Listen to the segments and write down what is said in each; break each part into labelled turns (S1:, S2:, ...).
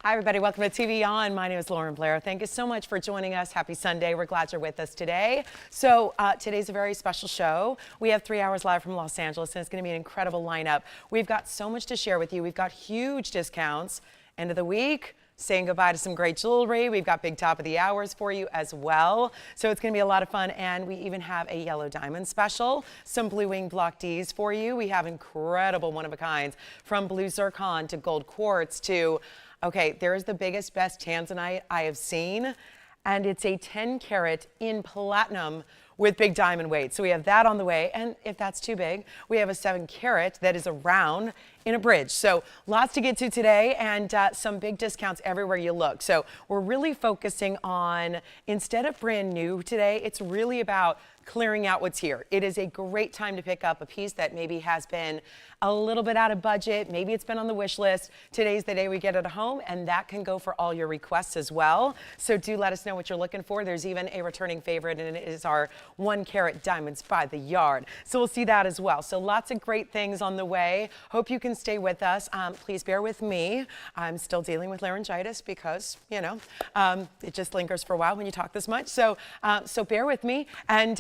S1: Hi, everybody. Welcome to TVON. My name is Blair. Thank you so much for joining us. Happy Sunday. We're glad you're with us today. So today's a very special show. We have 3 hours live from Los Angeles, and it's going to be an incredible lineup. We've got so much to share with you. We've got huge discounts. End of the week, saying goodbye to some great jewelry. We've got big top of the hours for you as well. So it's going to be a lot of fun. And we even have a yellow diamond special, some blue wing block Ds for you. We have incredible one-of-a-kinds from blue zircon to gold quartz to, okay, there's the biggest, best tanzanite I have seen. And it's a 10 karat in platinum with big diamond weight. So we have that on the way. And if that's too big, we have a 7 karat that is a round in a bridge. So lots to get to today, and some big discounts everywhere you look. So we're really focusing on, instead of brand new today, it's really about clearing out what's here. It is a great time to pick up a piece that maybe has been a little bit out of budget. Maybe it's been on the wish list. Today's the day we get it home, and that can go for all your requests as well. So do let us know what you're looking for. There's even a returning favorite, and it is our 1 karat diamonds by the yard. So we'll see that as well. So lots of great things on the way. Hope you can stay with us. Please bear with me. I'm still dealing with laryngitis because, you know, it just lingers for a while when you talk this much. So bear with me, and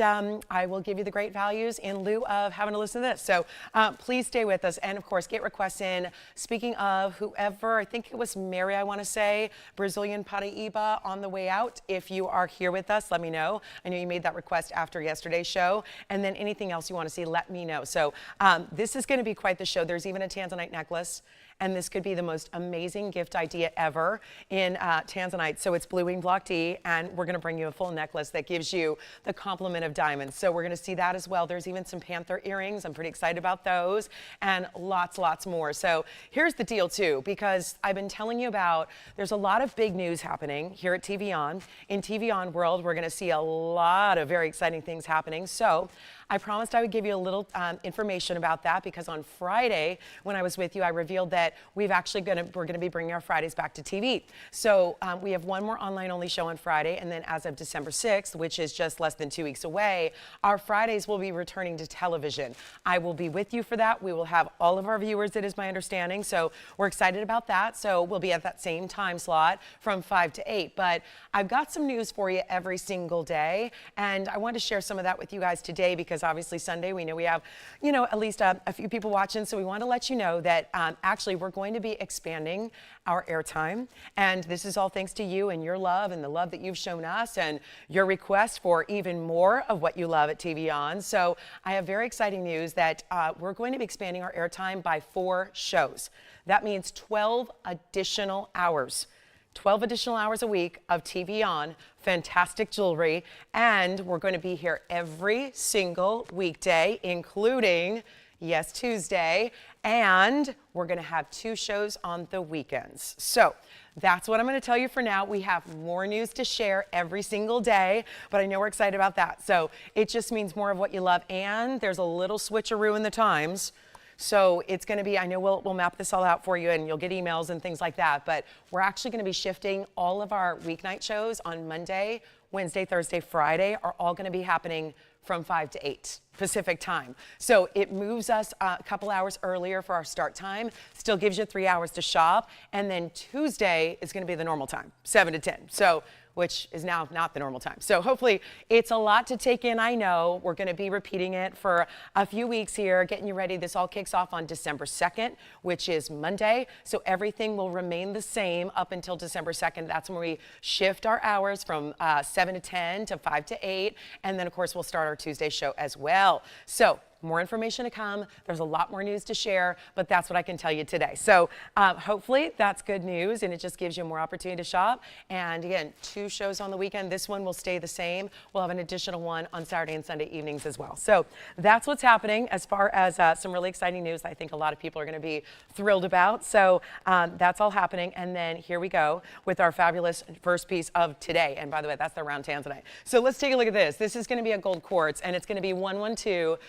S1: I will give you the great values in lieu of having to listen to this. So please stay with us, and of course, get requests in. Speaking of whoever, I think it was Mary, I want to say, Brazilian Paraíba on the way out. If you are here with us, let me know. I know you made that request after yesterday's show, and then anything else you want to see, let me know. So this is going to be quite the show. There's even a tanzanite necklace, and this could be the most amazing gift idea ever in tanzanite. So it's blue wing block D, and we're going to bring you a full necklace that gives you the complement of diamonds. So we're going to see that as well. There's even some panther earrings. I'm pretty excited about those, and lots more. So here's the deal too, because I've been telling you about, there's a lot of big news happening here at TVON. In TVON world, we're going to see a lot of very exciting things happening. So I promised I would give you a little information about that, because on Friday when I was with you, I revealed that we're going to be bringing our Fridays back to TV. So we have one more online only show on Friday, and then as of December 6th, which is just less than 2 weeks away, our Fridays will be returning to television. I will be with you for that. We will have all of our viewers, it is my understanding. So we're excited about that. So we'll be at that same time slot from 5 to 8. But I've got some news for you every single day, and I want to share some of that with you guys today, because obviously Sunday, we know we have, you know, at least a few people watching. So we want to let you know that actually we're going to be expanding our airtime. And this is all thanks to you and your love and the love that you've shown us and your request for even more of what you love at TVON. So I have very exciting news that we're going to be expanding our airtime by 4 shows. That means 12 additional hours. 12 additional hours a week of TVON, fantastic jewelry, and we're going to be here every single weekday, including, yes, Tuesday, and we're going to have 2 shows on the weekends. So that's what I'm going to tell you for now. We have more news to share every single day, but I know we're excited about that. So it just means more of what you love, and there's a little switcheroo in the times. So it's going to be, I know we'll map this all out for you, and you'll get emails and things like that, but we're actually going to be shifting all of our weeknight shows on Monday, Wednesday, Thursday, Friday are all going to be happening from 5 to 8 Pacific time. So it moves us a couple hours earlier for our start time, still gives you 3 hours to shop, and then Tuesday is going to be the normal time, 7 to 10. So which is now not the normal time. So hopefully it's a lot to take in. I know we're going to be repeating it for a few weeks here, getting you ready. This all kicks off on December 2nd, which is Monday. So everything will remain the same up until December 2nd. That's when we shift our hours from 7 to 10 to 5 to 8. And then of course we'll start our Tuesday show as well. So more information to come. There's a lot more news to share, but that's what I can tell you today. So hopefully that's good news, and it just gives you more opportunity to shop. And again, 2 shows on the weekend. This one will stay the same. We'll have an additional one on Saturday and Sunday evenings as well. So that's what's happening as far as some really exciting news I think a lot of people are going to be thrilled about. So that's all happening. And then here we go with our fabulous first piece of today. And by the way, that's the round tanzanite. So let's take a look at this. This is going to be a gold quartz, and it's going to be 112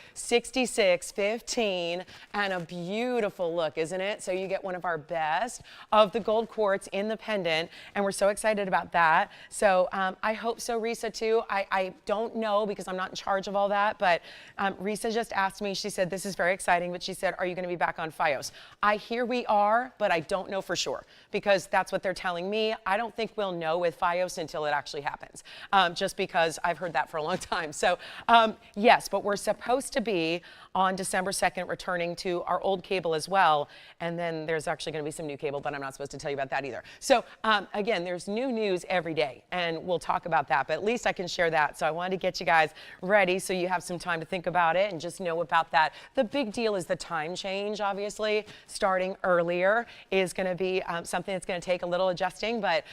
S1: 66.15, and a beautiful look, isn't it? So you get one of our best of the gold quartz in the pendant, and we're so excited about that. So I hope so, Risa, too. I don't know because I'm not in charge of all that, but Risa just asked me, she said, this is very exciting, but she said, are you going to be back on FiOS? I hear we are, but I don't know for sure because that's what they're telling me. I don't think we'll know with FiOS until it actually happens, just because I've heard that for a long time. So yes, but we're supposed to be on December 2nd returning to our old cable as well. And then there's actually going to be some new cable, but I'm not supposed to tell you about that either. So again, there's new news every day, and we'll talk about that, but at least I can share that. So I wanted to get you guys ready so you have some time to think about it and just know about that. The big deal is the time change, obviously. Starting earlier is going to be something that's going to take a little adjusting, but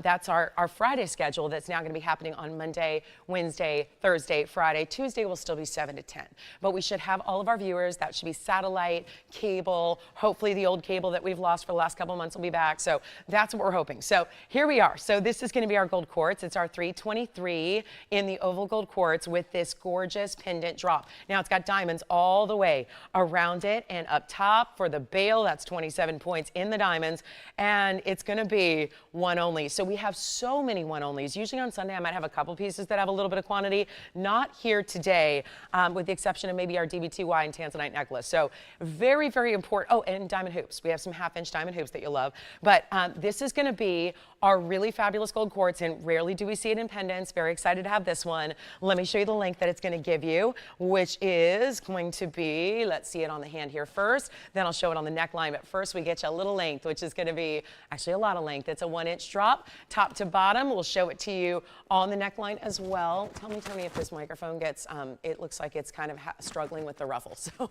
S1: that's our Friday schedule that's now going to be happening on Monday, Wednesday, Thursday, Friday. Tuesday will still be 7 to 10, but we should have all of our viewers. That should be satellite, cable, hopefully the old cable that we've lost for the last couple of months will be back. So that's what we're hoping. So here we are. So this is going to be our gold quartz. It's our 323 in the oval gold quartz with this gorgeous pendant drop. Now it's got diamonds all the way around it and up top for the bail. That's 27 points in the diamonds, and it's going to be one only. So we have so many one onlys. Usually on Sunday I might have a couple pieces that have a little bit of quantity. Not here today, with the exception of maybe our DBTY and tanzanite necklace. So very, very important. Oh, and diamond hoops. We have some half-inch diamond hoops that you'll love. But this is going to be our really fabulous gold quartz, and rarely do we see it in pendants. Very excited to have this one. Let me show you the length that it's going to give you, which is going to be, let's see it on the hand here first, then I'll show it on the neckline. But first we get you a little length, which is going to be actually a lot of length. It's a 1-inch drop, top to bottom. We'll show it to you on the neckline as well. Tell me if this microphone gets, it looks like it's kind of struggling with the ruffles. So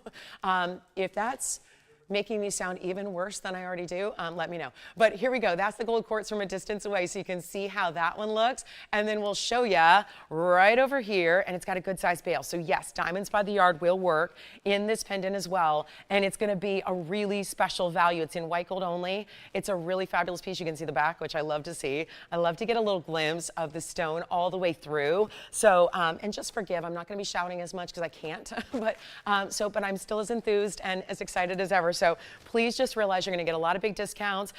S1: if that's making me sound even worse than I already do, let me know. But here we go. That's the gold quartz from a distance away, so you can see how that one looks. And then we'll show you right over here, and it's got a good size bail. So yes, diamonds by the yard will work in this pendant as well, and it's going to be a really special value. It's in white gold only. It's a really fabulous piece. You can see the back, which I love to see. I love to get a little glimpse of the stone all the way through. So, and just forgive, I'm not going to be shouting as much because I can't, but I'm still as enthused and as excited as ever. So please just realize you're going to get a lot of big discounts.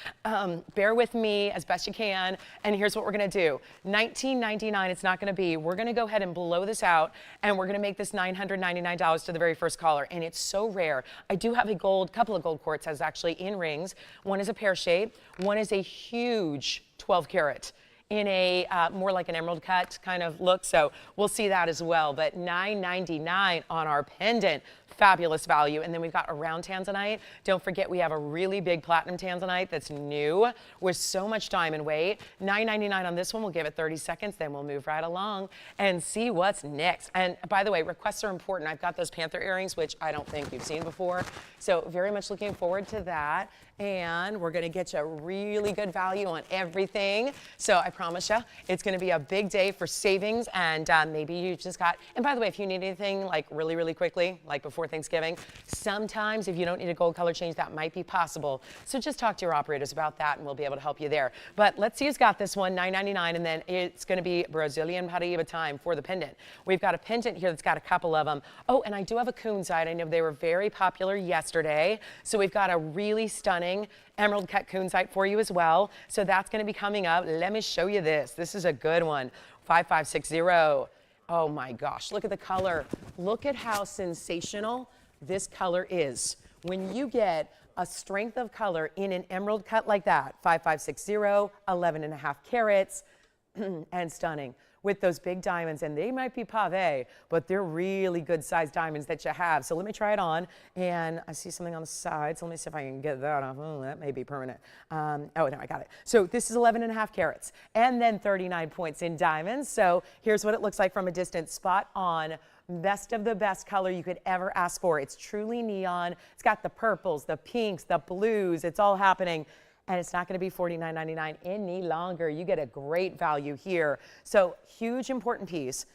S1: Bear with me as best you can. And here's what we're going to do. $19.99 it's not going to be. We're going to go ahead and blow this out, and we're going to make this $999 to the very first caller. And it's so rare. I do have a couple of gold quartzes actually in rings. One is a pear shape. One is a huge 12 karat. In a more like an emerald cut kind of look. So we'll see that as well. But $9.99 on our pendant. Fabulous value. And then we've got a round tanzanite. Don't forget we have a really big platinum tanzanite that's new with so much diamond weight. $9.99 on this one. We'll give it 30 seconds. Then we'll move right along and see what's next. And by the way, requests are important. I've got those panther earrings, which I don't think you've seen before. So very much looking forward to that. And we're going to get you a really good value on everything. So I promise you, it's going to be a big day for savings. And maybe you just got, and by the way, if you need anything like really, really quickly, like before Thanksgiving, sometimes if you don't need a gold color change, that might be possible. So just talk to your operators about that and we'll be able to help you there. But let's see who's got this one, $9.99, and then it's going to be Brazilian Paraíba time for the pendant. We've got a pendant here that's got a couple of them. Oh, and I do have a kunzite. I know they were very popular yesterday. So we've got a really stunning emerald cut kunzite for you as well. So that's going to be coming up. Let me show you this. This is a good one. 5560. Oh my gosh, look at the color. Look at how sensational this color is. When you get a strength of color in an emerald cut like that, 5560, 11.5 carats, and stunning. With those big diamonds, and they might be pave, but they're really good sized diamonds that you have. So let me try it on, and I see something on the side, so let me see if I can get that off. Oh, that may be permanent. Oh, no, I got it. So this is 11.5 carats, and then 39 points in diamonds. So here's what it looks like from a distance. Spot on. Best of the best color you could ever ask for. It's truly neon. It's got the purples, the pinks, the blues. It's all happening. And it's not going to be $49.99 any longer. You get a great value here. So huge, important piece.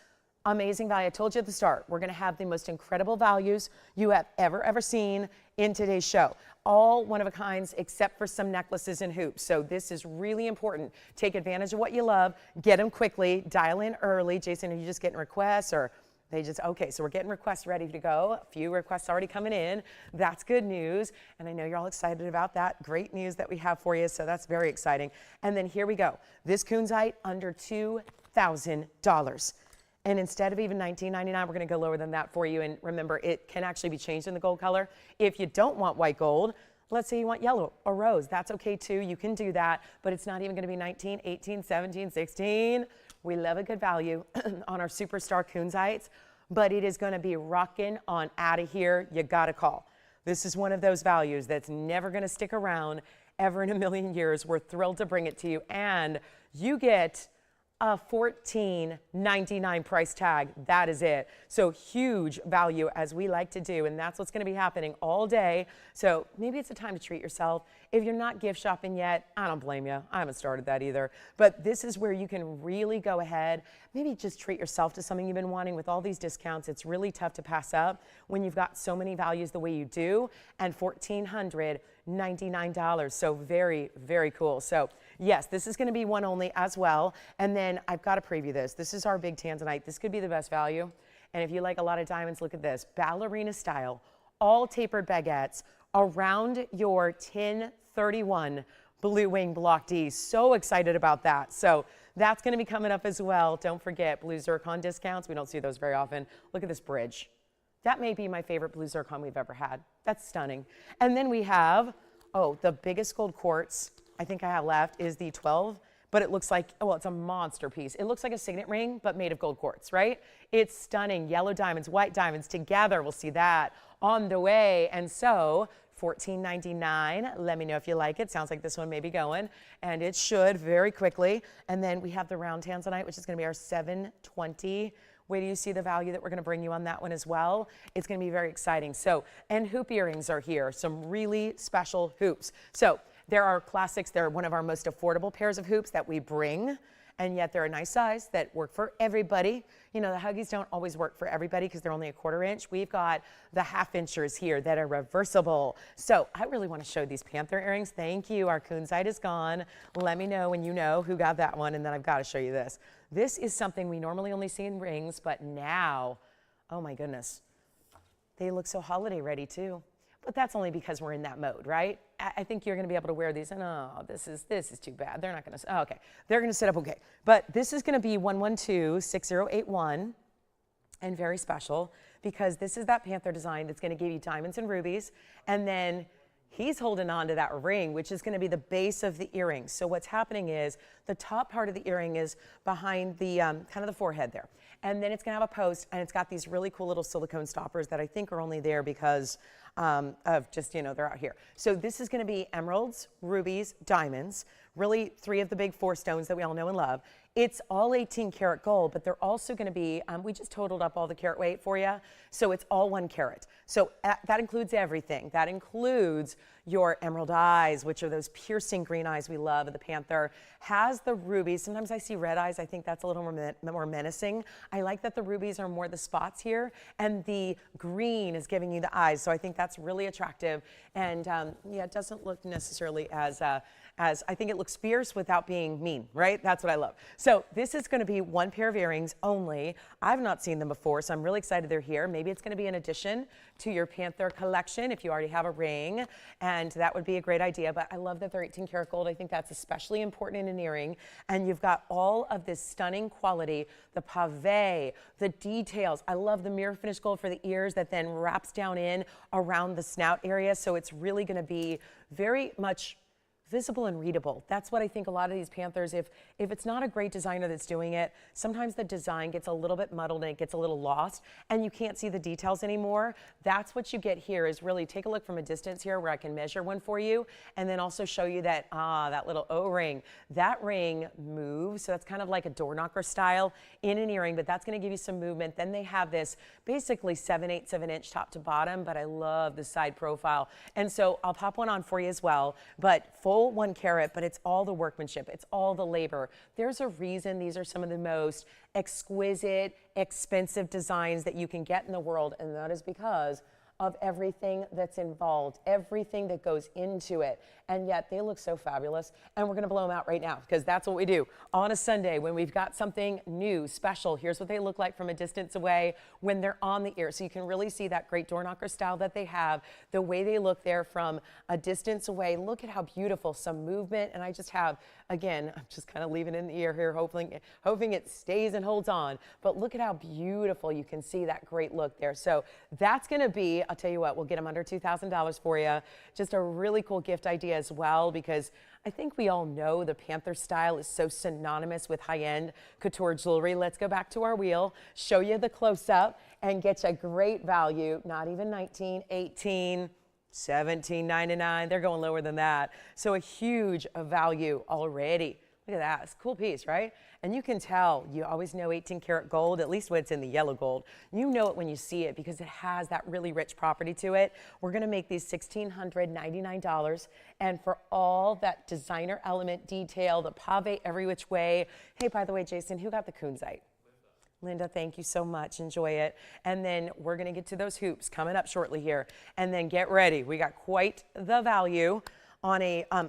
S1: Amazing value. I told you at the start, we're going to have the most incredible values you have ever seen in today's show. All one of a kinds except for some necklaces and hoops. So this is really important. Take advantage of what you love. Get them quickly. Dial in early. Jason, are you just getting requests, or Okay, so we're getting requests ready to go. A few requests already coming in. That's good news. And I know you're all excited about that. Great news that we have for you. So that's very exciting. And then here we go. This kunzite under $2,000. And instead of even $19.99, we're going to go lower than that for you. And remember, it can actually be changed in the gold color. If you don't want white gold, let's say you want yellow or rose. That's okay too. You can do that. But it's not even going to be 19, 18, 17, 16. We love a good value on our superstar kunzites, but it is going to be rocking on out of here. You got to call. This is one of those values that's never going to stick around ever in a million years. We're thrilled to bring it to you, and you get a $14.99 price tag. That is it. So huge value, as we like to do, and that's what's going to be happening all day. So maybe it's a time to treat yourself. If you're not gift shopping yet, I don't blame you. I haven't started that either. But this is where you can really go ahead, maybe just treat yourself to something you've been wanting. With all these discounts, it's really tough to pass up when you've got so many values the way you do, and $1,499. So very, very cool. So yes, this is going to be one only as well. And then I've got to preview this. This is our big tanzanite. This could be the best value. And if you like a lot of diamonds, look at this. Ballerina style, all tapered baguettes around your 1031 Blue Wing Block D. So excited about that. So that's going to be coming up as well. Don't forget blue zircon discounts. We don't see those very often. Look at this bridge. That may be my favorite blue zircon we've ever had. That's stunning. And then we have, the biggest gold quartz I think I have left is the 12, but it looks like, it's a monster piece. It looks like a signet ring, but made of gold quartz, right? It's stunning. Yellow diamonds, white diamonds together. We'll see that on the way. And so $14.99. Let me know if you like it. Sounds like this one may be going, and it should very quickly. And then we have the round tanzanite, which is going to be our $7.20. Wait till you see the value that we're going to bring you on that one as well. It's going to be very exciting. So, and hoop earrings are here. Some really special hoops. So there are classics. They're one of our most affordable pairs of hoops that we bring, and yet they're a nice size that work for everybody. You know, the Huggies don't always work for everybody because they're only a 1/4 inch. We've got the 1/2 inchers here that are reversible. So I really want to show these panther earrings. Thank you. Our kunzite is gone. Let me know when you know who got that one, and then I've got to show you this. This is something we normally only see in rings, but now, oh my goodness, they look so holiday ready too. But that's only because we're in that mode, right? I think you're going to be able to wear these, and this is too bad. They're not going to. Okay, they're going to sit up okay. But this is going to be 112-6081, and very special because this is that panther design that's going to give you diamonds and rubies, and then he's holding on to that ring, which is going to be the base of the earring. So what's happening is the top part of the earring is behind the kind of the forehead there, and then it's going to have a post, and it's got these really cool little silicone stoppers that I think are only there because of just, they're out here. So this is going to be emeralds, rubies, diamonds, really 3 of the big 4 stones that we all know and love. It's all 18 karat gold, but they're also going to be, we just totaled up all the carat weight for you. So it's all 1 carat. So that includes everything. That includes your emerald eyes, which are those piercing green eyes we love of the panther, has the rubies. Sometimes I see red eyes. I think that's a little more menacing. I like that the rubies are more the spots here, and the green is giving you the eyes. So I think that's really attractive. And yeah, it doesn't look necessarily as I think it looks fierce without being mean, right? That's what I love. So this is going to be 1 pair of earrings only. I've not seen them before, so I'm really excited they're here. Maybe it's going to be an addition to your panther collection if you already have a ring, and that would be a great idea. But I love that they're 18 karat gold. I think that's especially important in an earring. And you've got all of this stunning quality, the pave, the details. I love the mirror finish gold for the ears that then wraps down in around the snout area. So it's really going to be very much visible and readable. That's what I think a lot of these panthers, if it's not a great designer that's doing it, sometimes the design gets a little bit muddled and it gets a little lost and you can't see the details anymore. That's what you get here, is really take a look from a distance here where I can measure one for you, and then also show you that, that little O-ring. That ring moves, so that's kind of like a door knocker style in an earring, but that's gonna give you some movement. Then they have this basically 7/8 of an inch top to bottom, but I love the side profile. And so I'll pop one on for you as well, but full 1 carat, but it's all the workmanship. It's all the labor. There's a reason these are some of the most exquisite, expensive designs that you can get in the world, and that is because of everything that's involved, everything that goes into it. And yet they look so fabulous. And we're going to blow them out right now because that's what we do on a Sunday when we've got something new, special. Here's what they look like from a distance away when they're on the ear. So you can really see that great door knocker style that they have, the way they look there from a distance away. Look at how beautiful, some movement. And I just have, again, I'm just kind of leaving it in the ear here, hoping it stays and holds on. But look at how beautiful you can see that great look there. So that's going to be, I'll tell you what, we'll get them under $2,000 for you. Just a really cool gift idea as well, because I think we all know the Panther style is so synonymous with high-end couture jewelry. Let's go back to our wheel, show you the close-up, and get you a great value. Not even 19, 18, 17.99. They're going lower than that. So a huge value already. Look at that. It's a cool piece, right? And you can tell, you always know 18 karat gold, at least when it's in the yellow gold. You know it when you see it because it has that really rich property to it. We're going to make these $1,699. And for all that designer element detail, the pave every which way. Hey, by the way, Jason, who got the kunzite? Linda, thank you so much. Enjoy it. And then we're going to get to those hoops coming up shortly here. And then get ready. We got quite the value on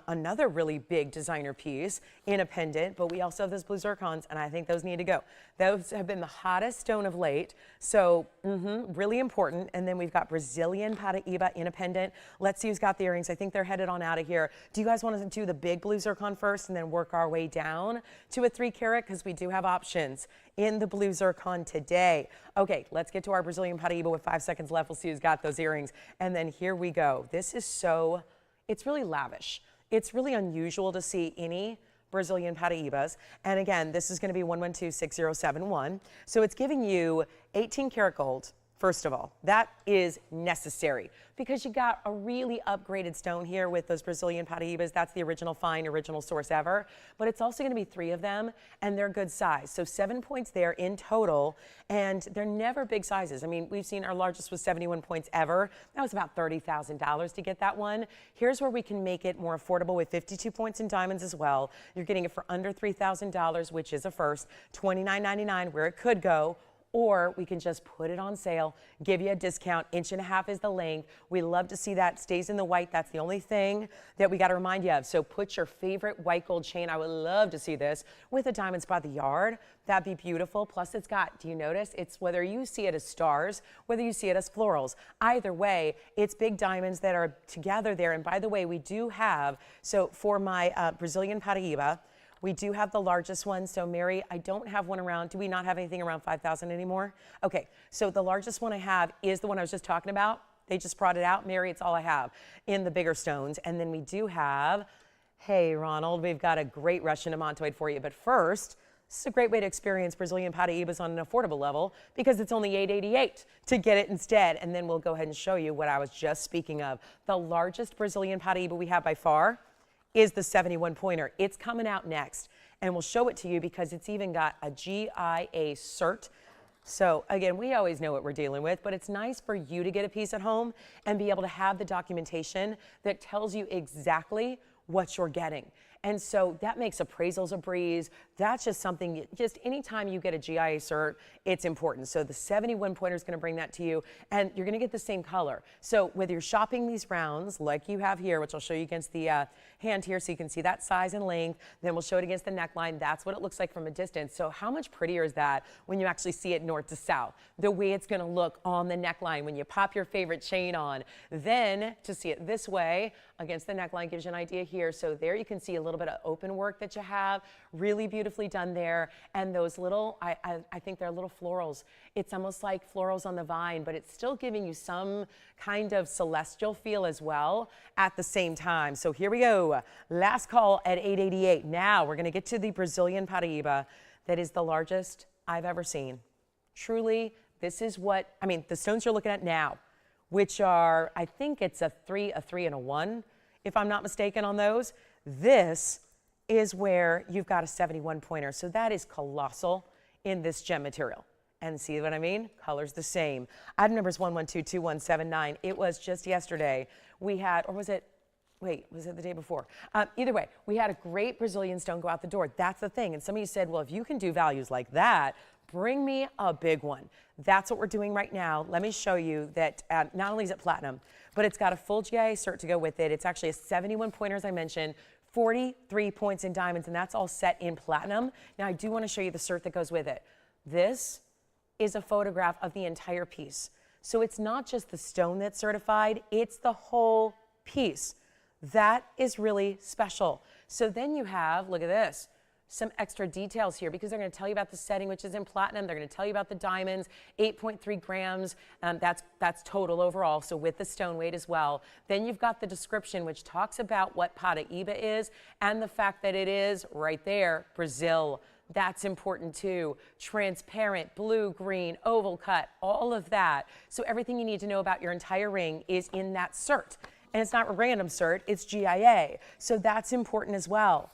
S1: another really big designer piece in a pendant, but we also have those blue zircons, and I think those need to go. Those have been the hottest stone of late, so really important. And then we've got Brazilian Paraíba in a pendant. Let's see who's got the earrings. I think they're headed on out of here. Do you guys want to do the big blue zircon first and then work our way down to a 3 carat? Because we do have options in the blue zircon today. Okay, let's get to our Brazilian Paraíba with 5 seconds left. We'll see who's got those earrings. And then here we go. This is so... It's really lavish. It's really unusual to see any Brazilian Paraíbas. And again, this is going to be 1126071. So it's giving you 18 karat gold. First of all, that is necessary because you got a really upgraded stone here with those Brazilian Paraíbas. That's the original find, original source ever. But it's also going to be 3 of them, and they're good size. So 7 points there in total, and they're never big sizes. I mean, we've seen our largest was 71 points ever. That was about $30,000 to get that one. Here's where we can make it more affordable with 52 points in diamonds as well. You're getting it for under $3,000, which is a first. $29.99 where it could go. Or we can just put it on sale, give you a discount. 1.5 inches is the length. We love to see that. Stays in the white. That's the only thing that we got to remind you of. So put your favorite white gold chain. I would love to see this with the diamonds by the yard. That'd be beautiful. Plus it's got, do you notice? It's whether you see it as stars, whether you see it as florals. Either way, it's big diamonds that are together there. And by the way, we do have, so for my Brazilian Paraíba, we do have the largest one. So Mary, I don't have one around. Do we not have anything around 5,000 anymore? Okay, so the largest one I have is the one I was just talking about. They just brought it out. Mary, it's all I have in the bigger stones. And then we do have, hey, Ronald, we've got a great Russian amantoid for you. But first, this is a great way to experience Brazilian Paraíbas on an affordable level because it's only $888 to get it instead. And then we'll go ahead and show you what I was just speaking of. The largest Brazilian Paraíba we have by far is the 71 pointer. It's coming out next, and we'll show it to you because it's even got a GIA cert. So again, we always know what we're dealing with, but it's nice for you to get a piece at home and be able to have the documentation that tells you exactly what you're getting. And so that makes appraisals a breeze. That's just something, just anytime you get a GIA cert, it's important. So the 71 pointer is going to bring that to you, and you're going to get the same color. So whether you're shopping these rounds like you have here, which I'll show you against the hand here so you can see that size and length, then we'll show it against the neckline. That's what it looks like from a distance. So how much prettier is that when you actually see it north to south? The way it's going to look on the neckline when you pop your favorite chain on. Then to see it this way against the neckline gives you an idea here. So there you can see a little bit of open work that you have, really beautifully done there. And those little, I think they're little florals. It's almost like florals on the vine, but it's still giving you some kind of celestial feel as well at the same time. So here we go. Last call at $888. Now we're going to get to the Brazilian Paraíba that is the largest I've ever seen. Truly, this is what, I mean, the stones you're looking at now, which are, I think it's a 3, and a 1, if I'm not mistaken on those. This is where you've got a 71 pointer. So that is colossal in this gem material. And see what I mean? Color's the same. Item number is 1122179. It was just yesterday. We had, or was it, wait, was it the day before? Either way, we had a great Brazilian stone go out the door. That's the thing. And some of you said, well, if you can do values like that, bring me a big one. That's what we're doing right now. Let me show you that not only is it platinum, but it's got a full GIA cert to go with it. It's actually a 71 pointer, as I mentioned, 43 points in diamonds, and that's all set in platinum. Now, I do want to show you the cert that goes with it. This is a photograph of the entire piece. So it's not just the stone that's certified, it's the whole piece. That is really special. So then you have, look at this, some extra details here because they're going to tell you about the setting, which is in platinum. They're going to tell you about the diamonds, 8.3 grams. That's total overall, so with the stone weight as well. Then you've got the description, which talks about what Paraíba is and the fact that it is right there, Brazil. That's important too. Transparent, blue, green, oval cut, all of that. So everything you need to know about your entire ring is in that cert. And it's not a random cert, it's GIA. So that's important as well.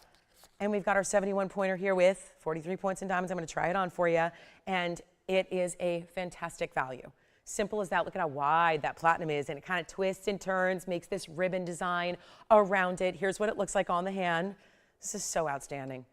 S1: And we've got our 71 pointer here with 43 points in diamonds. I'm going to try it on for you. And it is a fantastic value. Simple as that. Look at how wide that platinum is. And it kind of twists and turns, makes this ribbon design around it. Here's what it looks like on the hand. This is so outstanding.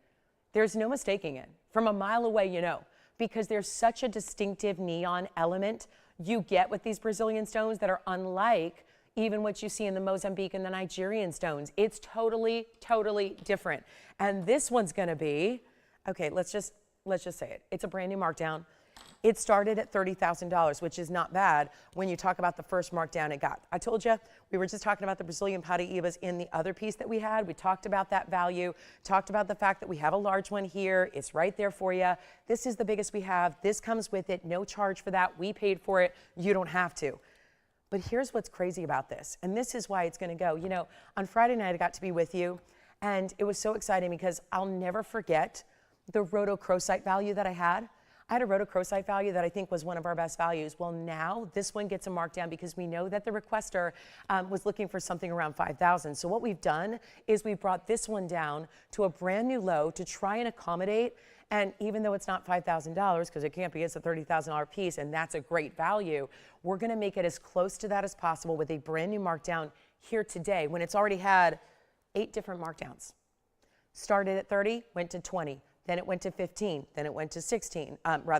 S1: There's no mistaking it. From a mile away, you know, because there's such a distinctive neon element you get with these Brazilian stones that are unlike even what you see in the Mozambique and the Nigerian stones. It's totally, totally different. And this one's going to be, okay, let's just say it. It's a brand new markdown. It started at $30,000, which is not bad when you talk about the first markdown it got. I told you, we were just talking about the Brazilian Paraíbas in the other piece that we had. We talked about that value, talked about the fact that we have a large one here. It's right there for you. This is the biggest we have. This comes with it. No charge for that. We paid for it. You don't have to. But here's what's crazy about this, and this is why it's going to go. You know, on Friday night, I got to be with you, and it was so exciting because I'll never forget the rhodochrosite value that I had. I had a rhodochrosite value that I think was one of our best values. Well, now this one gets a markdown because we know that the requester was looking for something around $5,000. So what we've done is we've brought this one down to a brand new low to try and accommodate. And even though it's not $5,000, because it can't be, it's a $30,000 piece, and that's a great value, we're going to make it as close to that as possible with a brand new markdown here today when it's already had 8 different markdowns. Started at 30, went to 20. Then it went to 15, then it went to 16,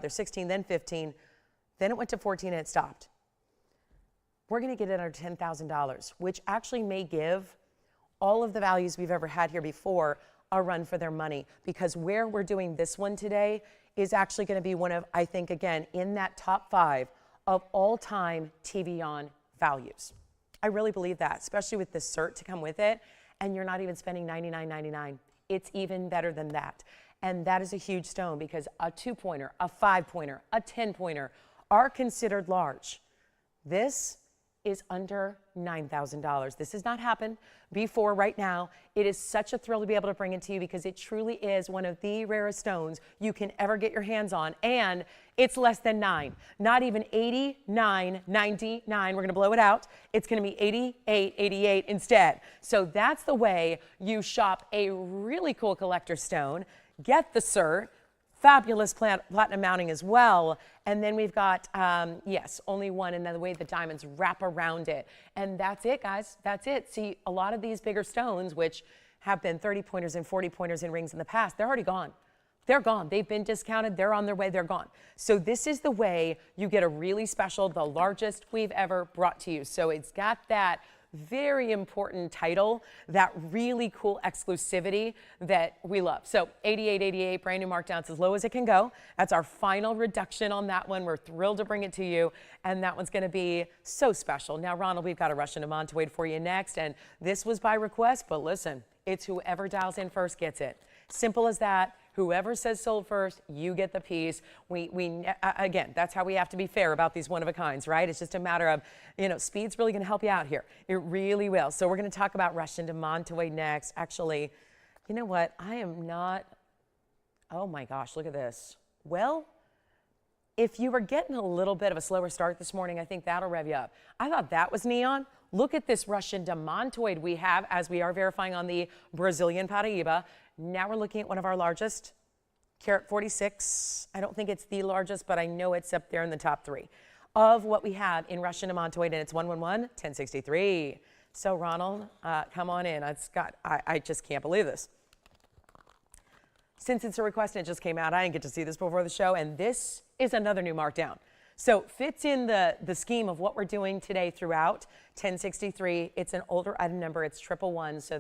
S1: 16, then 15, then it went to 14 and it stopped. We're going to get it under $10,000, which actually may give all of the values we've ever had here before a run for their money, because where we're doing this one today is actually going to be one of, I think, again, in that top 5 of all-time TVON values. I really believe that, especially with this cert to come with it, and you're not even spending $99.99. It's even better than that. And that is a huge stone because a 2-pointer, a 5-pointer, a 10-pointer are considered large. This is under $9,000. This has not happened before right now. It is such a thrill to be able to bring it to you because it truly is one of the rarest stones you can ever get your hands on. And it's less than 9, not even 89.99. We're going to blow it out. It's going to be 88.88 instead. So that's the way you shop a really cool collector stone. Get the cert, fabulous platinum mounting as well. And then we've got, yes, only one, and then the way the diamonds wrap around it. And that's it, guys. That's it. See, a lot of these bigger stones, which have been 30-pointers and 40-pointers in rings in the past, they're already gone. They're gone. They've been discounted. They're on their way. They're gone. So this is the way you get a really special, the largest we've ever brought to you. So it's got that very important title, that really cool exclusivity that we love. So $88.88, brand new markdowns as low as it can go. That's our final reduction on that one. We're thrilled to bring it to you, and that one's going to be so special. Now, Ronald, we've got a Russian Diamantoid for you next, and this was by request, but listen, it's whoever dials in first gets it. Simple as that. Whoever says sold first, you get the piece. Again, that's how we have to be fair about these one-of-a-kinds, right? It's just a matter of, you know, speed's really going to help you out here. It really will. So we're going to talk about Russian Diamantoid next. Actually, you know what? I am not, oh my gosh, look at this. Well, if you were getting a little bit of a slower start this morning, I think that'll rev you up. I thought that was neon. Look at this Russian Diamantoid we have as we are verifying on the Brazilian Paraíba. Now we're looking at one of our largest, carat 46. I don't think it's the largest, but I know it's up there in the top 3 of what we have in Russian Diamantoid, and it's 111-1063. So Ronald, come on in. I just can't believe this. since it's a request and it just came out, I didn't get to see this before the show, and this is another new markdown. So fits in the scheme of what we're doing today throughout 1063. It's an older item number. It's 111. So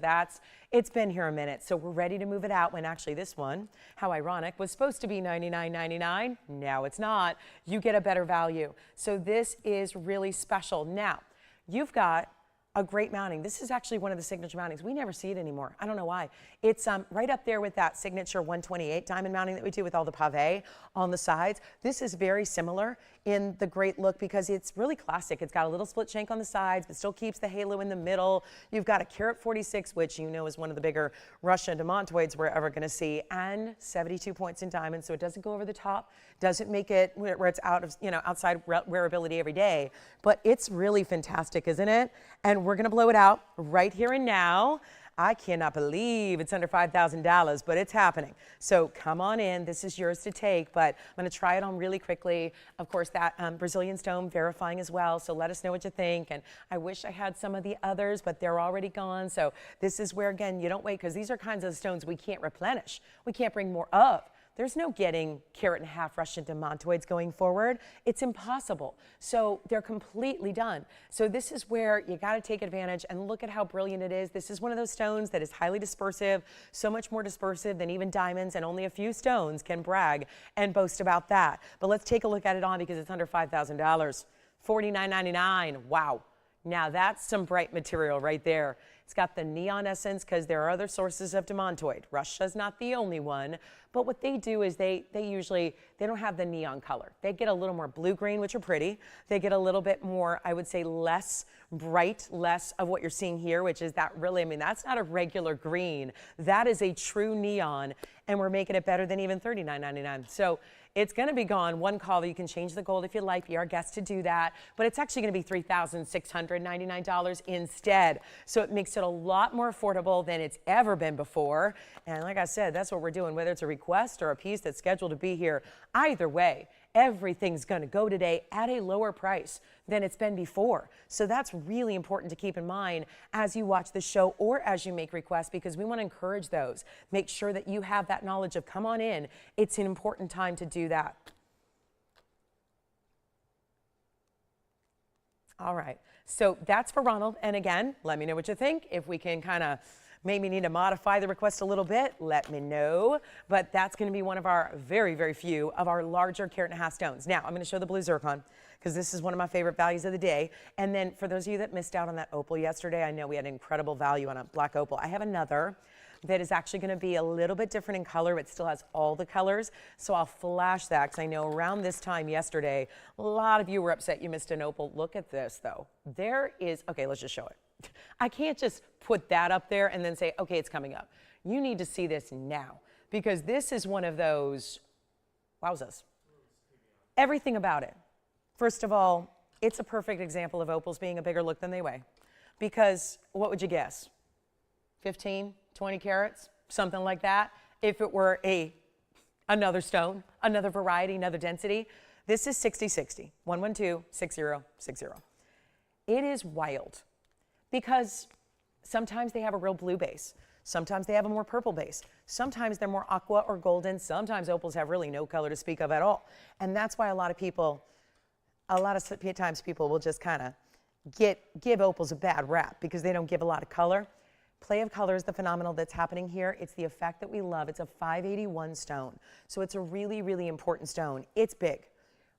S1: it's been here a minute. So we're ready to move it out when actually this one, how ironic, was supposed to be $99.99. Now it's not. You get a better value. So this is really special. Now, you've got a great mounting. This is actually one of the signature mountings. We never see it anymore. I don't know why. It's right up there with that signature 128 diamond mounting that we do with all the pave on the sides. This is very similar in the great look because it's really classic. It's got a little split shank on the sides, but still keeps the halo in the middle. You've got a carat 46, which you know is one of the bigger Russian demontoids we're ever going to see, and 72 points in diamonds, so it doesn't go over the top, doesn't make it where it's out of, outside wearability every day, but it's really fantastic, isn't it? And we're going to blow it out right here and now. I cannot believe it's under $5,000, but it's happening. So come on in. This is yours to take, but I'm going to try it on really quickly. Of course, that Brazilian stone verifying as well, so let us know what you think. And I wish I had some of the others, but they're already gone. So this is where, again, you don't wait, because these are kinds of stones we can't replenish. We can't bring more of. There's no getting carat and a half Russian demontoids going forward. It's impossible. So they're completely done. So this is where you got to take advantage and look at how brilliant it is. This is one of those stones that is highly dispersive, so much more dispersive than even diamonds, and only a few stones can brag and boast about that. But let's take a look at it on because it's under $5,000. $49.99. Wow. Now that's some bright material right there. It's got the neon essence because there are other sources of demontoid. Russia's not the only one, but what they do is they don't have the neon color. They get a little more blue-green, which are pretty. They get a little bit more, I would say, less bright, less of what you're seeing here, which is that really, that's not a regular green. That is a true neon, and we're making it better than even $39.99. So it's going to be gone. One call. You can change the gold if you like. Be our guest to do that. But it's actually going to be $3,699 instead. So it makes it a lot more affordable than it's ever been before. And like I said, that's what we're doing, whether it's a request or a piece that's scheduled to be here. Either way, everything's going to go today at a lower price than it's been before. So that's really important to keep in mind as you watch the show or as you make requests, because we want to encourage those. Make sure that you have that knowledge of come on in. It's an important time to do that. All right. So that's for Ronald. And again, let me know what you think. If we can kind of maybe need to modify the request a little bit, let me know. But that's going to be one of our very, very few of our larger carat and a half stones. Now, I'm going to show the blue zircon because this is one of my favorite values of the day. And then for those of you that missed out on that opal yesterday, I know we had incredible value on a black opal. I have another that is actually going to be a little bit different in color, but still has all the colors. So I'll flash that because I know around this time yesterday, a lot of you were upset you missed an opal. Look at this, though. There is, okay, let's just show it. I can't just put that up there and then say, okay, it's coming up. You need to see this now because this is one of those, wowzas. Everything about it. First of all, it's a perfect example of opals being a bigger look than they weigh. Because what would you guess? 15, 20 carats, something like that. If it were another stone, another variety, another density. This is 6060, 112, 6060. It is wild because sometimes they have a real blue base. Sometimes they have a more purple base. Sometimes they're more aqua or golden. Sometimes opals have really no color to speak of at all. And that's why a lot of times people will just kind of give opals a bad rap because they don't give a lot of color. Play of color is the phenomenal that's happening here. It's the effect that we love. It's a 581 stone. So it's a really, really important stone. It's big,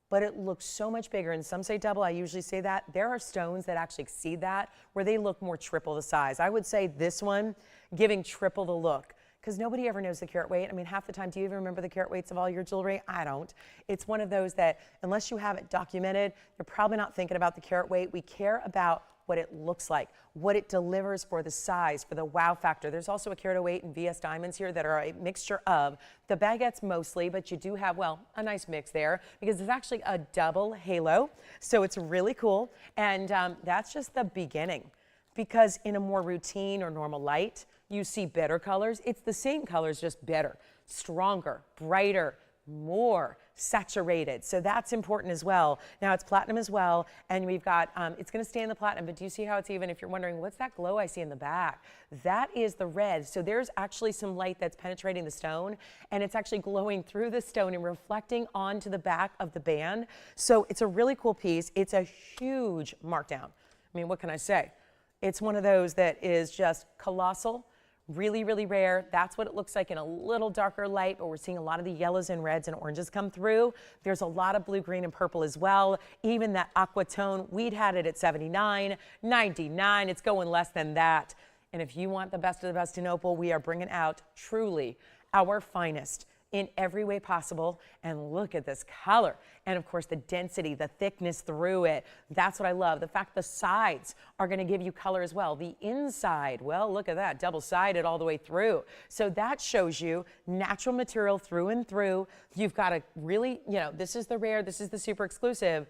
S1: but it looks so much bigger. And some say double. I usually say that. There are stones that actually exceed that where they look more triple the size. I would say this one giving triple the look because nobody ever knows the carat weight. Half the time, do you even remember the carat weights of all your jewelry? I don't. It's one of those that unless you have it documented, you're probably not thinking about the carat weight. We care about what it looks like, what it delivers for the size, for the wow factor. There's also a carat 08 and VS diamonds here that are a mixture of the baguettes mostly, but you do have, well, a nice mix there because it's actually a double halo. So it's really cool. And that's just the beginning because in a more routine or normal light, you see better colors. It's the same colors, just better, stronger, brighter, more saturated. So that's important as well. Now it's platinum as well, and we've got, it's gonna stay in the platinum, but do you see how it's even, if you're wondering, what's that glow I see in the back? That is the red. So there's actually some light that's penetrating the stone, and it's actually glowing through the stone and reflecting onto the back of the band. So it's a really cool piece. It's a huge markdown. I mean, what can I say? It's one of those that is just colossal. Really, really rare. That's what it looks like in a little darker light, but we're seeing a lot of the yellows and reds and oranges come through. There's a lot of blue, green, and purple as well. Even that aqua tone, we'd had it at 79, 99. It's going less than that. And if you want the best of the best in opal, we are bringing out truly our finest in every way possible. And look at this color. And of course, the density, the thickness through it. That's what I love. The fact the sides are going to give you color as well. The inside, well, look at that, double-sided all the way through. So that shows you natural material through and through. You've got a really, you know, this is the rare, this is the super exclusive,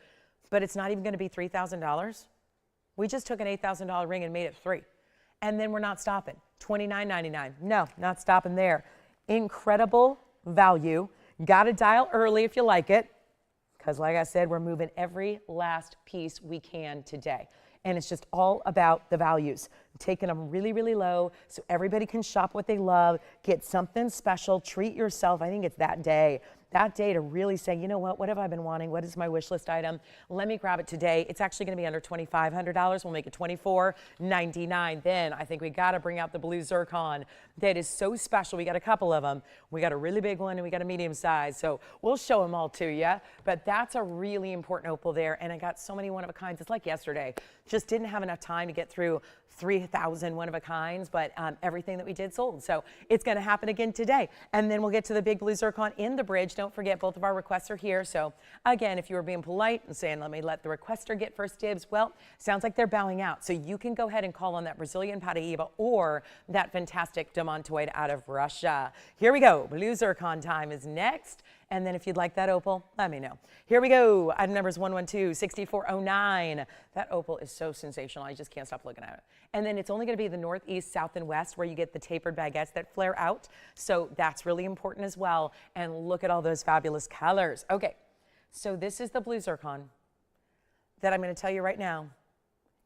S1: but it's not even going to be $3,000. We just took an $8,000 ring and made it $3,000. And then we're not stopping. $29.99. No, not stopping there. Incredible value. Got to dial early if you like it, because like I said, we're moving every last piece we can today. And it's just all about the values. Taking them really, really low so everybody can shop what they love, get something special, treat yourself. I think it's that day to really say, you know what have I been wanting? What is my wish list item? Let me grab it today. It's actually going to be under $2,500. We'll make it $24.99. Then I think we got to bring out the blue zircon. That is so special. We got a couple of them. We got a really big one and we got a medium size. So we'll show them all to you. But that's a really important opal there. And I got so many one-of-a-kinds. It's like yesterday. Just didn't have enough time to get through 3,000 one-of-a-kinds, but everything that we did sold. So it's going to happen again today. And then we'll get to the big blue zircon in the bridge. Don't forget, both of our requests are here. So again, if you were being polite and saying, let the requester get first dibs, well, sounds like they're bowing out. So you can go ahead and call on that Brazilian Paraíba or that fantastic demontoid out of Russia. Here we go. Blue zircon time is next. And then if you'd like that opal, let me know. Here we go. Item number is 112-6409. That opal is so sensational. I just can't stop looking at it. And then it's only going to be the northeast, south, and west where you get the tapered baguettes that flare out. So that's really important as well. And look at all those fabulous colors. Okay, so this is the blue zircon that I'm going to tell you right now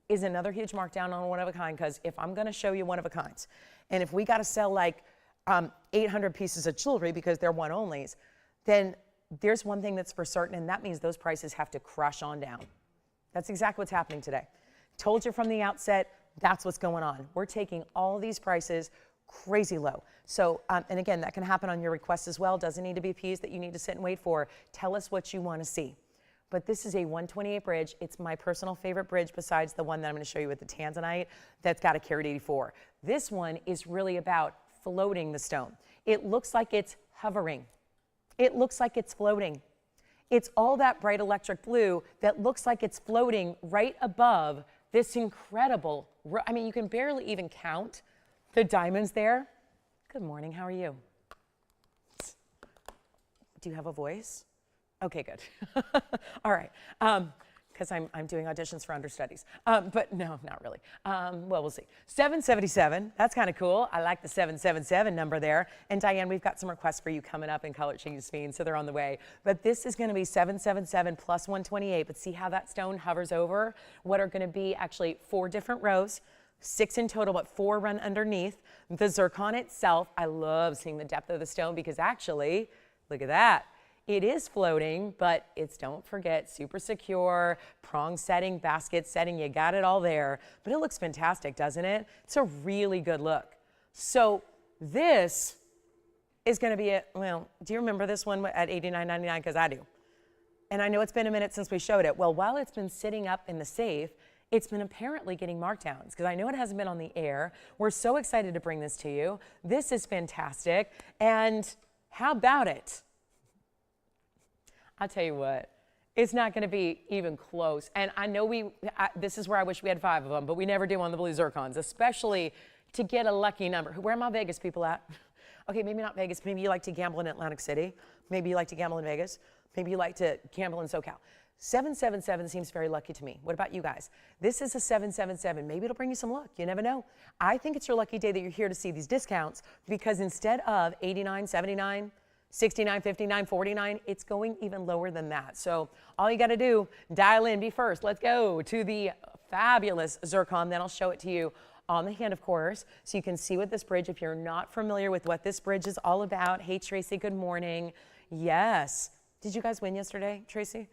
S1: is another huge markdown on one-of-a-kind, because if I'm going to show you one-of-a-kinds, and if we got to sell like 800 pieces of jewelry because they're one-onlys, then there's one thing that's for certain, and that means those prices have to crush on down. That's exactly what's happening today. Told you from the outset, that's what's going on. We're taking all these prices crazy low. So, and again, that can happen on your request as well. Doesn't need to be a piece that you need to sit and wait for. Tell us what you want to see. But this is a 128 bridge. It's my personal favorite bridge besides the one that I'm going to show you with the tanzanite that's got a carat 84. This one is really about floating the stone. It looks like it's hovering. It looks like it's floating. It's all that bright electric blue that looks like it's floating right above this incredible, I mean, you can barely even count the diamonds there. Good morning, how are you? Do you have a voice? Okay, good. All right, because I'm doing auditions for understudies. But no, not really. Well, we'll see. 777, that's kind of cool. I like the 777 number there. And Diane, we've got some requests for you coming up in Color Changes Fiend, so they're on the way. But this is going to be 777 plus 128. But see how that stone hovers over what are going to be actually 4 different rows. 6 in total, but 4 run underneath. The zircon itself, I love seeing the depth of the stone because actually, look at that. It is floating, but it's, don't forget, super secure, prong setting, basket setting, you got it all there. But it looks fantastic, doesn't it? It's a really good look. So this is gonna be, well, do you remember this one at $89.99? Because I do. And I know it's been a minute since we showed it. Well, while it's been sitting up in the safe, it's been apparently getting markdowns because I know it hasn't been on the air. We're so excited to bring this to you. This is fantastic. And how about it? I'll tell you what, it's not going to be even close. And I know this is where I wish we had 5 of them, but we never do on the blue zircons, especially to get a lucky number. Where are my Vegas people at? Okay, maybe not Vegas. Maybe you like to gamble in Atlantic City. Maybe you like to gamble in Vegas. Maybe you like to gamble in SoCal. 777 seems very lucky to me. What about you guys? This is a 777. Maybe it'll bring you some luck. You never know. I think it's your lucky day that you're here to see these discounts because instead of $89, $79, $69, $59, $49, it's going even lower than that. So all you got to do, dial in, be first. Let's go to the fabulous zircon. Then I'll show it to you on the hand, of course, so you can see what this bridge, if you're not familiar with what this bridge is all about. Hey, Tracy, good morning. Yes. Did you guys win yesterday, Tracy?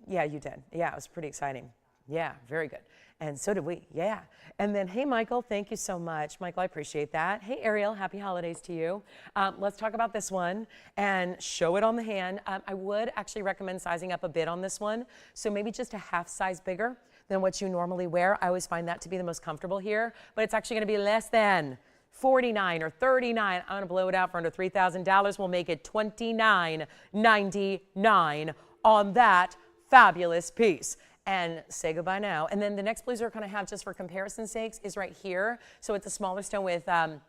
S1: Yeah, you did. Yeah, it was pretty exciting. Yeah, very good. And so did we. Yeah. And then, hey, Michael, thank you so much. Michael, I appreciate that. Hey, Ariel, happy holidays to you. Let's talk about this one and show it on the hand. I would actually recommend sizing up a bit on this one. So maybe just a half size bigger than what you normally wear. I always find that to be the most comfortable here, but it's actually going to be less than $49 or $39. I'm going to blow it out for under $3,000. We'll make it $29.99 on that fabulous piece. And say goodbye now. And then the next blue zircon I have, just for comparison's sakes, is right here. So it's a smaller stone with a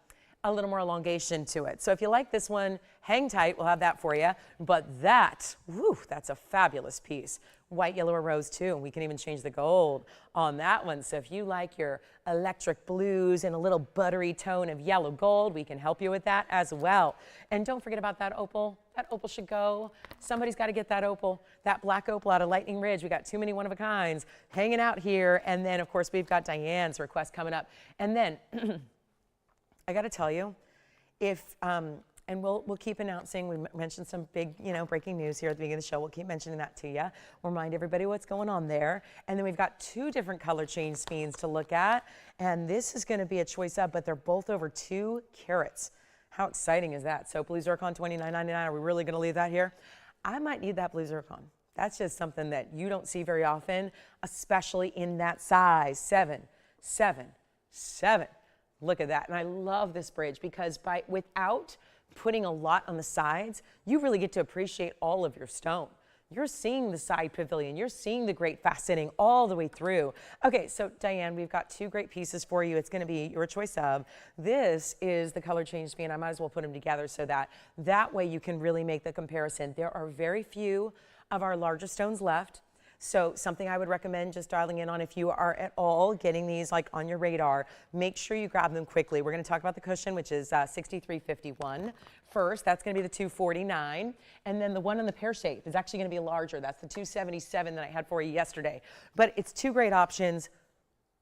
S1: little more elongation to it. So if you like this one, hang tight. We'll have that for you. But that, whew, that's a fabulous piece. White, yellow, or rose too. And we can even change the gold on that one. So if you like your electric blues and a little buttery tone of yellow gold, we can help you with that as well. And don't forget about that opal. That opal should go. Somebody's got to get that opal, that black opal out of Lightning Ridge. We got too many one-of-a-kinds hanging out here. And then, of course, we've got Diane's request coming up. And then, I got to tell you, if, and we'll keep announcing, we mentioned some big, breaking news here at the beginning of the show. We'll keep mentioning that to you. We'll remind everybody what's going on there. And then we've got two different color change speeds to look at. And this is going to be a choice up, but they're both over 2 carats. How exciting is that? So blue zircon, $29.99. Are we really going to leave that here? I might need that blue zircon. That's just something that you don't see very often, especially in that size, 7, 7, 7. Look at that. And I love this bridge because without putting a lot on the sides, you really get to appreciate all of your stone. You're seeing the side pavilion. You're seeing the great faceting all the way through. Okay, so Diane, we've got 2 great pieces for you. It's going to be your choice of. This is the color change speed. I might as well put them together so that way you can really make the comparison. There are very few of our larger stones left. So something I would recommend just dialing in on if you are at all getting these like on your radar, make sure you grab them quickly. We're going to talk about the cushion, which is $63.51 first. That's going to be the $249. And then the one in the pear shape is actually going to be larger. That's the $277 that I had for you yesterday. But it's 2 great options,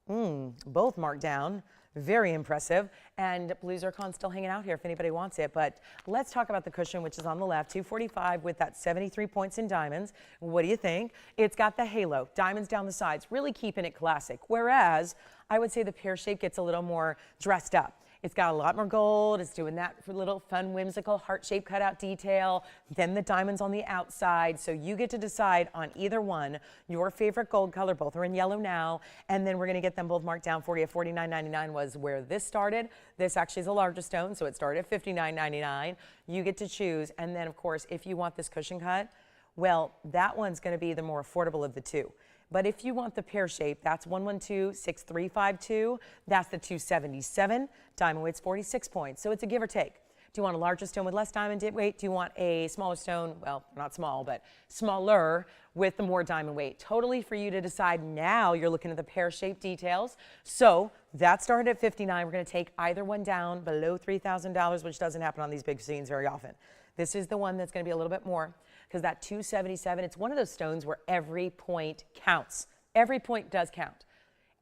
S1: both marked down. Very impressive. And blue zircon still hanging out here if anybody wants it. But let's talk about the cushion, which is on the left, $245 with that 73 points in diamonds. What do you think? It's got the halo, diamonds down the sides, really keeping it classic. Whereas I would say the pear shape gets a little more dressed up. It's got a lot more gold. It's doing that for little fun, whimsical heart-shaped cutout detail. Then the diamonds on the outside. So you get to decide on either one, your favorite gold color. Both are in yellow now. And then we're going to get them both marked down for you. $49.99 was where this started. This actually is a larger stone, so it started at $59.99. You get to choose. And then, of course, if you want this cushion cut, well, that one's going to be the more affordable of the 2. But if you want the pear shape, that's $112,6352. That's the $277. Diamond weight's 46 points. So it's a give or take. Do you want a larger stone with less diamond weight? Do you want a smaller stone? Well, not small, but smaller with the more diamond weight. Totally for you to decide. Now you're looking at the pear shape details. So that started at $59. We're going to take either one down below $3,000, which doesn't happen on these big scenes very often. This is the one that's going to be a little bit more. Because that $277, it's one of those stones where every point counts. Every point does count.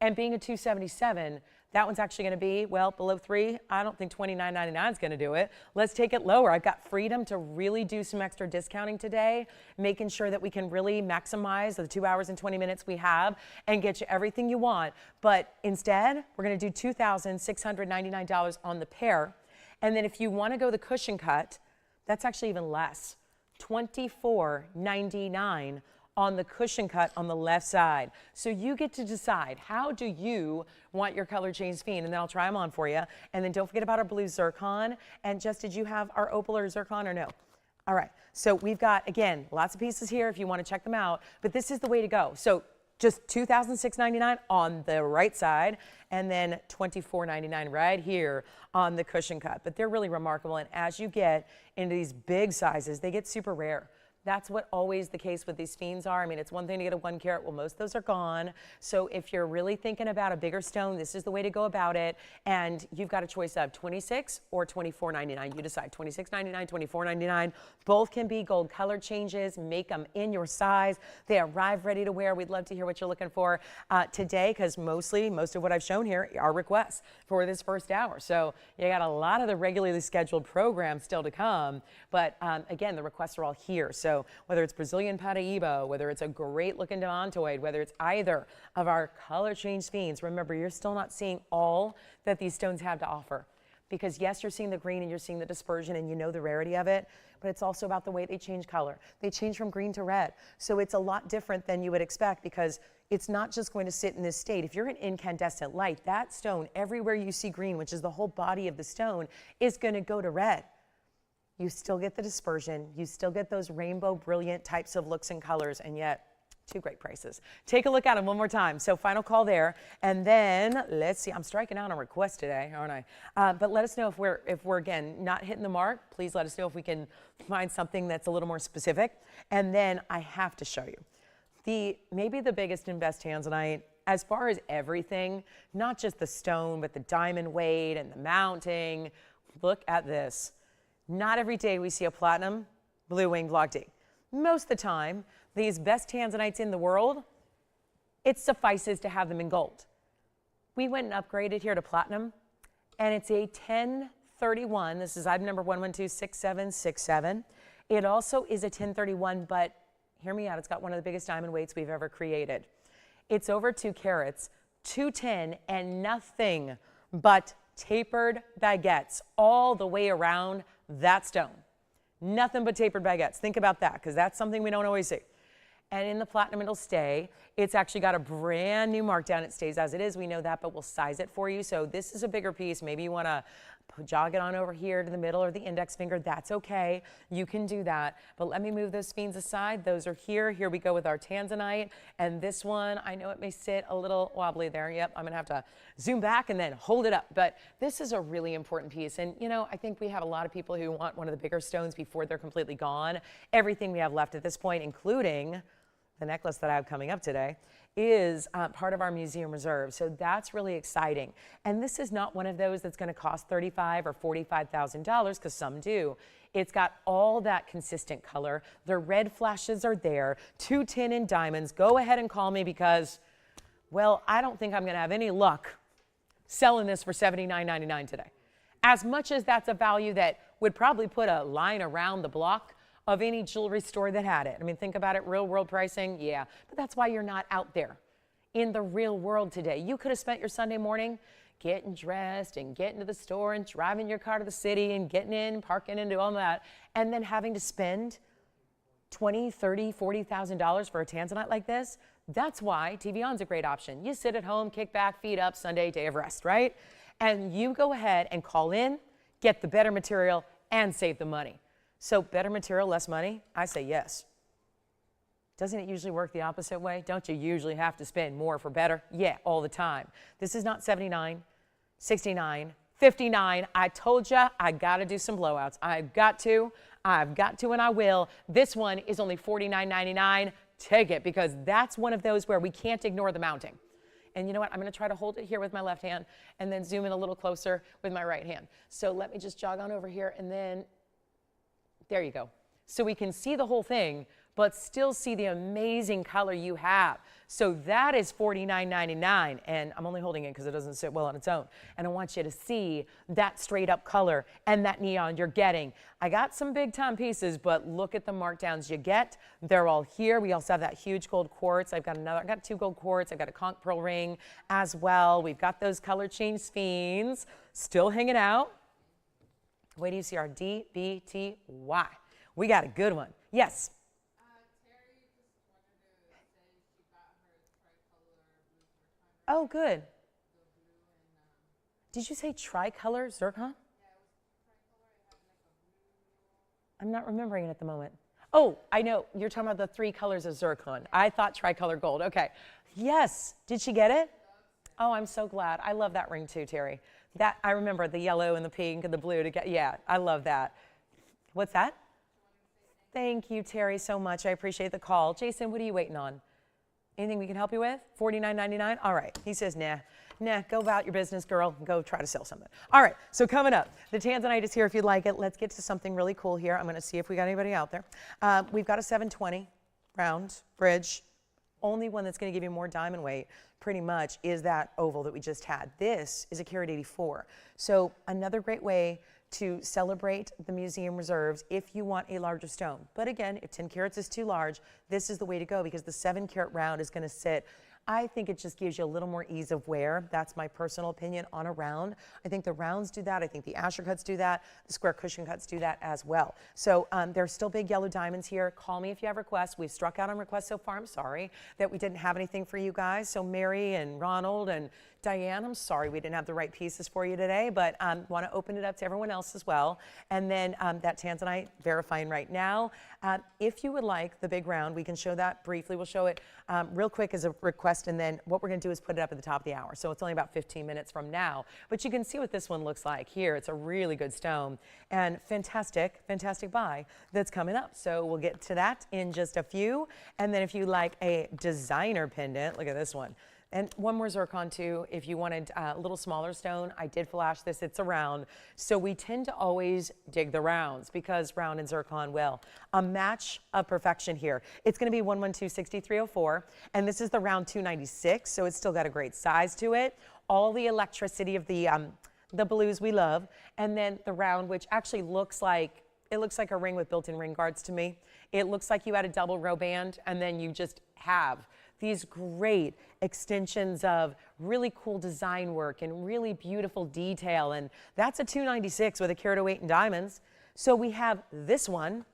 S1: And being a $277, that one's actually going to be, well, below 3. I don't think $29.99 is going to do it. Let's take it lower. I've got freedom to really do some extra discounting today, making sure that we can really maximize the 2 hours and 20 minutes we have and get you everything you want. But instead, we're going to do $2,699 on the pair. And then if you want to go the cushion cut, that's actually even less. $24.99 on the cushion cut on the left side. So you get to decide, how do you want your color change speed? And then I'll try them on for you. And then don't forget about our blue zircon. And Jess, did you have our opal or zircon or no? All right. So we've got, again, lots of pieces here if you want to check them out. But this is the way to go. So just $2,699 on the right side, and then $24.99 right here on the cushion cut. But they're really remarkable, and as you get into these big sizes, they get super rare. That's what always the case with these fiends are. I mean, it's one thing to get a 1 carat. Well, most of those are gone. So if you're really thinking about a bigger stone, this is the way to go about it. And you've got a choice of $26 or $24.99. You decide. $26.99, $24.99. Both can be gold color changes. Make them in your size. They arrive ready to wear. We'd love to hear what you're looking for today, because most of what I've shown here are requests for this first hour. So you got a lot of the regularly scheduled programs still to come. But again, the requests are all here. So whether it's Brazilian Paraíba, whether it's a great looking demantoid, whether it's either of our color change fiends, remember, you're still not seeing all that these stones have to offer. Because yes, you're seeing the green and you're seeing the dispersion and you know the rarity of it, but it's also about the way they change color. They change from green to red. So it's a lot different than you would expect, because it's not just going to sit in this state. If you're an incandescent light, that stone, everywhere you see green, which is the whole body of the stone, is going to go to red. You still get the dispersion. You still get those rainbow brilliant types of looks and colors, and yet 2 great prices. Take a look at them one more time. So final call there, and then let's see. I'm striking out on requests today, aren't I? But let us know if we're again not hitting the mark. Please let us know if we can find something that's a little more specific. And then I have to show you maybe the biggest and best tanzanite as far as everything, not just the stone, but the diamond weight and the mounting. Look at this. Not every day we see a platinum blue wing block D. Most of the time, these best tanzanites in the world, it suffices to have them in gold. We went and upgraded here to platinum, and it's a 1031. This is item number 1126767. It also is a 1031, but hear me out, it's got one of the biggest diamond weights we've ever created. It's over 2 carats, 210, and nothing but tapered baguettes all the way around that stone. Nothing but tapered baguettes. Think about that, because that's something we don't always see. And in the platinum, it'll stay. It's actually got a brand new mark down. It stays as it is. We know that, but we'll size it for you. So this is a bigger piece. Maybe you want to jog it on over here to the middle or the index finger. That's okay. You can do that. But let me move those fiends aside. Those are here. Here we go with our tanzanite. And this one, I know it may sit a little wobbly there. Yep, I'm going to have to zoom back and then hold it up. But this is a really important piece. And, you know, I think we have a lot of people who want one of the bigger stones before they're completely gone. Everything we have left at this point, including the necklace that I have coming up today, is part of our museum reserve. So that's really exciting. And this is not one of those that's going to cost $35,000 or $45,000, because some do. It's got all that consistent color. The red flashes are there. 210 in diamonds. Go ahead and call me, because, well, I don't think I'm going to have any luck selling this for $79.99 today. As much as that's a value that would probably put a line around the block of any jewelry store that had it. I mean, think about it, real world pricing, yeah. But that's why you're not out there in the real world today. You could have spent your Sunday morning getting dressed and getting to the store and driving your car to the city and getting in, parking and doing all that, and then having to spend $20,000, $30,000, $40,000 for a tanzanite like this. That's why TVON's a great option. You sit at home, kick back, feet up, Sunday, day of rest, right? And you go ahead and call in, get the better material, and save the money. So better material, less money? I say yes. Doesn't it usually work the opposite way? Don't you usually have to spend more for better? Yeah, all the time. This is not $79, $69, $59. I told you I got to do some blowouts. I've got to, and I will. This one is only $49.99. Take it, because that's one of those where we can't ignore the mounting. And you know what? I'm going to try to hold it here with my left hand and then zoom in a little closer with my right hand. So let me just jog on over here, and then there you go. So we can see the whole thing, but still see the amazing color you have. So that is $49.99, and I'm only holding it because it doesn't sit well on its own. And I want you to see that straight up color and that neon you're getting. I got some big time pieces, but look at the markdowns you get. They're all here. We also have that huge gold quartz. I got 2 gold quartz. I've got a conch pearl ring as well. We've got those color change fiends still hanging out. Wait till you see our DBTY. We got a good one. Yes.
S2: Terry just wanted to say she got her tricolor blue zircon.
S1: Oh, good.
S2: The blue and
S1: Did you say tricolor zircon?
S2: yeah, it was tricolor. It had like a blue.
S1: I'm not remembering it at the moment. Oh, I know. You're talking about the 3 colors of zircon. I thought tricolor gold. Okay. Yes. Did she get it? Oh, I'm so glad. I love that ring too, Terry. That I remember the yellow and the pink and the blue to get. Yeah, I love that. What's that? Thank you, Terry, so much. I appreciate the call. Jason, what are you waiting on? Anything we can help you with? $49.99? All right. He says, nah, go about your business, girl. Go try to sell something. All right. So coming up, the Tanzanite is here if you'd like it. Let's get to something really cool here. I'm going to see if we got anybody out there. We've got a 720 round bridge. Only one that's going to give you more diamond weight pretty much is that oval that we just had. This is a carat 84. So another great way to celebrate the museum reserves if you want a larger stone. But again, if 10 carats is too large, this is the way to go because the 7 carat round is going to sit. I think it just gives you a little more ease of wear. That's my personal opinion on a round. I think the rounds do that. I think the Asher cuts do that. The square cushion cuts do that as well. So there's still big yellow diamonds here. Call me if you have requests. We've struck out on requests so far. I'm sorry that we didn't have anything for you guys. So Mary and Ronald and Diane, I'm sorry we didn't have the right pieces for you today, but want to open it up to everyone else as well. And then that Tanzanite, verifying right now. If you would like the big round, we can show that briefly. We'll show it real quick as a request, and then what we're going to do is put it up at the top of the hour. So it's only about 15 minutes from now, but you can see what this one looks like here. It's a really good stone and fantastic buy that's coming up. So we'll get to that in just a few. And then if you like a designer pendant, look at this one. And one more zircon too, if you wanted a little smaller stone. I did flash this, it's a round. So we tend to always dig the rounds because round and zircon, well, a match of perfection here. It's gonna be 112-6304, and this is the round 296, so it's still got a great size to it. All the electricity of the blues we love, and then the round, which actually looks like, it looks like a ring with built-in ring guards to me. It looks like you had a double row band, and then you just have these great extensions of really cool design work and really beautiful detail. And that's a 296 with a carat of weight in diamonds. So we have this one,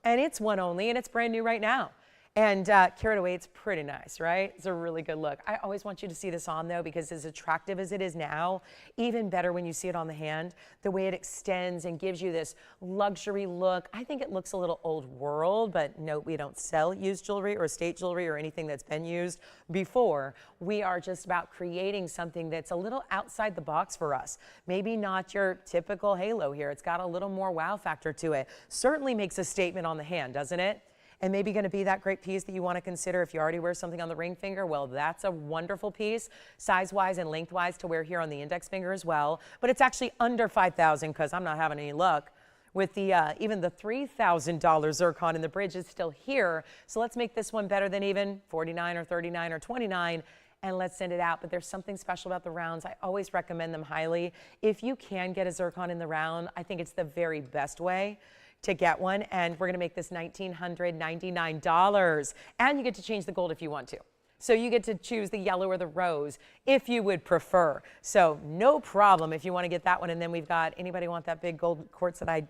S1: and it's one only, and it's brand new right now. And carat of weight's pretty nice, right? It's a really good look. I always want you to see this on though, because as attractive as it is now, even better when you see it on the hand, the way it extends and gives you this luxury look. I think it looks a little old world, but no, we don't sell used jewelry or estate jewelry or anything that's been used before. We are just about creating something that's a little outside the box for us. Maybe not your typical halo here. It's got a little more wow factor to it. Certainly makes a statement on the hand, doesn't it? And maybe going to be that great piece that you want to consider if you already wear something on the ring finger. Well, that's a wonderful piece, size-wise and lengthwise, to wear here on the index finger as well. But it's actually under $5,000 because I'm not having any luck with the even the $3,000 zircon, and the bridge is still here. So let's make this one better than even $49 or $39 or $29. And let's send it out. But there's something special about the rounds. I always recommend them highly. If you can get a zircon in the round, I think it's the very best way to get one. And we're gonna make this $1,999. And you get to change the gold if you want to. So you get to choose the yellow or the rose if you would prefer. So no problem if you want to get that one. And then we've got, anybody want that big gold quartz that I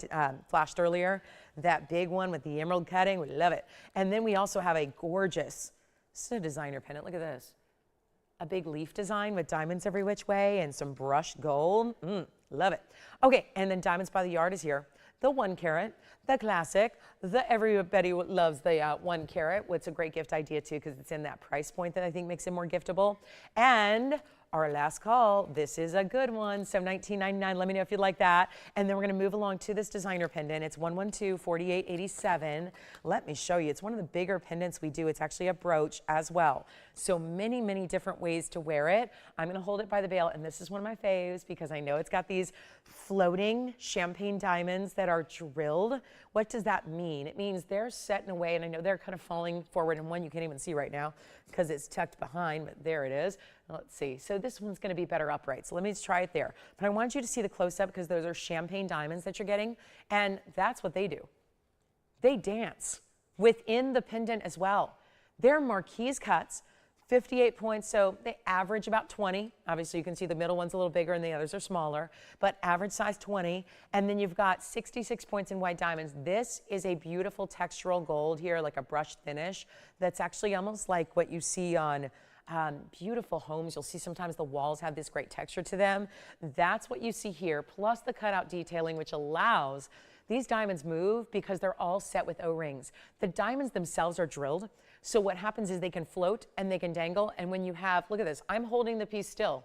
S1: flashed earlier? That big one with the emerald cutting, we love it. And then we also have a gorgeous, this is a designer pendant, look at this. A big leaf design with diamonds every which way and some brushed gold. Love it. Okay, and then Diamonds by the Yard is here. The 1 carat, the classic, the everybody loves the 1 carat. It's a great gift idea too because it's in that price point that I think makes it more giftable. And our last call, this is a good one, so $19.99. Let me know if you like that. And then we're going to move along to this designer pendant. It's 112-4887. Let me show you. It's one of the bigger pendants we do. It's actually a brooch as well. So many, many different ways to wear it. I'm going to hold it by the veil, and this is one of my faves because I know it's got these floating champagne diamonds that are drilled. What does that mean? It means they're set in a way, and I know they're kind of falling forward, and one you can't even see right now because it's tucked behind, but there it is. Let's see. So this one's going to be better upright. So let me just try it there. But I want you to see the close-up because those are champagne diamonds that you're getting, and that's what they do. They dance within the pendant as well. They're marquise cuts, 58 points, so they average about 20. Obviously, you can see the middle one's a little bigger and the others are smaller, but average size 20. And then you've got 66 points in white diamonds. This is a beautiful textural gold here, like a brushed finish, that's actually almost like what you see on beautiful homes. You'll see sometimes the walls have this great texture to them. That's what you see here, plus the cutout detailing, which allows these diamonds move because they're all set with O-rings. The diamonds themselves are drilled, so what happens is they can float and they can dangle, and when you have, look at this, I'm holding the piece still,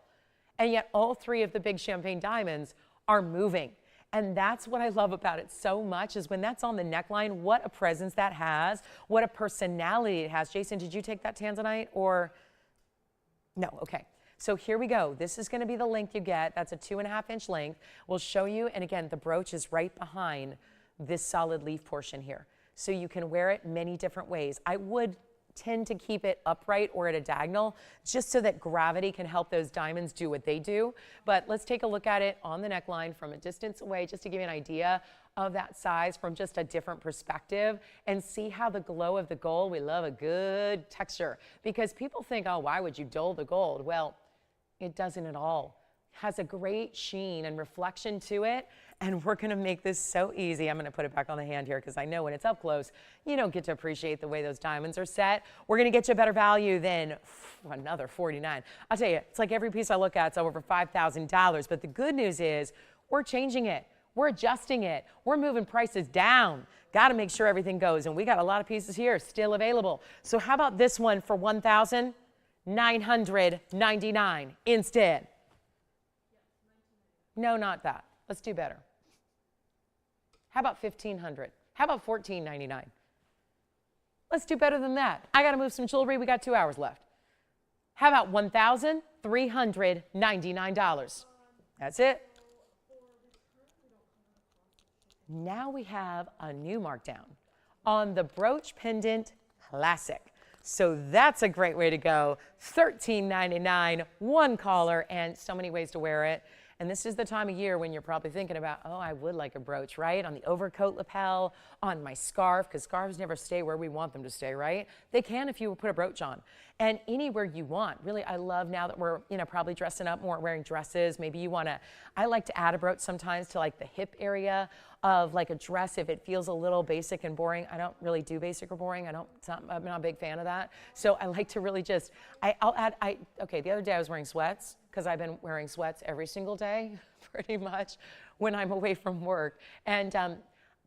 S1: and yet all 3 of the big champagne diamonds are moving. And that's what I love about it so much is when that's on the neckline, what a presence that has, what a personality it has. Jason, did you take that tanzanite or? No, okay. So here we go. This is going to be the length you get. That's a 2.5-inch length. We'll show you, and again, the brooch is right behind this solid leaf portion here. So you can wear it many different ways. I would tend to keep it upright or at a diagonal just so that gravity can help those diamonds do what they do. But let's take a look at it on the neckline from a distance away just to give you an idea of that size from just a different perspective and see how the glow of the gold, we love a good texture because people think, oh, why would you dull the gold? Well, it doesn't at all. It has a great sheen and reflection to it. And we're gonna make this so easy. I'm gonna put it back on the hand here because I know when it's up close, you don't get to appreciate the way those diamonds are set. We're gonna get you a better value than another $49. I'll tell you, it's like every piece I look at, it's over $5,000. But the good news is we're changing it. We're adjusting it. We're moving prices down. Got to make sure everything goes. And we got a lot of pieces here still available. So how about this one for $1,999 instead? No, not that. Let's do better. How about $1,500? How about $1,499? Let's do better than that. I got to move some jewelry. We got 2 hours left. How about $1,399? That's it. Now we have a new markdown on the brooch pendant classic. So that's a great way to go. $13.99, one collar, and so many ways to wear it. And this is the time of year when you're probably thinking about, oh, I would like a brooch, right? On the overcoat lapel, on my scarf, because scarves never stay where we want them to stay, right? They can if you put a brooch on. And anywhere you want. Really, I love now that we're, probably dressing up more, wearing dresses. Maybe you want to, I like to add a brooch sometimes to like the hip area of like a dress if it feels a little basic and boring. I don't really do basic or boring. I'm not a big fan of that. So I like to really just, okay, the other day I was wearing sweats because I've been wearing sweats every single day pretty much when I'm away from work. And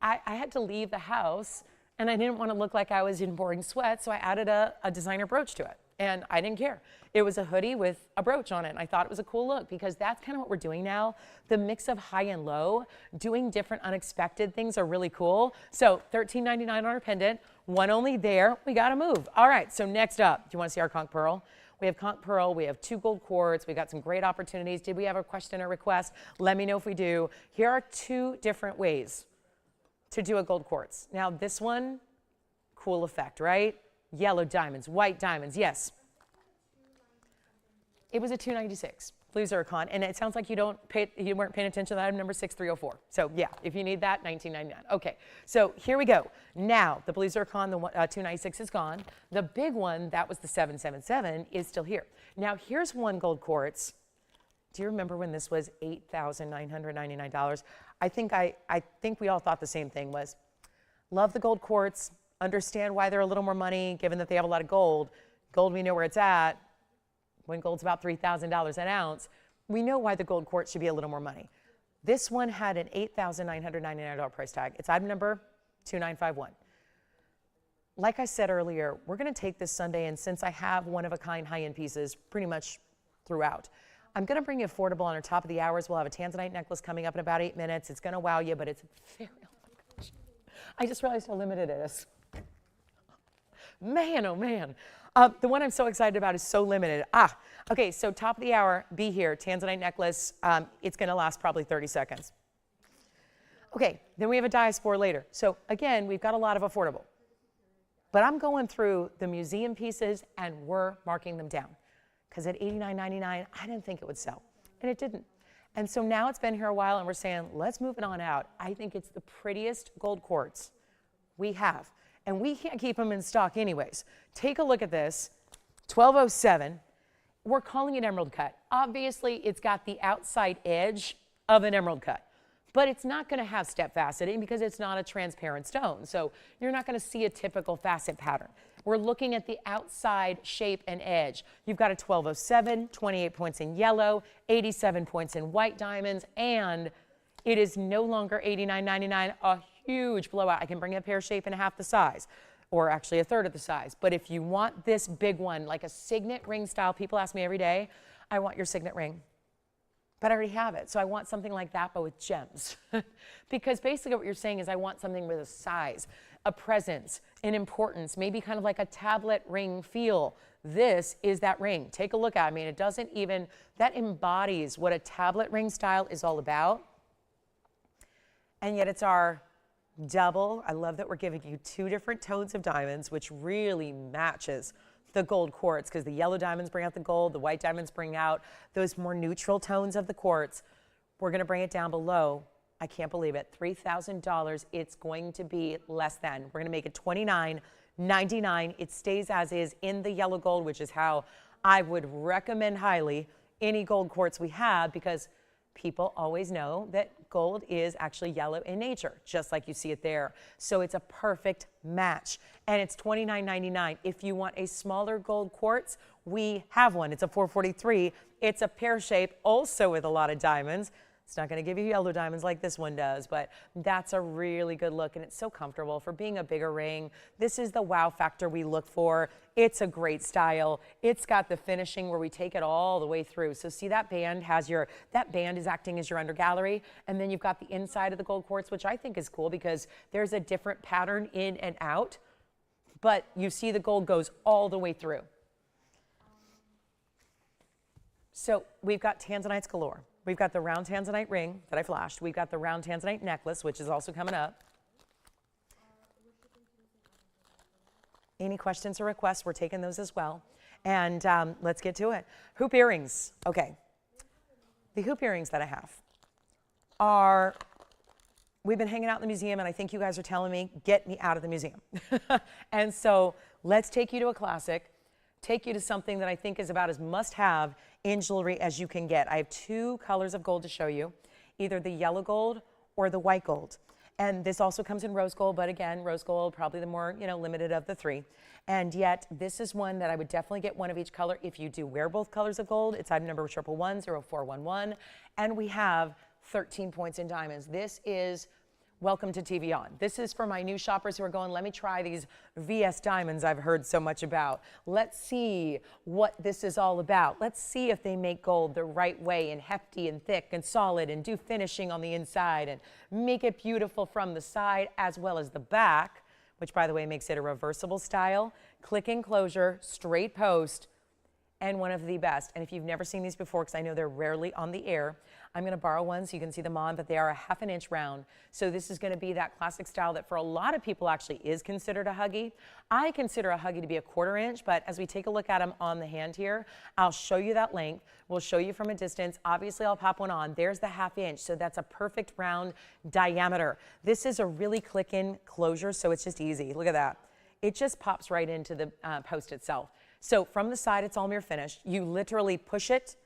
S1: I had to leave the house and I didn't want to look like I was in boring sweats, so I added a designer brooch to it. And I didn't care. It was a hoodie with a brooch on it. And I thought it was a cool look because that's kind of what we're doing now. The mix of high and low, doing different unexpected things are really cool. So $13.99 on our pendant, one only there. We got to move. All right, so next up, do you want to see our conch pearl? We have conch pearl, we have 2 gold quartz, we got some great opportunities. Did we have a question or request? Let me know if we do. Here are 2 different ways to do a gold quartz. Now this one, cool effect, right? Yellow diamonds, white diamonds, yes. It was a $296, blue zircon, and it sounds like you weren't paying attention to item number 6304. So yeah, if you need that, $19.99. Okay, so here we go. Now the blue zircon, the $296 is gone. The big one, that was the 777, is still here. Now here's one gold quartz. Do you remember when this was $8,999? I think we all thought the same thing was, love the gold quartz. Understand why they're a little more money, given that they have a lot of gold. Gold, we know where it's at. When gold's about $3,000 an ounce, we know why the gold quartz should be a little more money. This one had an $8,999 price tag. It's item number 2951. Like I said earlier, we're going to take this Sunday, and since I have one-of-a-kind high-end pieces pretty much throughout, I'm going to bring you affordable on our top of the hours. We'll have a tanzanite necklace coming up in about 8 minutes. It's going to wow you, but it's very, oh my gosh. I just realized how limited it is. Man, oh man. The one I'm so excited about is so limited. Okay, so top of the hour, be here, tanzanite necklace. It's gonna last probably 30 seconds. Okay, then we have a diaspora later. So again, we've got a lot of affordable. But I'm going through the museum pieces and we're marking them down. Because at $89.99, I didn't think it would sell. And it didn't. And so now it's been here a while and we're saying, let's move it on out. I think it's the prettiest gold quartz we have. And we can't keep them in stock anyways. Take a look at this, 1207. We're calling it emerald cut. Obviously, it's got the outside edge of an emerald cut, but it's not gonna have step faceting because it's not a transparent stone. So you're not gonna see a typical facet pattern. We're looking at the outside shape and edge. You've got a 1207, 28 points in yellow, 87 points in white diamonds, and it is no longer $89.99, a huge blowout. I can bring a pear shape in half the size, or actually a third of the size. But if you want this big one, like a signet ring style, people ask me every day, I want your signet ring. but I already have it. So I want something like that, but with gems. Because basically what you're saying is I want something with a size, a presence, an importance, maybe kind of like a tablet ring feel. This is that ring. Take a look at it. I mean, it doesn't even, that embodies what a tablet ring style is all about. And yet it's our double. I love that we're giving you 2 different tones of diamonds, which really matches the gold quartz, because the yellow diamonds bring out the gold, the white diamonds bring out those more neutral tones of the quartz. We're going to bring it down below. I can't believe it. $3,000. It's going to be less than. We're going to make it $29.99. It stays as is in the yellow gold, which is how I would recommend highly any gold quartz we have, because people always know that gold is actually yellow in nature, just like you see it there. So it's a perfect match. And it's $29.99. If you want a smaller gold quartz, we have one. It's a 443. It's a pear shape, also with a lot of diamonds. It's not going to give you yellow diamonds like this one does, but that's a really good look, and it's so comfortable for being a bigger ring. This is the wow factor we look for. It's a great style. It's got the finishing where we take it all the way through. So see, that band has your, that band is acting as your under gallery, and then you've got the inside of the gold quartz, which I think is cool because there's a different pattern in and out, but you see the gold goes all the way through. So we've got tanzanites galore. We've got the round tanzanite ring that I flashed. We've got the round tanzanite necklace, which is also coming up. Any questions or requests, we're taking those as well. And let's get to it. Hoop earrings. Okay. The hoop earrings that I have are, we've been hanging out in the museum, and I think you guys are telling me, get me out of the museum. And so let's take you to a classic, take you to something that I think is about as must-have in jewelry as you can get. I have 2 colors of gold to show you, either the yellow gold or the white gold. And this also comes in rose gold, but again, rose gold, probably the more, limited of the 3. And yet, this is one that I would definitely get one of each color. If you do wear both colors of gold, it's item number 1110411. And we have 13 points in diamonds. This is welcome to TVON. This is for my new shoppers who are going, let me try these VS diamonds I've heard so much about. Let's see what this is all about. Let's see if they make gold the right way, and hefty and thick and solid, and do finishing on the inside and make it beautiful from the side as well as the back, which by the way makes it a reversible style, click enclosure, straight post, and one of the best. And if you've never seen these before, because I know they're rarely on the air, I'm going to borrow one so you can see them on, but they are a ½ an inch round. So this is going to be that classic style that for a lot of people actually is considered a huggy. I consider a huggy to be a ½ inch, but as we take a look at them on the hand here, I'll show you that length. We'll show you from a distance. Obviously, I'll pop one on. There's the ½ inch, so that's a perfect round diameter. This is a really click-in closure, so it's just easy. Look at that. It just pops right into the post itself. So from the side, it's all mirror finished. You literally push it,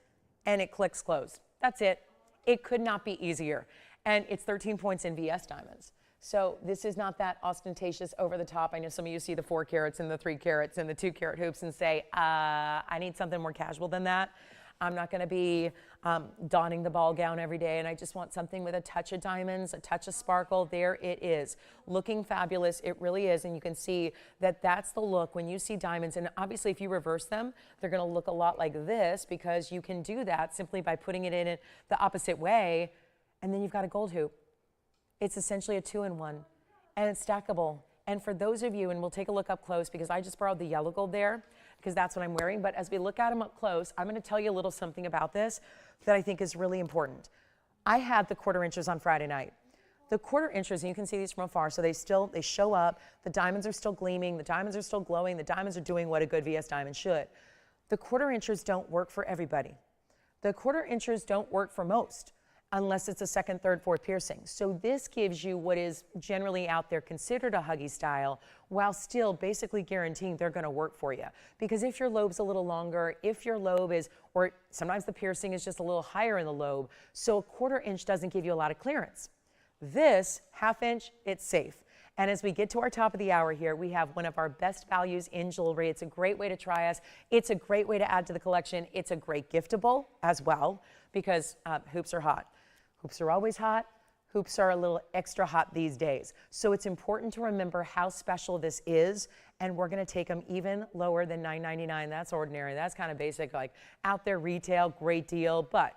S1: and it clicks closed. That's it. It could not be easier. And it's 13 points in VS diamonds. So this is not that ostentatious over the top. I know some of you see the 4 carats and the 3 carats and the 2 carat hoops and say, I need something more casual than that. I'm not going to be donning the ball gown every day, and I just want something with a touch of diamonds, a touch of sparkle. There it is, looking fabulous. It really is, and you can see that that's the look when you see diamonds. And obviously, if you reverse them, they're going to look a lot like this, because you can do that simply by putting it in the opposite way, and then you've got a gold hoop. It's essentially a 2-in-1, and it's stackable. And for those of you, and we'll take a look up close because I just borrowed the yellow gold there because that's what I'm wearing. But as we look at them up close, I'm going to tell you a little something about this that I think is really important. I had the 1/4 inches on Friday night. The 1/4 inches, and you can see these from afar, so they show up. The diamonds are still gleaming. The diamonds are still glowing. The diamonds are doing what a good VS diamond should. The 1/4 inches don't work for everybody. The 1/4 inches don't work for most, unless it's a 2nd, 3rd, 4th piercing. So this gives you what is generally out there considered a huggy style, while still basically guaranteeing they're going to work for you. Because if your lobe's a little longer, if your lobe is, or sometimes the piercing is just a little higher in the lobe, so a 1/4 inch doesn't give you a lot of clearance. This ½ inch, it's safe. And as we get to our top of the hour here, we have one of our best values in jewelry. It's a great way to try us. It's a great way to add to the collection. It's a great giftable as well, because hoops are hot. Hoops are always hot. Hoops are a little extra hot these days. So it's important to remember how special this is, and we're going to take them even lower than $9.99. That's ordinary. That's kind of basic, like out there retail, great deal, but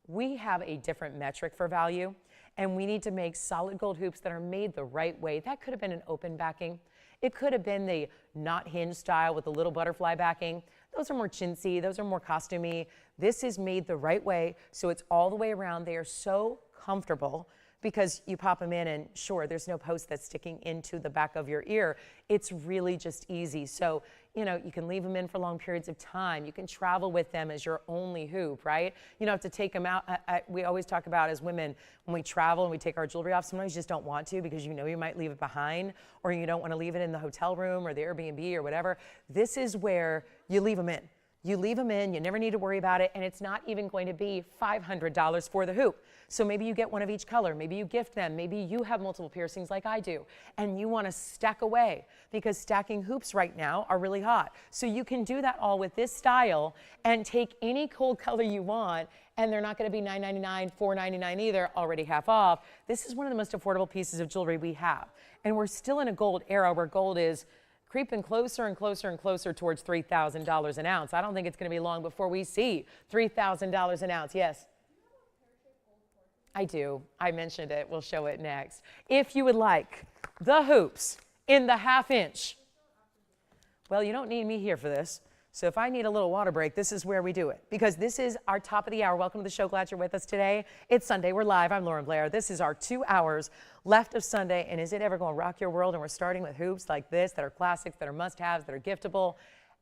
S1: we have a different metric for value, and we need to make solid gold hoops that are made the right way. That could have been an open backing. It could have been the not hinge style with a little butterfly backing. Those are more chintzy, those are more costumey. This is made the right way, so it's all the way around. They are so comfortable because you pop them in and sure, there's no post that's sticking into the back of your ear. It's really just easy. So, you know, you can leave them in for long periods of time. You can travel with them as your only hoop, right? You don't have to take them out. We always talk about as women, when we travel and we take our jewelry off, sometimes you just don't want to because you know you might leave it behind, or you don't want to leave it in the hotel room or the Airbnb or whatever. This is where you leave them in. You leave them in, you never need to worry about it, and it's not even going to be $500 for the hoop. So maybe you get one of each color, maybe you gift them, maybe you have multiple piercings like I do, and you want to stack away because stacking hoops right now are really hot. So you can do that all with this style and take any cold color you want, and they're not going to be $9.99, $4.99 either, already half off. This is one of the most affordable pieces of jewelry we have. And we're still in a gold era where gold is creeping closer and closer and closer towards $3,000 an ounce. I don't think it's going to be long before we see $3,000 an ounce. Yes? I do. I mentioned it. We'll show it next. If you would like the hoops in the ½ inch, well, you don't need me here for this. So if I need a little water break, this is where we do it, because this is our top of the hour. Welcome to the show. Glad you're with us today. It's Sunday. We're live. I'm Lauren Blair. This is our 2 hours left of Sunday. And is it ever going to rock your world? And we're starting with hoops like this that are classics, that are must-haves, that are giftable.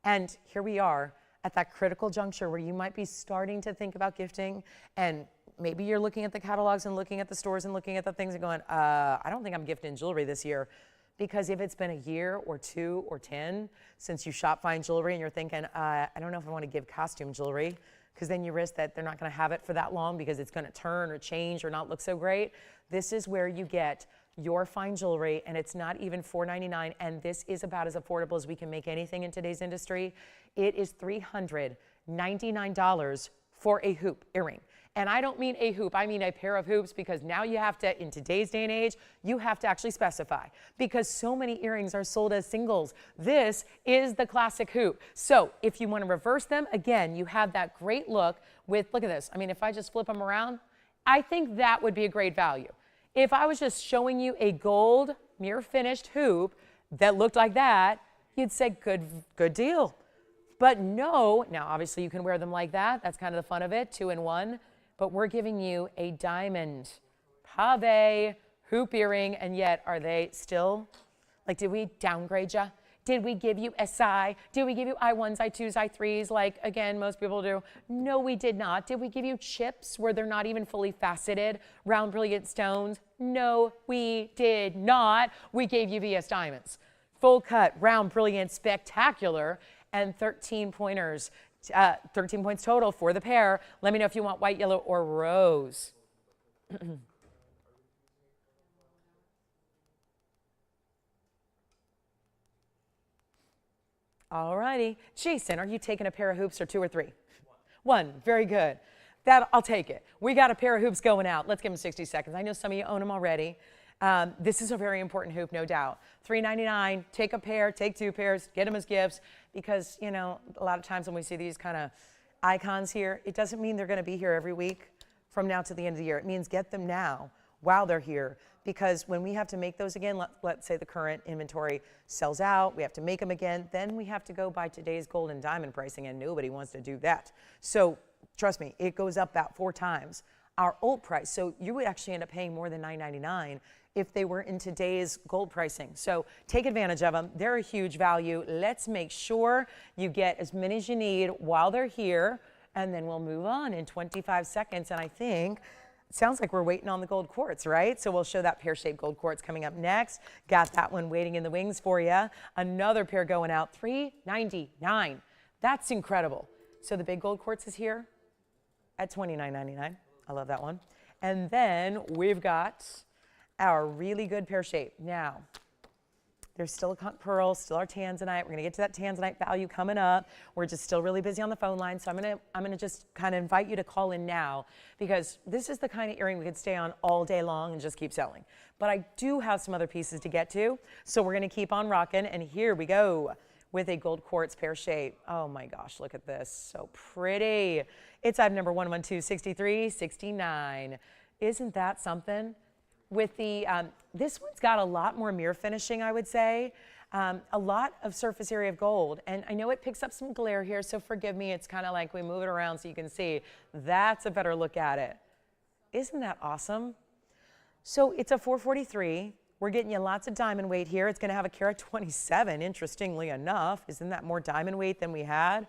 S1: And here we are at that critical juncture where you might be starting to think about gifting, and maybe you're looking at the catalogs and looking at the stores and looking at the things and going, I don't think I'm gifting jewelry this year. Because if it's been a year or 2 or 10 since you shop fine jewelry and you're thinking, I don't know if I want to give costume jewelry, because then you risk that they're not going to have it for that long because it's going to turn or change or not look so great. This is where you get your fine jewelry, and it's not even $4.99, and this is about as affordable as we can make anything in today's industry. It is $399 for a hoop earring. And I don't mean a hoop, I mean a pair of hoops, because now you have to, in today's day and age, you have to actually specify, because so many earrings are sold as singles. This is the classic hoop. So if you want to reverse them, again, you have that great look with, look at this. I mean, if I just flip them around, I think that would be a great value. If I was just showing you a gold mirror finished hoop that looked like that, you'd say good deal. But no, now obviously you can wear them like that. That's kind of the fun of it, 2-in-1. But we're giving you a diamond pave hoop earring, and yet are they still, like, did we downgrade you? Did we give you SI? Did we give you I1s, I2s, I3s, like, again, most people do? No, we did not. Did we give you chips where they're not even fully faceted, round brilliant stones? No, we did not. We gave you VS diamonds. Full cut, round, brilliant, spectacular, and 13 pointers. 13 points total for the pair. Let me know if you want white, yellow, or rose. All righty. Jason, are you taking a pair of hoops or 2 or 3? One. Very good. I'll take it. We got a pair of hoops going out. Let's give them 60 seconds. I know some of you own them already. This is a very important hoop, no doubt. $3.99, take a pair, take 2 pairs, get them as gifts, because, you know, a lot of times when we see these kind of icons here, it doesn't mean they're going to be here every week from now to the end of the year. It means get them now while they're here, because when we have to make those again, let's say the current inventory sells out, we have to make them again, then we have to go by today's gold and diamond pricing, and nobody wants to do that. So trust me, it goes up about 4 times our old price. So you would actually end up paying more than $9.99 if they were in today's gold pricing. So take advantage of them. They're a huge value. Let's make sure you get as many as you need while they're here, and then we'll move on in 25 seconds. And I think it sounds like we're waiting on the gold quartz, right? So we'll show that pear-shaped gold quartz coming up next. Got that one waiting in the wings for you. Another pair going out, $3.99. That's incredible. So the big gold quartz is here at $29.99. I love that one. And then we've got our really good pear shape. Now, there's still a pearl, still our tanzanite. We're going to get to that tanzanite value coming up. We're just still really busy on the phone line, so I'm going to just kind of invite you to call in now, because this is the kind of earring we could stay on all day long and just keep selling. But I do have some other pieces to get to, so we're going to keep on rocking, and here we go with a gold quartz pear shape. Oh my gosh, look at this. So pretty. It's item number 1126369. Isn't that something? With the, this one's got a lot more mirror finishing, I would say. A lot of surface area of gold. And I know it picks up some glare here, so forgive me. It's kind of like we move it around so you can see. That's a better look at it. Isn't that awesome? So it's a 443. We're getting you lots of diamond weight here. It's going to have a carat 27, interestingly enough. Isn't that more diamond weight than we had?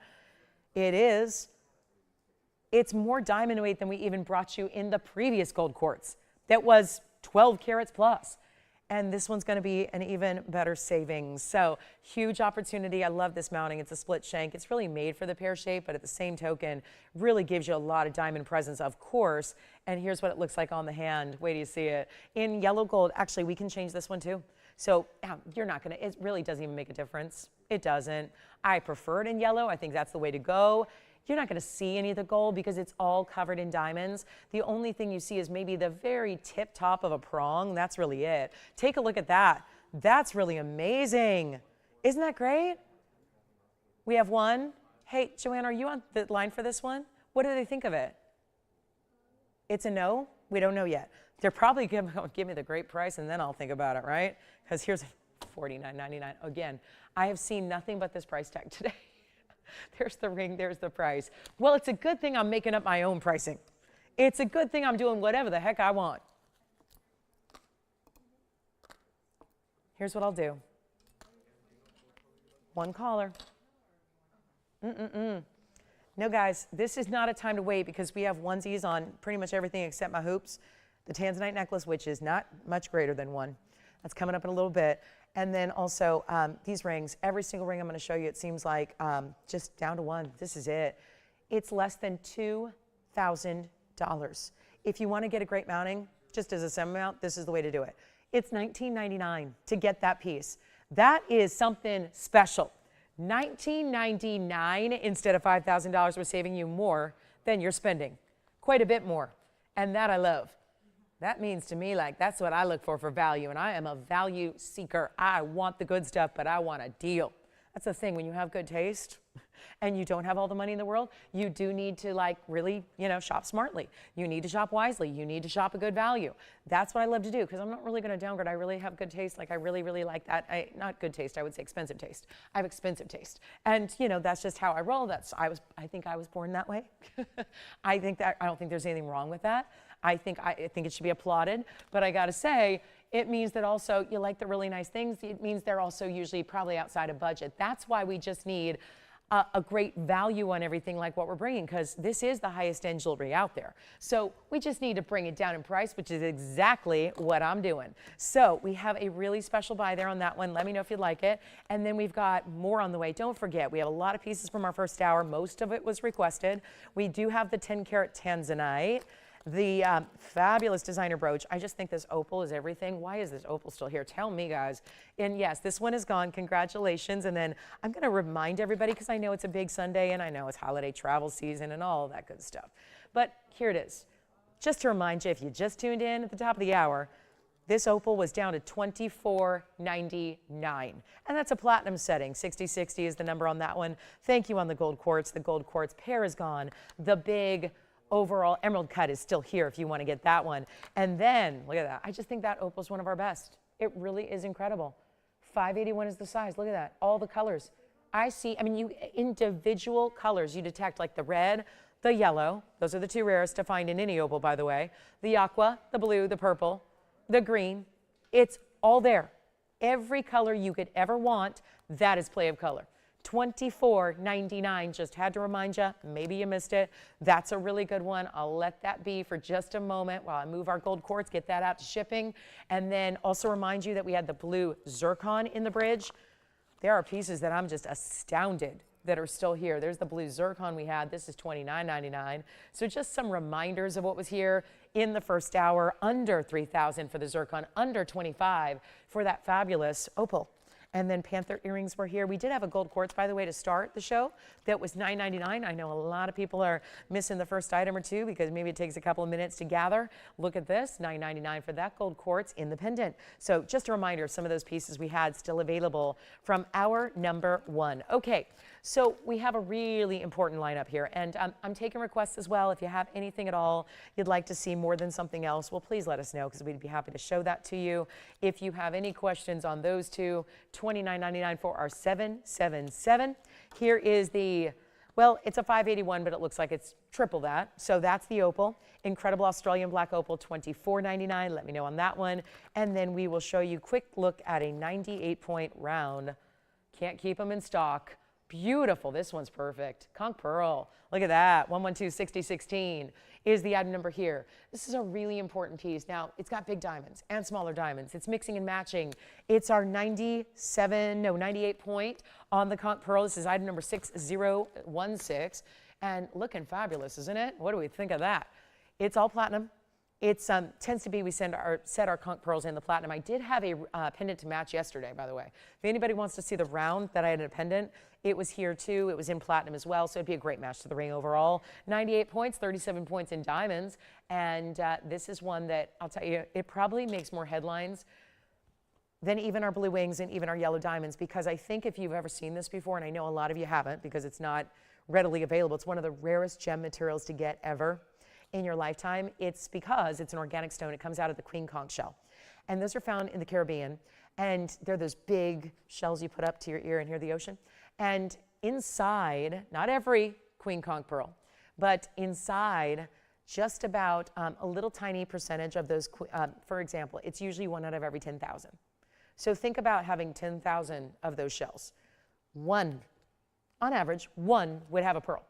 S1: It is. It's more diamond weight than we even brought you in the previous gold quartz. That was 12 carats plus. And this one's going to be an even better savings. So huge opportunity. I love this mounting. It's a split shank. It's really made for the pear shape, but at the same token, really gives you a lot of diamond presence, of course. And here's what it looks like on the hand. Wait till you see it. In yellow gold, actually, we can change this one too. So you're not going to, it really doesn't even make a difference. It doesn't. I prefer it in yellow. I think that's the way to go. You're not going to see any of the gold because it's all covered in diamonds. The only thing you see is maybe the very tip top of a prong. That's really it. Take a look at that. That's really amazing. Isn't that great? We have one. Hey, Joanne, are you on the line for this one? What do they think of it? It's a no? We don't know yet. They're probably going to give me the great price and then I'll think about it, right? Because here's $49.99. Again, I have seen nothing but this price tag today. There's the ring, there's the price. Well, it's a good thing I'm making up my own pricing. It's a good thing I'm doing whatever the heck I want. Here's what I'll do. One caller. No, guys, this is not a time to wait because we have onesies on pretty much everything except my hoops. The tanzanite necklace, which is not much greater than one. That's coming up in a little bit. And then also these rings, every single ring I'm going to show you, it seems like just down to one. This is it. It's less than $2,000. If you want to get a great mounting, just as a semi-mount, this is the way to do it. It's $19.99 to get that piece. That is something special. $19.99 instead of $5,000. We're saving you more than you're spending. Quite a bit more. And that I love. That means to me, like, that's what I look for value, and I am a value seeker. I want the good stuff, but I want a deal. That's the thing. When you have good taste and you don't have all the money in the world, you do need to, like, really, you know, shop smartly. You need to shop wisely. You need to shop a good value. That's what I love to do because I'm not really going to downgrade. I really have good taste. Like, I really, really like that. Not good taste. I would say expensive taste. I have expensive taste. And, you know, that's just how I roll. I think I was born that way. I don't think there's anything wrong with that. I think it should be applauded, but I got to say, it means that also you like the really nice things. It means they're also usually probably outside of budget. That's why we just need a great value on everything like what we're bringing, because this is the highest end jewelry out there. So we just need to bring it down in price, which is exactly what I'm doing. So we have a really special buy there on that one. Let me know if you'd like it. And then we've got more on the way. Don't forget, we have a lot of pieces from our first hour. Most of it was requested. We do have the 10 karat tanzanite. The fabulous designer brooch. I just think this opal is everything. Why is this opal still here? Tell me, guys. And yes, this one is gone. Congratulations. And then I'm going to remind everybody, because I know it's a big Sunday and I know it's holiday travel season and all that good stuff. But here it is. Just to remind you, if you just tuned in at the top of the hour, this opal was down to $24.99. And that's a platinum setting. 6060 is the number on that one. Thank you on the gold quartz. The gold quartz pair is gone. The big overall emerald cut is still here if you want to get that one. And then look at that. I just think that opal is one of our best. It really is incredible. 581 is the size. Look at that. All the colors. I mean, you individual colors you detect, like the red, the yellow. Those are the two rarest to find in any opal, by the way. The aqua, the blue, the purple, the green. It's all there. Every color you could ever want, that is play of color. $24.99. Just had to remind you, maybe you missed it. That's a really good one. I'll let that be for just a moment while I move our gold quartz, get that out to shipping. And then also remind you that we had the blue zircon in the bridge. There are pieces that I'm just astounded that are still here. There's the blue zircon we had. This is $29.99. So just some reminders of what was here in the first hour. Under $3,000 for the zircon, under $25,000 for that fabulous opal. And then Panther earrings were here. We did have a gold quartz, by the way, to start the show. That was $9.99. I know a lot of people are missing the first item or two because maybe it takes a couple of minutes to gather. Look at this, $9.99 for that gold quartz in the pendant. So just a reminder of some of those pieces we had still available from our number one. Okay, so we have a really important lineup here, and I'm taking requests as well. If you have anything at all you'd like to see more than something else, well, please let us know because we'd be happy to show that to you. If you have any questions on those two, $29.99 for our 777. Here is the, well, it's a 581, but it looks like it's triple that. So that's the opal. Incredible Australian black opal, $24.99. Let me know on that one. And then we will show you a quick look at a 98-point round. Can't keep them in stock. Beautiful. This one's perfect. Conch pearl. Look at that. 112-60-16 is the item number here. This is a really important piece. Now, it's got big diamonds and smaller diamonds. It's mixing and matching. It's our 98 point on the conch pearl. This is item number 6016. And looking fabulous, isn't it? What do we think of that? It's all platinum. It tends to be we set our conch pearls in the platinum. I did have a pendant to match yesterday, by the way. If anybody wants to see the round that I had in a pendant, it was here too. It was in platinum as well, so it'd be a great match to the ring overall. 98 points, 37 points in diamonds, and this is one that I'll tell you, it probably makes more headlines than even our blue wings and even our yellow diamonds, because I think if you've ever seen this before, and I know a lot of you haven't because it's not readily available, it's one of the rarest gem materials to get ever in your lifetime. It's because it's an organic stone. It comes out of the queen conch shell. And those are found in the Caribbean. And they're those big shells you put up to your ear and hear the ocean. And inside, not every queen conch pearl, but inside just about a little tiny percentage of those, for example, it's usually 1 out of every 10,000. So think about having 10,000 of those shells. One, on average, one would have a pearl.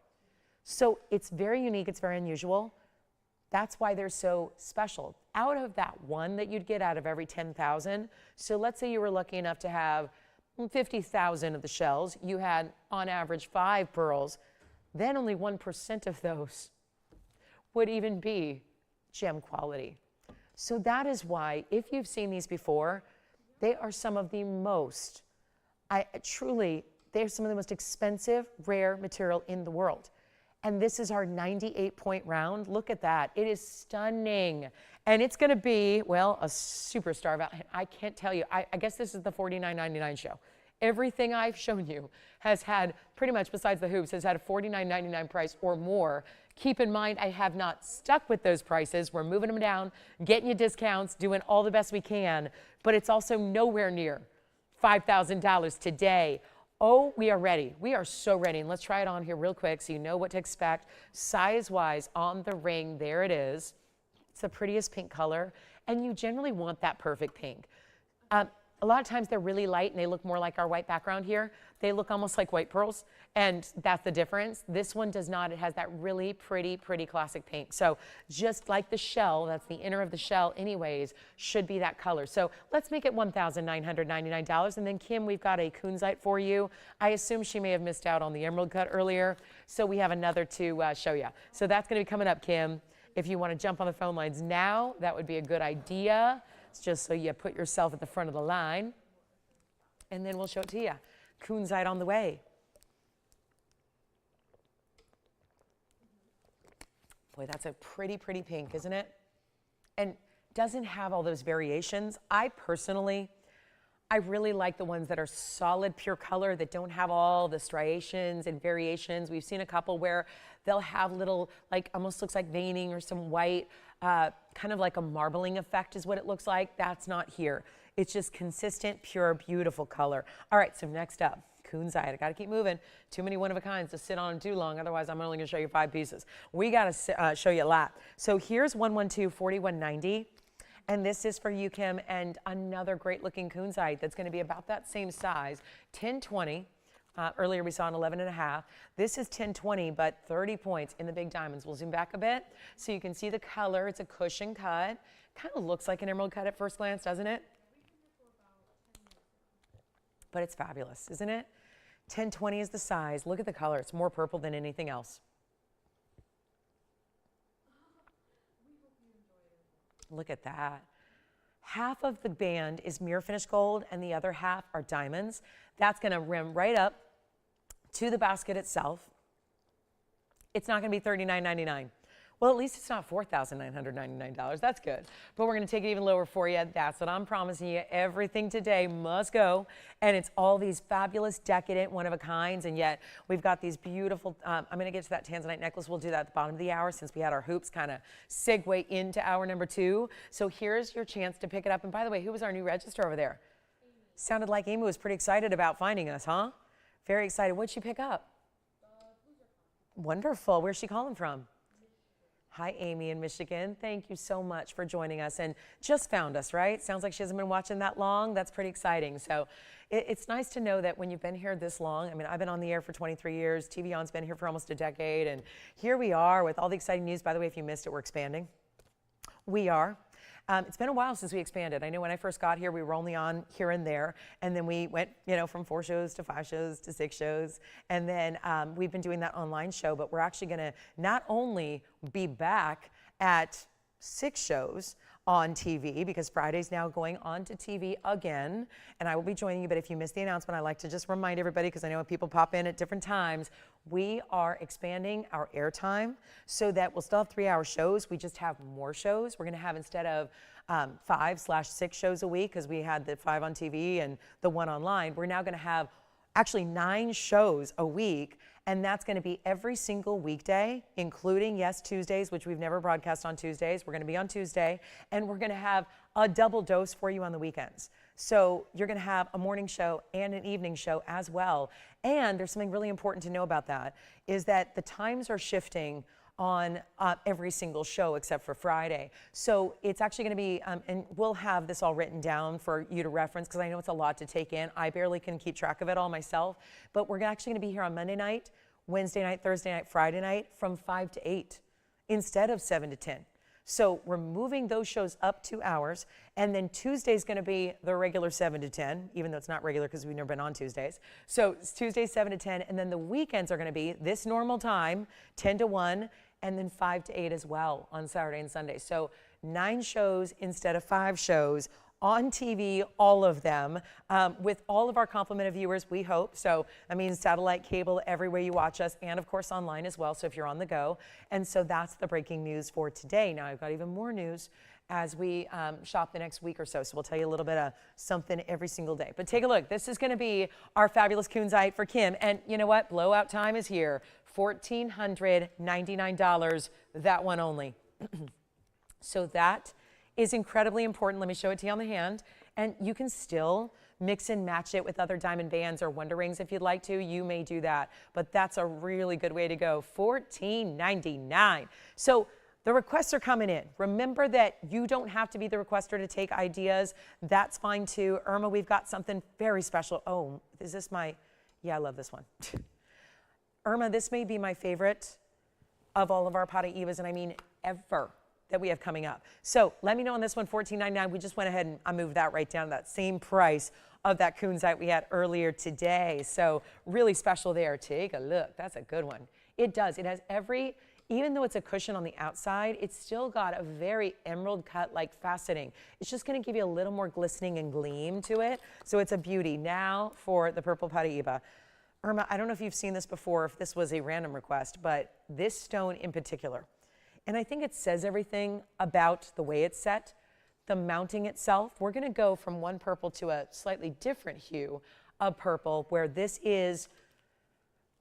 S1: So it's very unique, it's very unusual. That's why they're so special. Out of that one that you'd get out of every 10,000, so let's say you were lucky enough to have 50,000 of the shells, you had on average 5 pearls, then only 1% of those would even be gem quality. So that is why, if you've seen these before, they are some of the most, they're some of the most expensive, rare material in the world. And this is our 98-point round. Look at that. It is stunning. And it's going to be, well, a superstar value. I can't tell you. I guess this is the $49.99 show. Everything I've shown you has had, pretty much besides the hoops, has had a $49.99 price or more. Keep in mind, I have not stuck with those prices. We're moving them down, getting you discounts, doing all the best we can. But it's also nowhere near $5,000 today. Oh, we are ready. We are so ready. And let's try it on here real quick so you know what to expect. Size-wise on the ring, there it is. It's the prettiest pink color. And you generally want that perfect pink. A lot of times they're really light and they look more like our white background here. They look almost like white pearls, and that's the difference. This one does not. It has that really pretty classic pink. So just like the shell, that's the inner of the shell anyways, should be that color. So let's make it $1,999. And then Kim, we've got a kunzite for you. I assume she may have missed out on the emerald cut earlier, so we have another to show you. So that's going to be coming up, Kim. If you want to jump on the phone lines now, that would be a good idea. It's just so you put yourself at the front of the line, and then we'll show it to you. Kunzite on the way. Boy, that's a pretty pink, isn't it? And doesn't have all those variations. I really like the ones that are solid, pure color, that don't have all the striations and variations. We've seen a couple where they'll have little, like, almost looks like veining or some white, kind of like a marbling effect is what it looks like. That's not here. It's just consistent, pure, beautiful color. All right, so next up, kunzite. I got to keep moving. Too many one-of-a-kinds to sit on too long. Otherwise, I'm only going to show you 5 pieces. We got to show you a lot. So here's 112-4190. And this is for you, Kim, and another great-looking kunzite that's going to be about that same size, 1020. Earlier we saw an 11.5. This is 1020, but 30 points in the big diamonds. We'll zoom back a bit so you can see the color. It's a cushion cut. Kind of looks like an emerald cut at first glance, doesn't it? But it's fabulous, isn't it? 1020 is the size. Look at the color. It's more purple than anything else. Look at that. half of the band is mirror finished gold and the other half are diamonds. That's going to rim right up to the basket itself. It's not going to be $39.99. Well, at least it's not $4,999. That's good. But we're going to take it even lower for you. That's what I'm promising you. Everything today must go. And it's all these fabulous, decadent, one-of-a-kinds. And yet we've got these beautiful, I'm going to get to that tanzanite necklace. We'll do that at the bottom of the hour since we had our hoops kind of segue into hour number 2. So here's your chance to pick it up. And by the way, who was our new register over there? Amy. Sounded like Amy was pretty excited about finding us, huh? Very excited. What'd she pick up? Wonderful. Where's she calling from? Hi, Amy in Michigan. Thank you so much for joining us and just found us, right? Sounds like she hasn't been watching that long. That's pretty exciting. So it's nice to know that when you've been here this long, I mean, I've been on the air for 23 years. TVON's been here for almost a decade. And here we are with all the exciting news. By the way, if you missed it, we're expanding. We are. It's been a while since we expanded. I know when I first got here, we were only on here and there. And then we went, from 4 shows to 5 shows to 6 shows. And then we've been doing that online show. But we're actually going to not only be back at 6 shows on TV, because Friday's now going on to TV again, and I will be joining you. But if you missed the announcement, I like to just remind everybody, because I know people pop in at different times, we are expanding our airtime so that we'll still have 3-hour shows. We just have more shows. We're going to have, instead of 5/6 shows a week, because we had the 5 on TV and the 1 online, we're now going to have actually 9 shows a week. And that's going to be every single weekday, including, yes, Tuesdays, which we've never broadcast on Tuesdays. We're going to be on Tuesday, and we're going to have a double dose for you on the weekends. So you're going to have a morning show and an evening show as well. And there's something really important to know about that, is that the times are shifting on every single show except for Friday. So it's actually going to be, and we'll have this all written down for you to reference, because I know it's a lot to take in. I barely can keep track of it all myself. But we're actually going to be here on Monday night, Wednesday night, Thursday night, Friday night from 5 to 8 instead of 7 to 10. So we're moving those shows up 2 hours. And then Tuesday's going to be the regular 7 to 10, even though it's not regular because we've never been on Tuesdays. So it's Tuesday, 7 to 10. And then the weekends are going to be this normal time, 10 to 1. And then 5 to 8 as well on Saturday and Sunday. So 9 shows instead of 5 shows on TV, all of them, with all of our complimented viewers, we hope. So I mean, satellite, cable, everywhere you watch us, and of course online as well, so if you're on the go. And so that's the breaking news for today. Now I've got even more news as we shop the next week or so. So we'll tell you a little bit of something every single day. But take a look. This is going to be our fabulous Kunzite for Kim. And you know what? Blowout time is here. $1,499, that one only. So that is incredibly important. Let me show it to you on the hand. And you can still mix and match it with other diamond bands or Wonder Rings if you'd like to. You may do that. But that's a really good way to go. $1,499. So the requests are coming in. Remember that you don't have to be the requester to take ideas. That's fine too. Irma, we've got something very special. Oh, is this my, yeah, I love this one. Irma, this may be my favorite of all of our Paraibas, and I mean ever, that we have coming up. So let me know on this one, $14.99. We just went ahead and I moved that right down to that same price of that Kunzite we had earlier today. So really special there. Take a look. That's a good one. It does. It has every, even though it's a cushion on the outside, it's still got a very emerald cut like faceting. It's just going to give you a little more glistening and gleam to it. So it's a beauty. Now for the purple Paraiba. Irma, I don't know if you've seen this before, if this was a random request, but this stone in particular, and I think it says everything about the way it's set, the mounting itself. We're going to go from one purple to a slightly different hue of purple, where this is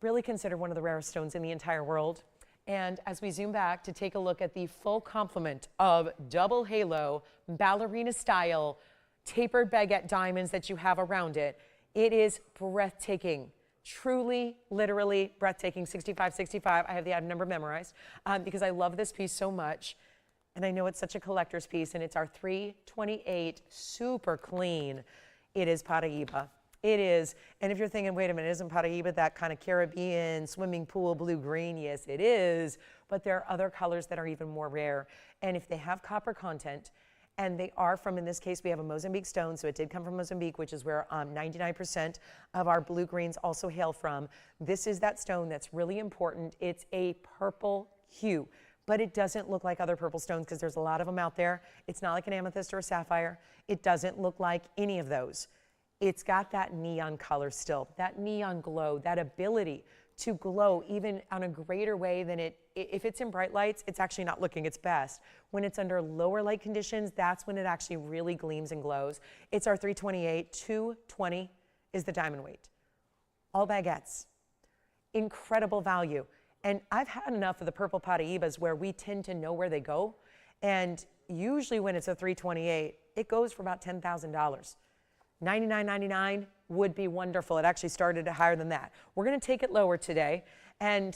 S1: really considered one of the rarest stones in the entire world. And as we zoom back to take a look at the full complement of double halo, ballerina style, tapered baguette diamonds that you have around it, it is breathtaking. Truly, literally breathtaking. 6565. I have the item number memorized because I love this piece so much. And I know it's such a collector's piece, and it's our 328 super clean. It is Paraiba. It is. And if you're thinking, wait a minute, isn't Paraiba that kind of Caribbean swimming pool blue-green? Yes, it is. But there are other colors that are even more rare. And if they have copper content, and they are from, in this case, we have a Mozambique stone, so it did come from Mozambique, which is where 99% of our blue greens also hail from. This is that stone that's really important. It's a purple hue. but it doesn't look like other purple stones because there's a lot of them out there. It's not like an amethyst or a sapphire. It doesn't look like any of those. It's got that neon color still, that neon glow, that ability to glow even on a greater way than if it's in bright lights, it's actually not looking its best. When it's under lower light conditions, that's when it actually really gleams and glows. It's our 328, 220 is the diamond weight. All baguettes, incredible value. And I've had enough of the purple Paraibas where we tend to know where they go. And usually when it's a 328, it goes for about $10,000. $99.99 would be wonderful. It actually started at higher than that. We're going to take it lower today. And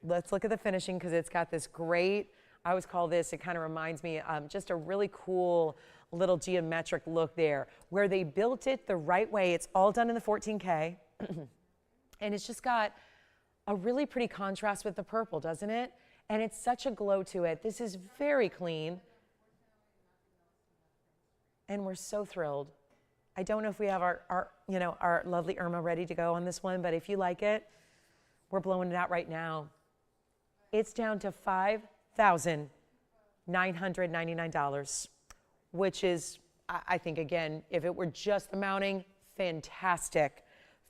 S1: let's look at the finishing because it's got this great, I always call this, it kind of reminds me just a really cool little geometric look there where they built it the right way. It's all done in the 14K. And it's just got a really pretty contrast with the purple, doesn't it? And it's such a glow to it. This is very clean. And we're so thrilled. I don't know if we have our lovely Irma ready to go on this one, but if you like it, we're blowing it out right now. It's down to $5,999, which is, I think, again, if it were just the mounting, fantastic.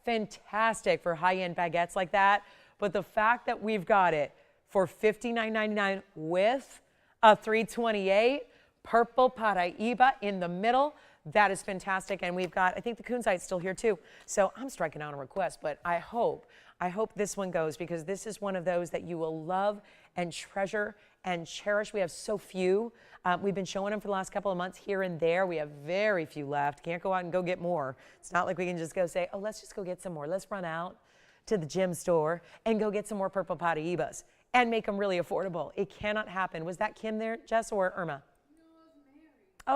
S1: Fantastic for high-end baguettes like that. But the fact that we've got it for $59.99 with a 328 purple Paraiba in the middle, that is fantastic. And we've got, I think the kunzite's still here too. So I'm striking out a request, but I hope this one goes because this is one of those that you will love and treasure and cherish. We have so few. We've been showing them for the last couple of months here and there. We have very few left. Can't go out and go get more. It's not like we can just go say, oh, let's just go get some more. Let's run out to the gem store and go get some more purple Paraibas and make them really affordable. It cannot happen. Was that Kim there, Jess, or Irma?
S2: No, it was Mary.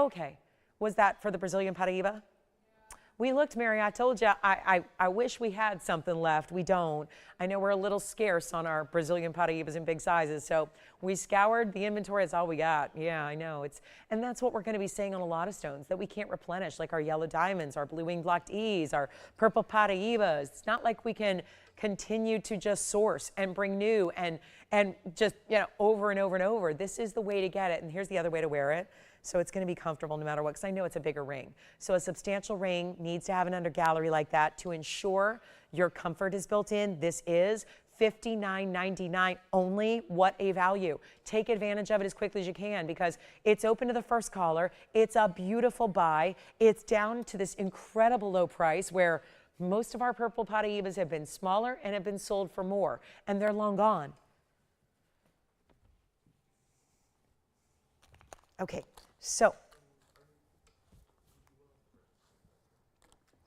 S1: Okay. Was that for the Brazilian Paraiba? Yeah. We looked, Mary, I told you, I wish we had something left. We don't. I know we're a little scarce on our Brazilian Paraibas in big sizes, so we scoured the inventory. That's all we got. Yeah, I know. And that's what we're going to be saying on a lot of stones that we can't replenish, like our yellow diamonds, our blue wing blocked E's, our purple Paraibas. It's not like we can continue to just source and bring new and just, over and over and over. This is the way to get it, and here's the other way to wear it. So it's going to be comfortable no matter what, because I know it's a bigger ring. So a substantial ring needs to have an under gallery like that to ensure your comfort is built in. This is $59.99 only. What a value. Take advantage of it as quickly as you can because it's open to the first caller. It's a beautiful buy. It's down to this incredible low price where most of our purple Paraibas have been smaller and have been sold for more, and they're long gone. Okay. So,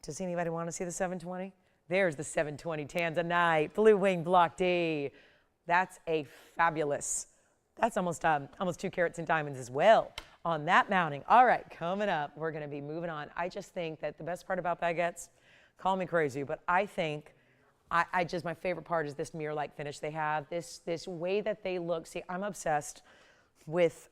S1: does anybody want to see the 720? There's the 720 Tanzanite, blue wing block D. That's a fabulous, that's almost 2 carats in diamonds as well on that mounting. All right, coming up, we're going to be moving on. I just think that the best part about baguettes, call me crazy, but I think, my favorite part is this mirror-like finish they have, this way that they look. See, I'm obsessed with,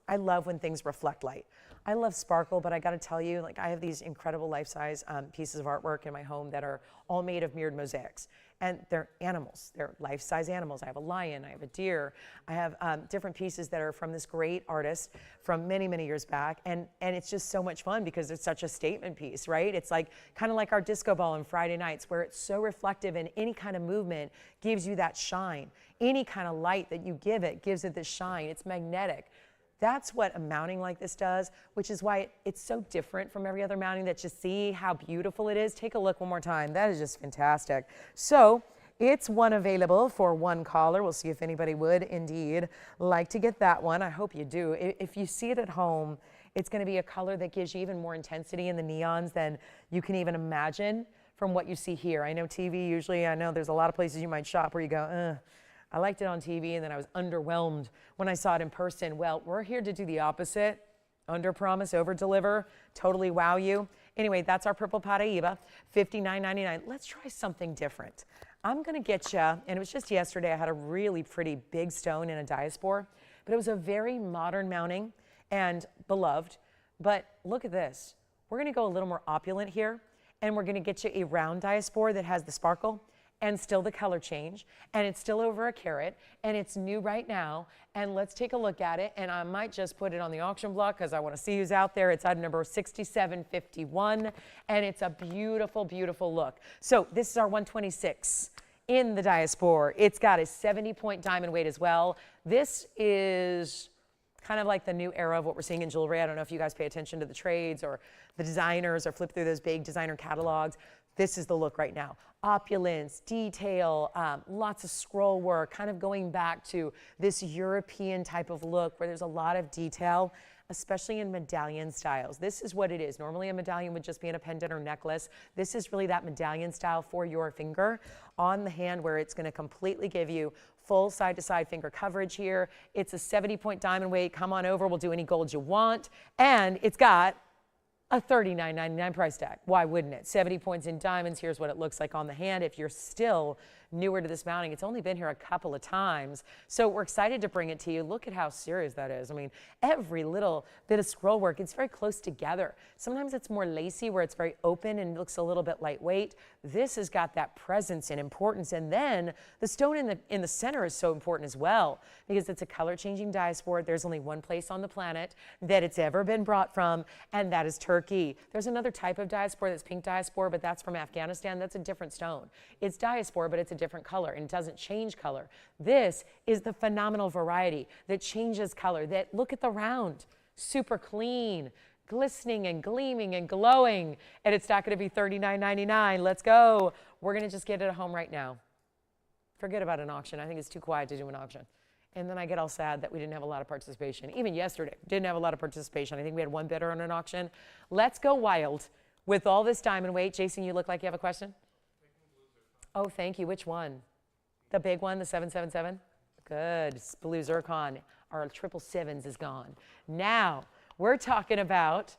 S1: I love when things reflect light. I love sparkle, but I got to tell you, like I have these incredible life-size pieces of artwork in my home that are all made of mirrored mosaics. And they're animals. They're life-size animals. I have a lion. I have a deer. I have different pieces that are from this great artist from many, many years back. And it's just so much fun because it's such a statement piece, right? It's like kind of like our disco ball on Friday nights where it's so reflective and any kind of movement gives you that shine. Any kind of light that you give it gives it this shine. It's magnetic. That's what a mounting like this does, which is why it's so different from every other mounting that you see how beautiful it is. Take a look one more time. That is just fantastic. So it's one available for one caller. We'll see if anybody would indeed like to get that one. I hope you do. If you see it at home, it's going to be a color that gives you even more intensity in the neons than you can even imagine from what you see here. I know TV usually, I know there's a lot of places you might shop where you go, I liked it on TV and then I was underwhelmed when I saw it in person. Well, we're here to do the opposite. Under promise, over deliver, totally wow you. Anyway, that's our purple Paraiba, $59.99. Let's try something different. I'm gonna get you, and it was just yesterday, I had a really pretty big stone in a diaspore, but it was a very modern mounting and beloved. But look at this. We're gonna go a little more opulent here, and we're gonna get you a round diaspora that has the sparkle. and still the color change, and it's still over a carat, and it's new right now. And let's take a look at it, and I might just put it on the auction block because I want to see who's out there. It's item number 6751, and it's a beautiful, beautiful look. So this is our 126 in the diaspora. It's got a 70-point diamond weight as well. This is kind of like the new era of what we're seeing in jewelry. I don't know if you guys pay attention to the trades or the designers or flip through those big designer catalogs. This is the look right now. Opulence, detail, lots of scroll work, kind of going back to this European type of look where there's a lot of detail, especially in medallion styles. This is what it is. Normally a medallion would just be in a pendant or necklace. This is really that medallion style for your finger on the hand, where it's going to completely give you full side-to-side finger coverage here. It's a 70-point diamond weight. Come on over. We'll do any gold you want. And it's got a $39.99 price tag. Why wouldn't it? 70 points in diamonds. Here's what it looks like on the hand. If you're still newer to this mounting, it's only been here a couple of times, so we're excited to bring it to you. Look at how serious that is. I mean, every little bit of scroll work, it's very close together. Sometimes it's more lacy where it's very open and looks a little bit lightweight. This has got that presence and importance, and then the stone in the center is so important as well because it's a color-changing diaspora. There's only one place on the planet that it's ever been brought from, and that is Turkey. There's another type of diaspora that's pink diaspora, but that's from Afghanistan. That's a different stone. It's diaspora, but it's a different color, and it doesn't change color. This is the phenomenal variety that changes color. That, look at the round, super clean, glistening and gleaming and glowing, and it's not going to be $39.99. Let's go. We're going to just get it at home right now. Forget about an auction. I think it's too quiet to do an auction. And then I get all sad that we didn't have a lot of participation. Even yesterday, didn't have a lot of participation. I think we had one bidder on an auction. Let's go wild with all this diamond weight. Jason, you look like you have a question. Oh, thank you. Which one? The big one, the 777? Good. Blue zircon. Our 777s is gone. Now, we're talking about,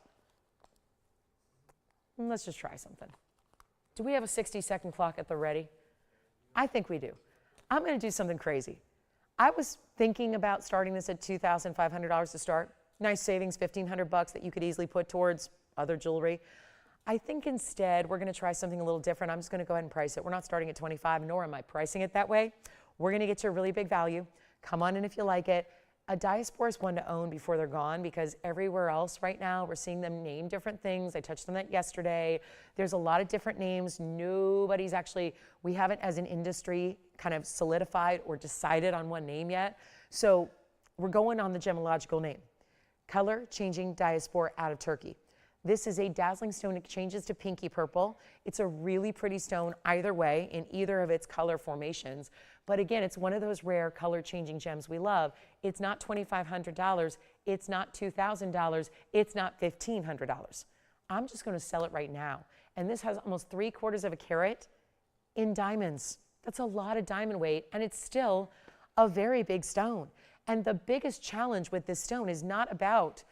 S1: let's just try something. Do we have a 60-second clock at the ready? I think we do. I'm going to do something crazy. I was thinking about starting this at $2,500 to start. Nice savings, $1,500 that you could easily put towards other jewelry. I think instead we're going to try something a little different. I'm just going to go ahead and price it. We're not starting at 25, nor am I pricing it that way. We're going to get you a really big value. Come on in if you like it. A diaspora is one to own before they're gone, because everywhere else right now we're seeing them name different things. I touched on that yesterday. There's a lot of different names. Nobody's actually, we haven't as an industry kind of solidified or decided on one name yet. So we're going on the gemological name. Color changing diaspora out of Turkey. This is a dazzling stone. It changes to pinky purple. It's a really pretty stone either way in either of its color formations. But again, it's one of those rare color changing gems we love. It's not $2,500. It's not $2,000. It's not $1,500. I'm just going to sell it right now. And this has almost 3/4 of a carat in diamonds. That's a lot of diamond weight, and it's still a very big stone. And the biggest challenge with this stone is not about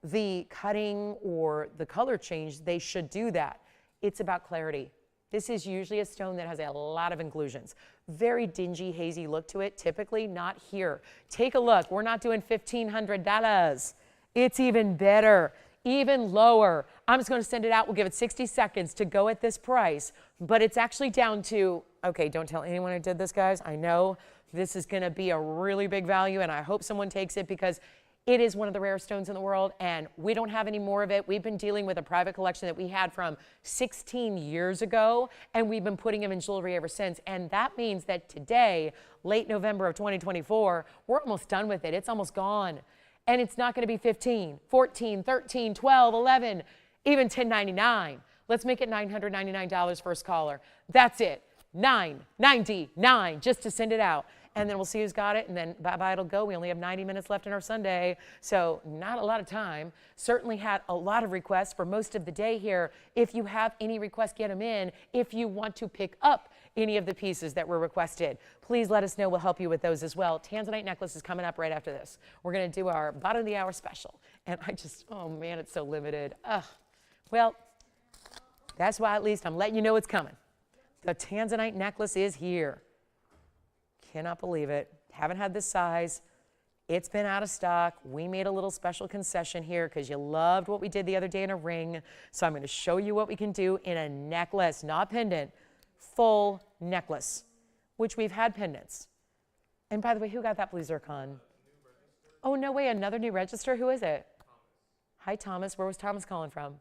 S1: the cutting or the color change. They should do that. It's about clarity. This is usually a stone that has a lot of inclusions. Very dingy, hazy look to it. Typically not here. Take a look. We're not doing $1,500. It's even better, even lower. I'm just going to send it out. We'll give it 60 seconds to go at this price, but it's actually down to, okay, don't tell anyone I did this, guys. I know this is going to be a really big value, and I hope someone takes it because it is one of the rarest stones in the world, and we don't have any more of it. We've been dealing with a private collection that we had from 16 years ago, and we've been putting them in jewelry ever since. And that means that today, late November of 2024, we're almost done with it. It's almost gone. And it's not going to be 15, 14, 13, 12, 11, even $10.99. Let's make it $999 first caller. That's it. $9.99 just to send it out. And then we'll see who's got it, and then bye-bye, it'll go. We only have 90 minutes left in our Sunday, so not a lot of time. Certainly had a lot of requests for most of the day here. If you have any requests, get them in. If you want to pick up any of the pieces that were requested, please let us know. We'll help you with those as well. Tanzanite necklace is coming up right after this. We're going to do our bottom of the hour special. And I just, oh man, it's so limited. Well, that's why at least I'm letting you know it's coming. The Tanzanite necklace is here. Cannot believe it. Haven't had this size. It's been out of stock. We made a little special concession here because you loved what we did the other day in a ring. So I'm going to show you what we can do in a necklace, not pendant, full necklace, which we've had pendants. And by the way, who got that blue zircon? Oh, no way, another new register? Who is it? Hi, Thomas. Where was Thomas calling from?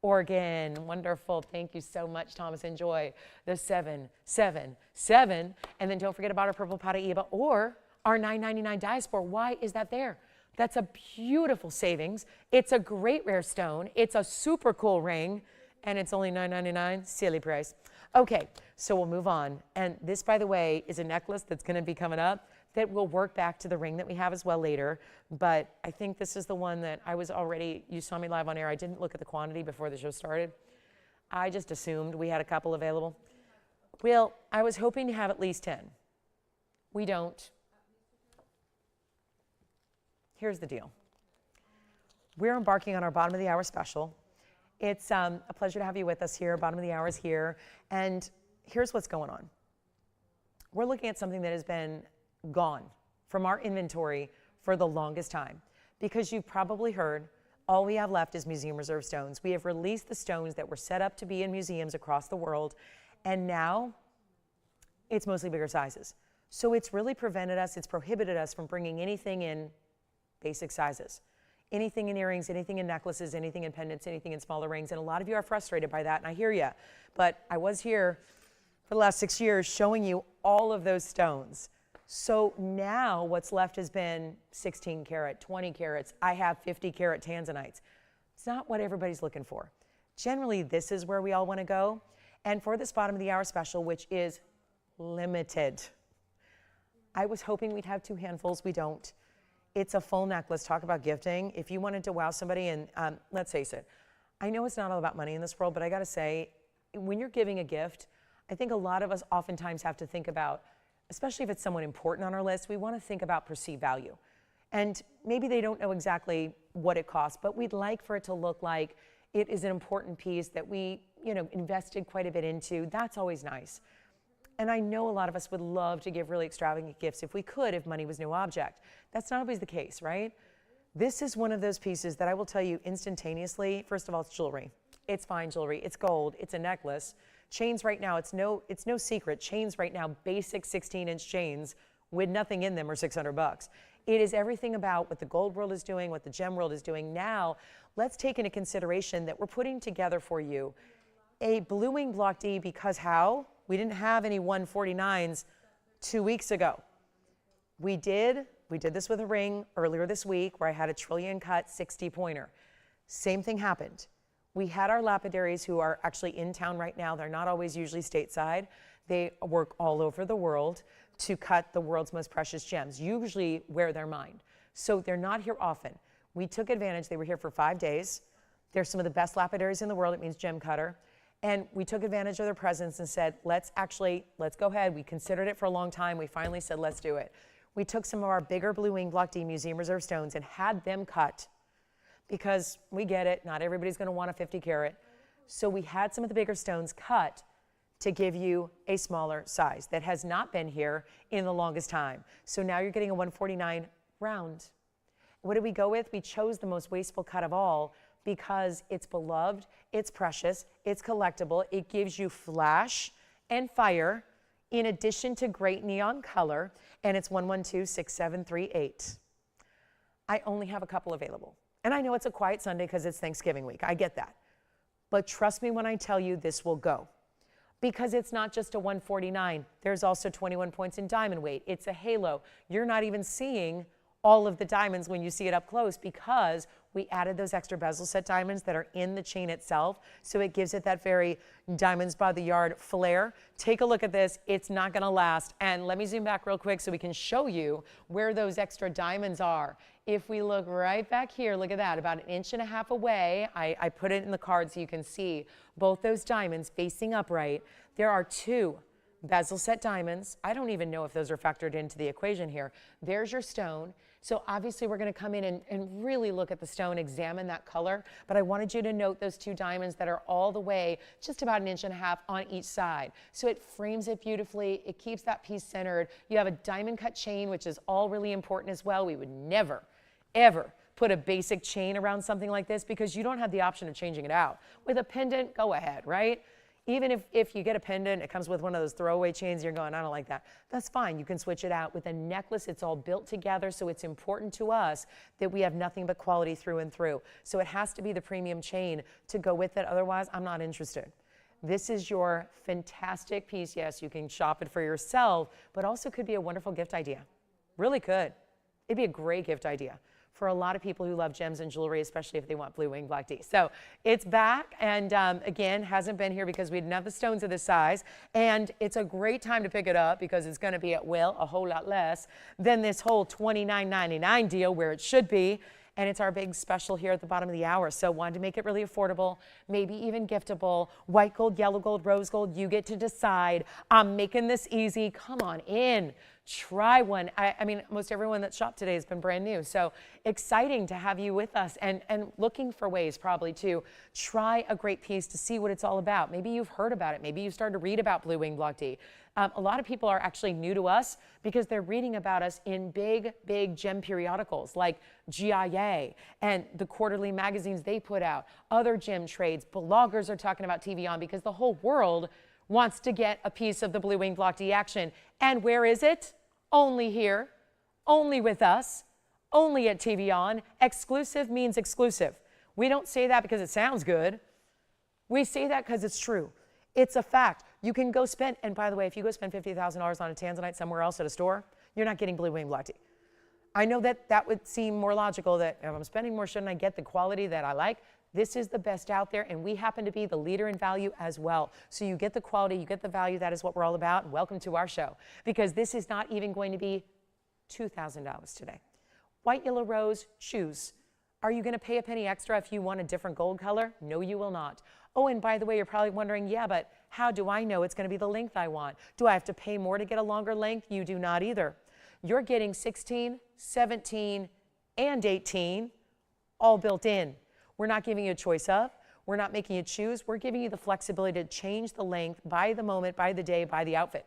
S1: Oregon. Wonderful. Thank you so much, Thomas. Enjoy the 777. And then don't forget about our purple Paraíba or our $9.99 diaspora. Why is that there? That's a beautiful savings. It's a great rare stone. It's a super cool ring. And it's only $9.99. Silly price. Okay, so we'll move on. And this, by the way, is a necklace that's going to be coming up that will work back to the ring that we have as well later. But I think this is the one that I was already, you saw me live on air. I didn't look at the quantity before the show started. I just assumed we had a couple available. Well, I was hoping to have at least 10. We don't. Here's the deal. We're embarking on our bottom of the hour special. It's a pleasure to have you with us here. Bottom of the hour is here. And here's what's going on. We're looking at something that has been gone from our inventory for the longest time. Because you've probably heard, all we have left is museum reserve stones. We have released the stones that were set up to be in museums across the world. And now it's mostly bigger sizes. So it's really prevented us, it's prohibited us from bringing anything in basic sizes. Anything in earrings, anything in necklaces, anything in pendants, anything in smaller rings. And a lot of you are frustrated by that, and I hear you. But I was here for the last 6 years showing you all of those stones. So now what's left has been 16 karat, 20 carats. I have 50 carat tanzanites. It's not what everybody's looking for. Generally, this is where we all want to go. And for this bottom of the hour special, which is limited, I was hoping we'd have 2 handfuls. We don't. It's a full necklace. Talk about gifting. If you wanted to wow somebody, and let's face it, I know it's not all about money in this world, but I got to say, when you're giving a gift, I think a lot of us oftentimes have to think about, especially if it's someone important on our list, we want to think about perceived value. And maybe they don't know exactly what it costs, but we'd like for it to look like it is an important piece that we, invested quite a bit into. That's always nice. And I know a lot of us would love to give really extravagant gifts if we could, if money was no object. That's not always the case, right? This is one of those pieces that I will tell you instantaneously. First of all, it's jewelry. It's fine jewelry. It's gold. It's a necklace. Chains right now, it's no secret. Chains right now, basic 16-inch chains with nothing in them are $600. It is everything about what the gold world is doing, what the gem world is doing. Now, let's take into consideration that we're putting together for you a Blue Wing Block D because how? We didn't have any 149s 2 weeks ago. We did this with a ring earlier this week where I had a trillion cut 60 pointer. Same thing happened. We had our lapidaries who are actually in town right now. They're not always usually stateside. They work all over the world to cut the world's most precious gems, usually where they're mined. So they're not here often. We took advantage. They were here for 5 days. They're some of the best lapidaries in the world. It means gem cutter. And we took advantage of their presence and said, let's go ahead. We considered it for a long time. We finally said, let's do it. We took some of our bigger Blue Wing Block D Museum Reserve stones and had them cut because we get it. Not everybody's going to want a 50 carat. So we had some of the bigger stones cut to give you a smaller size that has not been here in the longest time. So now you're getting a 149 round. What did we go with? We chose the most wasteful cut of all because it's beloved, it's precious, it's collectible, it gives you flash and fire in addition to great neon color, and it's 1126738. I only have a couple available. And I know it's a quiet Sunday because it's Thanksgiving week. I get that. But trust me when I tell you this will go. Because it's not just a 149. There's also 21 points in diamond weight. It's a halo. You're not even seeing all of the diamonds when you see it up close because we added those extra bezel set diamonds that are in the chain itself. So it gives it that very diamonds by the yard flair. Take a look at this. It's not going to last. And let me zoom back real quick so we can show you where those extra diamonds are. If we look right back here, look at that, about 1.5 inches away. I put it in the card so you can see both those diamonds facing upright. There are 2 bezel set diamonds. I don't even know if those are factored into the equation here. There's your stone. So obviously we're going to come in and really look at the stone, examine that color. But I wanted you to note those 2 diamonds that are all the way just about 1.5 inches on each side. So it frames it beautifully. It keeps that piece centered. You have a diamond cut chain, which is all really important as well. We would never, ever put a basic chain around something like this because you don't have the option of changing it out. With a pendant, go ahead, right? Even if you get a pendant, it comes with one of those throwaway chains, you're going, I don't like that. That's fine. You can switch it out. With a necklace, it's all built together, so it's important to us that we have nothing but quality through and through. So it has to be the premium chain to go with it. Otherwise, I'm not interested. This is your fantastic piece. Yes, you can shop it for yourself, but also could be a wonderful gift idea. Really could. It'd be a great gift idea for a lot of people who love gems and jewelry, especially if they want blue wing black tea. So it's back, and again, hasn't been here because we didn't have the stones of this size. And it's a great time to pick it up because it's gonna be at will a whole lot less than this whole $29.99 deal where it should be. And it's our big special here at the bottom of the hour. So wanted to make it really affordable, maybe even giftable. White gold, yellow gold, rose gold, you get to decide. I'm making this easy. Come on in. Try one. I mean, most everyone that shopped today has been brand new. So exciting to have you with us and looking for ways probably to try a great piece to see what it's all about. Maybe you've heard about it. Maybe you've started to read about blue wing block tea. A lot of people are actually new to us because they're reading about us in big, big gem periodicals like GIA and the quarterly magazines they put out, other gem trades. Bloggers are talking about TVON because the whole world wants to get a piece of the blue wing block tea action. And where is it? Only here, only with us, only at TVON. Exclusive means exclusive. We don't say that because it sounds good. We say that because it's true. It's a fact. You can go spend, and by the way, if you go spend $50,000 on a tanzanite somewhere else at a store, you're not getting blue wing black tea. I know that that would seem more logical, that if I'm spending more, shouldn't I get the quality that I like? This is the best out there, and we happen to be the leader in value as well. So you get the quality, you get the value. That is what we're all about. And welcome to our show, because this is not even going to be $2,000 today. White, yellow, rose, choose. Are you going to pay a penny extra if you want a different gold color? No, you will not. Oh, and by the way, you're probably wondering, yeah, but how do I know it's going to be the length I want? Do I have to pay more to get a longer length? You do not either. You're getting 16, 17, and 18 all built in. We're not giving you a choice of. We're not making you choose. We're giving you the flexibility to change the length by the moment, by the day, by the outfit.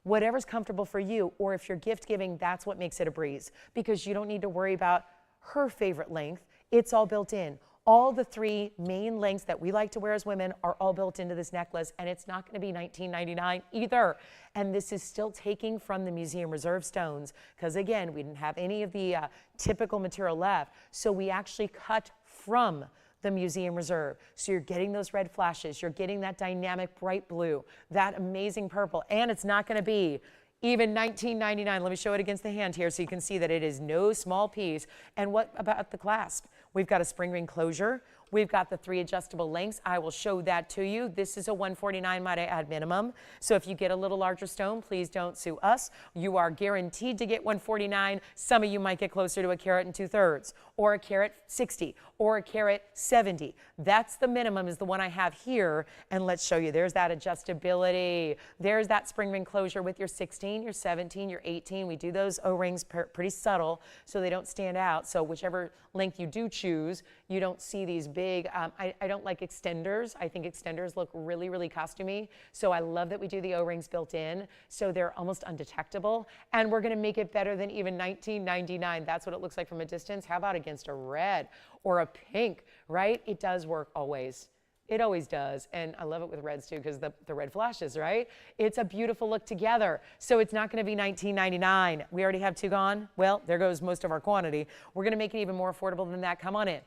S1: Whatever's comfortable for you, or if you're gift giving, that's what makes it a breeze, because you don't need to worry about her favorite length. It's all built in. All the three main lengths that we like to wear as women are all built into this necklace, and it's not going to be $19.99 either. And this is still taking from the Museum Reserve stones, because again, we didn't have any of the typical material left. So we actually cut from the Museum Reserve. So you're getting those red flashes, you're getting that dynamic bright blue, that amazing purple, and it's not going to be even $19.99. Let me show it against the hand here so you can see that it is no small piece. And what about the clasp? We've got a spring ring closure. We've got the 3 adjustable lengths. I will show that to you. This is a $149, might I add, minimum. So if you get a little larger stone, please don't sue us. You are guaranteed to get $149. Some of you might get closer to a carat and 2/3, or a carat 60, or a carat 70. That's the minimum, is the one I have here. And let's show you. There's that adjustability. There's that spring ring closure with your 16, your 17, your 18. We do those O-rings pretty subtle so they don't stand out. So whichever length you do choose, you don't see these big, I don't like extenders. I think extenders look really, really costumey. So I love that we do the O-rings built in, so they're almost undetectable. And we're gonna make it better than even $19.99. That's what it looks like from a distance. How about against a red or a pink, right? It does work always. It always does. And I love it with reds too, because the red flashes, right? It's a beautiful look together. So it's not going to be $19.99. We already have 2 gone. Well, there goes most of our quantity. We're going to make it even more affordable than that. Come on in.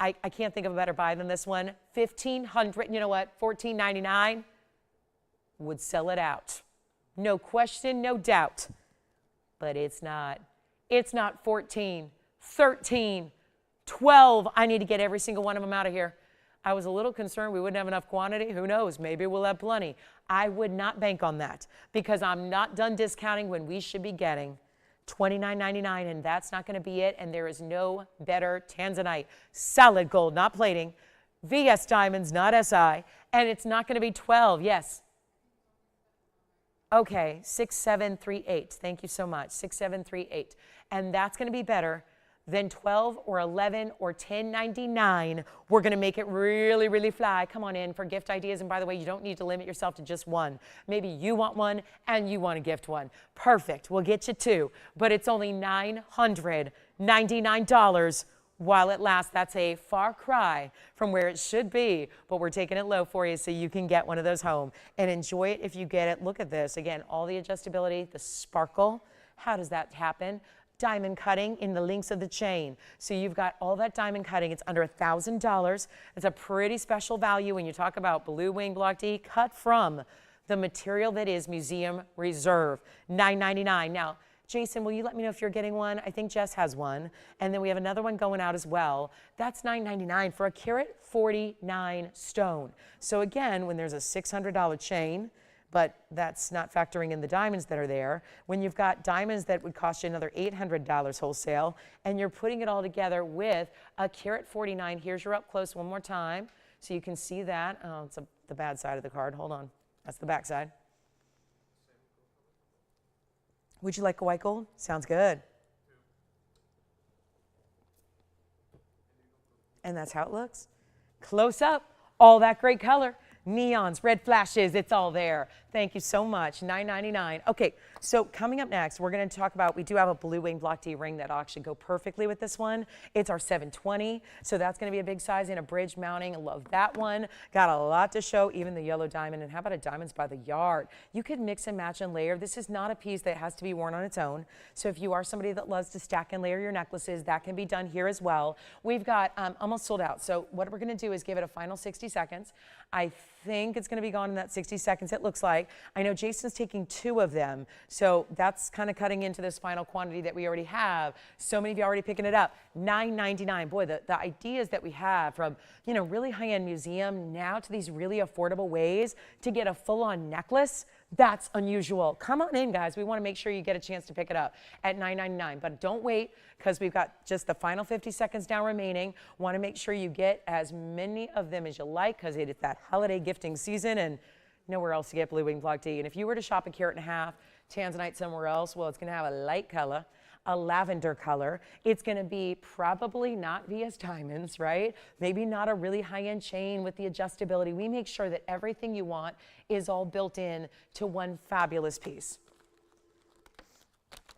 S1: I can't think of a better buy than this one. $1,500, you know what? $14.99 would sell it out. No question, no doubt. But it's not. It's not 14, 13, 12. I need to get every single one of them out of here. I was a little concerned we wouldn't have enough quantity. Who knows? Maybe we'll have plenty. I would not bank on that, because I'm not done discounting when we should be getting $29.99, and that's not going to be it. And there is no better tanzanite, solid gold, not plating, VS diamonds, not SI, and it's not going to be 12. Yes. Okay, 6738. Thank you so much. 6738. And that's going to be better than 12 or 11 or $10.99. We're going to make it really, really fly. Come on in for gift ideas. And by the way, you don't need to limit yourself to just one. Maybe you want one and you want to gift one. Perfect. We'll get you 2. But it's only $999 while it lasts. That's a far cry from where it should be, but we're taking it low for you so you can get one of those home and enjoy it if you get it. Look at this. Again, all the adjustability, the sparkle. How does that happen? Diamond cutting in the links of the chain. So you've got all that diamond cutting. It's under $1,000. It's a pretty special value when you talk about Blue Wing Block D, cut from the material that is Museum Reserve, $9.99. Now, Jason, will you let me know if you're getting one? I think Jess has one. And then we have another one going out as well. That's $9.99 for a carat 49 stone. So again, when there's a $600 chain, but that's not factoring in the diamonds that are there. When you've got diamonds that would cost you another $800 wholesale, and you're putting it all together with a carat 49. Here's your up close one more time, so you can see that. Oh, it's the bad side of the card. Hold on. That's the back side. Would you like a white gold? Sounds good. And that's how it looks. Close up, all that great color. Neons, red flashes, it's all there. Thank you so much, $9.99. Okay, so coming up next, we're gonna talk about, we do have a Blue Wing Block D ring that'll actually go perfectly with this one. It's our 720, so that's gonna be a big size in a bridge mounting. I love that one. Got a lot to show, even the yellow diamond. And how about a diamonds by the yard? You could mix and match and layer. This is not a piece that has to be worn on its own. So if you are somebody that loves to stack and layer your necklaces, that can be done here as well. We've got almost sold out. So what we're gonna do is give it a final 60 seconds. I think it's gonna be gone in that 60 seconds, it looks like. I know Jason's taking 2 of them, so that's kind of cutting into this final quantity that we already have. So many of you are already picking it up. $9.99. Boy, the ideas that we have from, you know, really high-end museum now to these really affordable ways to get a full-on necklace, that's unusual. Come on in, guys. We want to make sure you get a chance to pick it up at $9.99. But don't wait, because we've got just the final 50 seconds now remaining. Want to make sure you get as many of them as you like, because it is that holiday gifting season and nowhere else to get Blue Wing Block D. And if you were to shop a carat and a half tanzanite somewhere else, well, it's going to have a light color, a lavender color. It's going to be probably not VS diamonds, right? Maybe not a really high-end chain with the adjustability. We make sure that everything you want is all built in to one fabulous piece.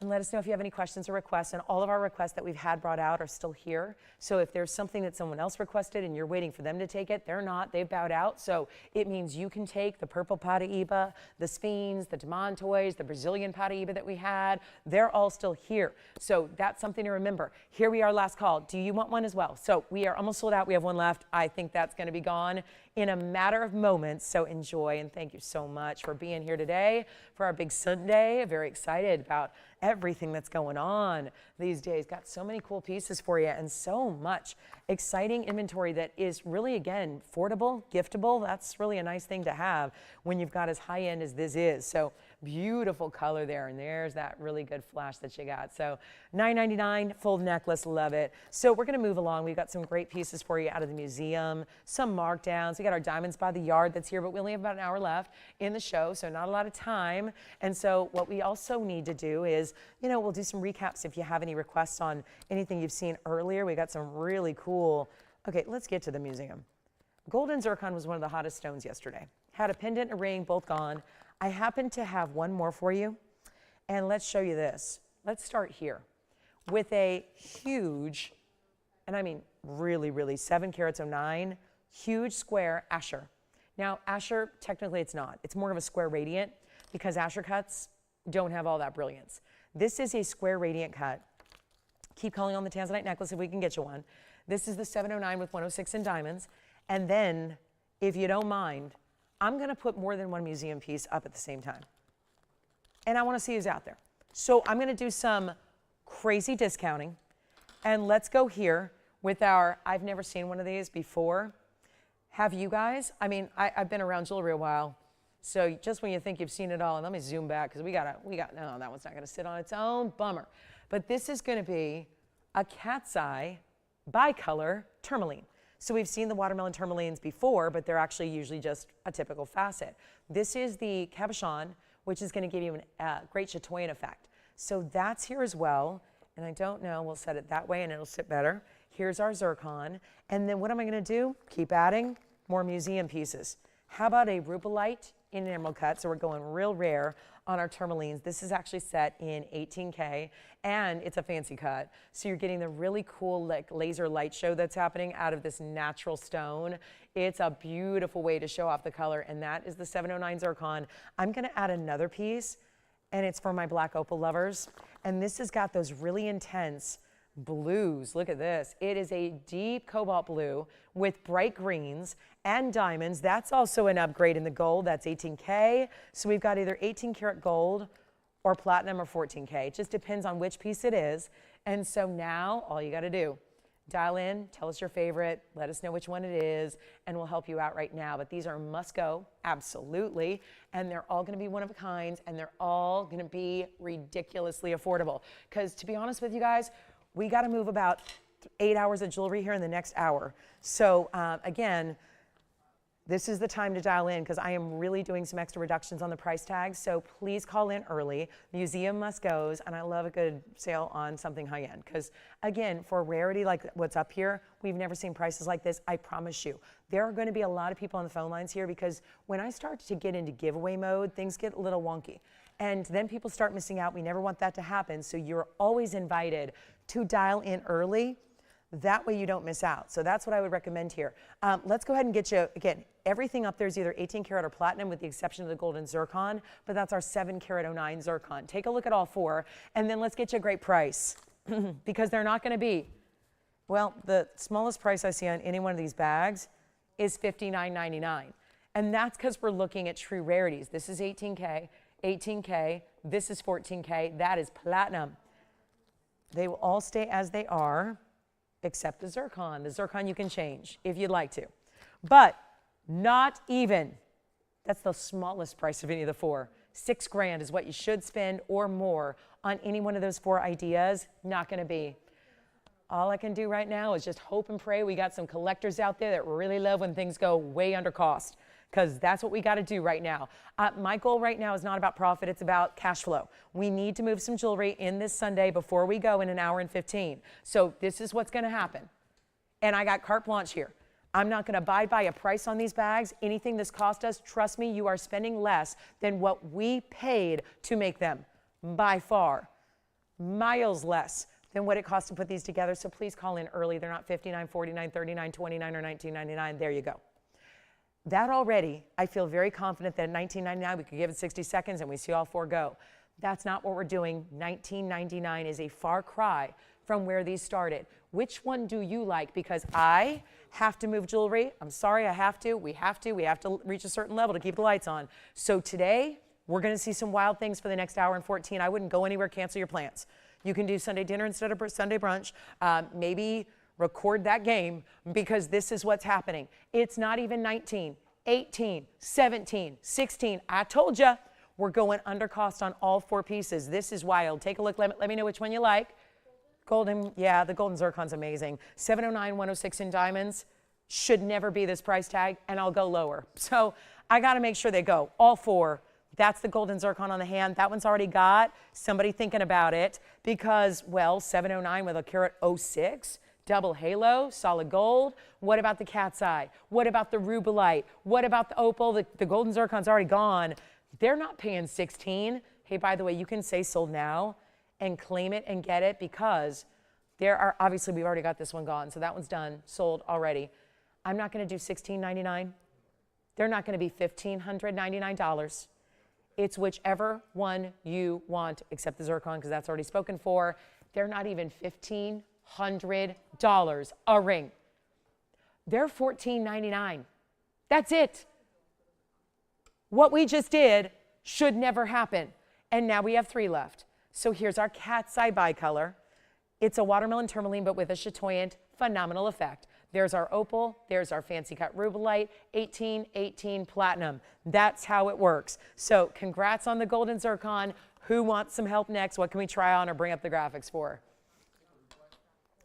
S1: And let us know if you have any questions or requests. And all of our requests that we've had brought out are still here. So if there's something that someone else requested and you're waiting for them to take it, they're not. They've bowed out. So it means you can take the purple Paraíba, the Sphenes, the Demontoys, the Brazilian Paraíba that we had. They're all still here. So that's something to remember. Here we are, last call. Do you want one as well? So we are almost sold out. We have one left. I think that's going to be gone in a matter of moments. So enjoy, and thank you so much for being here today for our big Sunday. Very excited about everything that's going on these days. Got so many cool pieces for you and so much exciting inventory that is really, again, affordable, giftable. That's really a nice thing to have when you've got as high end as this is. So beautiful color there, and there's that really good flash that you got. So $9.99 full necklace, love it. So we're going to move along. We've got some great pieces for you out of the museum, some markdowns. We got our diamonds by the yard that's here, but we only have about an hour left in the show, so not a lot of time. And so what we also need to do is, you know, we'll do some recaps if you have any requests on anything you've seen earlier. We got some really cool. Okay, let's get to the museum. Golden zircon was one of the hottest stones yesterday. Had a pendant, a ring, both gone. I happen to have one more for you, and let's show you this. Let's start here with a huge, and I mean really, really 7 carats 09, huge square Asher. Now, Asher, technically it's not. It's more of a square radiant because Asher cuts don't have all that brilliance. This is a square radiant cut. Keep calling on the tanzanite necklace if we can get you one. This is the 709 with 106 in diamonds. And then, if you don't mind, I'm going to put more than one museum piece up at the same time. And I want to see who's out there. So I'm going to do some crazy discounting. And let's go here with our, I've never seen one of these before. Have you guys? I mean, I've been around jewelry a while. So just when you think you've seen it all, and let me zoom back because we got, no, that one's not going to sit on its own. Bummer. But this is going to be a cat's eye bicolor tourmaline. So we've seen the watermelon tourmalines before, but they're actually usually just a typical facet. This is the cabochon, which is going to give you a great chatoyan effect. So that's here as well. And I don't know, we'll set it that way and it'll sit better. Here's our zircon. And then what am I going to do? Keep adding more museum pieces. How about a rubellite in an emerald cut? So we're going real rare on our tourmalines. This is actually set in 18K, and it's a fancy cut. So you're getting the really cool like laser light show that's happening out of this natural stone. It's a beautiful way to show off the color, and that is the 709 zircon. I'm gonna add another piece, and it's for my black opal lovers. And this has got those really intense blues. Look at this. It is a deep cobalt blue with bright greens and diamonds. That's also an upgrade in the gold. That's 18K. So we've got either 18 karat gold or platinum or 14K. It just depends on which piece it is. And so now all you got to do, dial in, tell us your favorite, let us know which one it is, and we'll help you out right now. But these are must go, absolutely. And they're all going to be one of a kind, and they're all going to be ridiculously affordable. Because to be honest with you guys, we got to move about 8 hours of jewelry here in the next hour. So again, this is the time to dial in because I am really doing some extra reductions on the price tags. So please call in early. Museum must goes, and I love a good sale on something high end because again, for a rarity like what's up here, we've never seen prices like this. I promise you. There are going to be a lot of people on the phone lines here because when I start to get into giveaway mode, things get a little wonky. And then people start missing out. We never want that to happen. So you're always invited to dial in early. That way you don't miss out. So that's what I would recommend here. Let's go ahead and get you, again, everything up there is either 18 karat or platinum with the exception of the golden zircon, but that's our 7 karat 09 zircon. Take a look at all four, and then let's get you a great price because they're not going to be, well, the smallest price I see on any one of these bags is $59.99. And that's because we're looking at true rarities. This is 18K, 18K, this is 14K, that is platinum. They will all stay as they are, except the zircon. The zircon you can change if you'd like to. But not even, that's the smallest price of any of the four. $6 grand is what you should spend or more on any one of those four ideas. Not gonna be. All I can do right now is just hope and pray we got some collectors out there that really love when things go way under cost, because that's what we got to do right now. My goal right now is not about profit, it's about cash flow. We need to move some jewelry in this Sunday before we go in an hour and 15. So this is what's going to happen. And I got carte blanche here. I'm not going to abide by a price on these bags. Anything this cost us, trust me, you are spending less than what we paid to make them, by far. Miles less than what it costs to put these together. So please call in early. They're not $59, $49, $39, $29, or $19.99. There you go. That already, I feel very confident that at $19.99 we could give it 60 seconds and we see all four go. That's not what we're doing. $19.99 is a far cry from where these started. Which one do you like? Because I have to move jewelry. I'm sorry, I have to. We have to reach a certain level to keep the lights on. So today, we're going to see some wild things for the next hour and 14. I wouldn't go anywhere, cancel your plans. You can do Sunday dinner instead of Sunday brunch. Maybe record that game because this is what's happening. It's not even 19, 18, 17, 16. I told you we're going under cost on all four pieces. This is wild. Take a look. Let me know which one you like. Golden, yeah, the golden zircon's amazing. 709, 106 in diamonds should never be this price tag, and I'll go lower. So I got to make sure they go. All four. That's the golden zircon on the hand. That one's already got somebody thinking about it because, well, 709 with a carat 06, double halo, solid gold. What about the cat's eye? What about the rubelite? What about the opal? The golden zircon's already gone. They're not paying 16. Hey, by the way, you can say sold now and claim it and get it because there are, obviously we've already got this one gone. So that one's done, sold already. I'm not going to do $16.99. They're not going to be $1,599. It's whichever one you want, except the zircon, because that's already spoken for. They're not even $1,500 a ring. They're $14.99. That's it. What we just did should never happen. And now we have three left. So here's our cat's eye bicolor. It's a watermelon tourmaline, but with a chatoyant, phenomenal effect. There's our opal, there's our fancy cut rubelite, 18, 18 platinum. That's how it works. So congrats on the golden zircon. Who wants some help next? What can we try on or bring up the graphics for?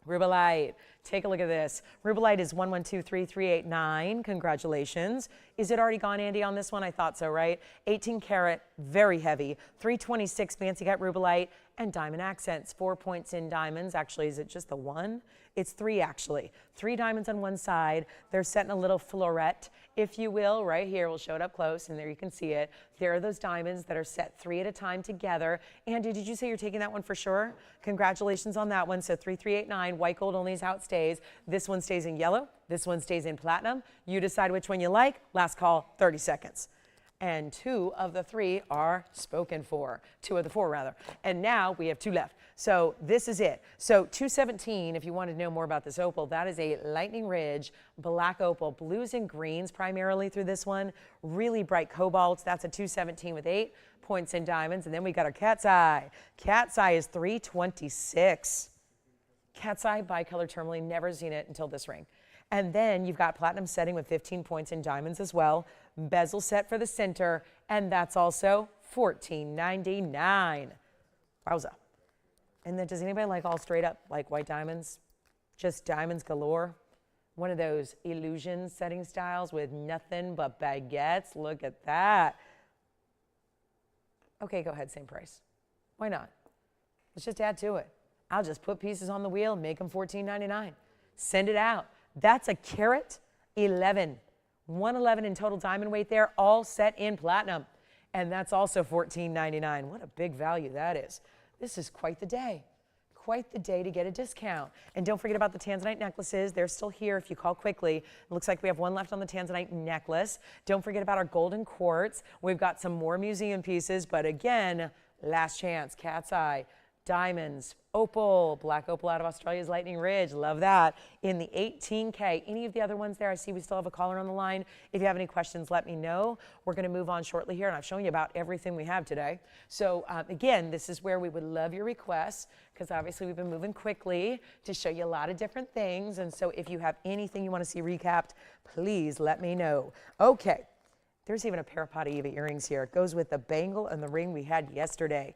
S1: Rubelite. Take a look at this. Rubelite is 1123389. Congratulations. Is it already gone, Andy, on this one? I thought so, right? 18 karat, very heavy. 326 fancy cut rubelite And diamond accents, 4 points in diamonds. Actually, is it just the one? It's 3 actually. 3 diamonds on one side. They're set in a little floret, if you will, right here. We'll show it up close, and there you can see it. There are those diamonds that are set 3 at a time together. Andy, did you say you're taking that one for sure? Congratulations on that one. So 3389, white gold only is how it stays. This one stays in yellow. This one stays in platinum. You decide which one you like. Last call, 30 seconds. And 2 of the 3 are spoken for. 2 of the 4, rather. And now we have 2 left. So this is it. So 217, if you want to know more about this opal, that is a Lightning Ridge black opal, blues and greens primarily through this one. Really bright cobalts. That's a 217 with 8 points in diamonds. And then we got our cat's eye. Cat's eye is 326. Cat's eye bicolor tourmaline, never seen it until this ring. And then you've got platinum setting with 15 points in diamonds as well. Bezel set for the center, and that's also $14.99. Wowza. And then does anybody like all straight up like white diamonds? Just diamonds galore? One of those illusion setting styles with nothing but baguettes. Look at that. Okay, go ahead, same price. Why not? Let's just add to it. I'll just put pieces on the wheel, make them $14.99. Send it out. That's a carat 11. 111 in total diamond weight there, all set in platinum. And that's also $14.99. What a big value that is. This is quite the day. Quite the day to get a discount. And don't forget about the tanzanite necklaces. They're still here if you call quickly. It looks like we have one left on the tanzanite necklace. Don't forget about our golden quartz. We've got some more museum pieces, but again, last chance, cat's eye. Diamonds, opal, black opal out of Australia's Lightning Ridge. Love that. In the 18K. Any of the other ones there? I see we still have a caller on the line. If you have any questions, let me know. We're going to move on shortly here, and I've shown you about everything we have today. So again, this is where we would love your requests, because obviously we've been moving quickly to show you a lot of different things. And so if you have anything you want to see recapped, please let me know. Okay. There's even a pair of Pataiba earrings here. It goes with the bangle and the ring we had yesterday.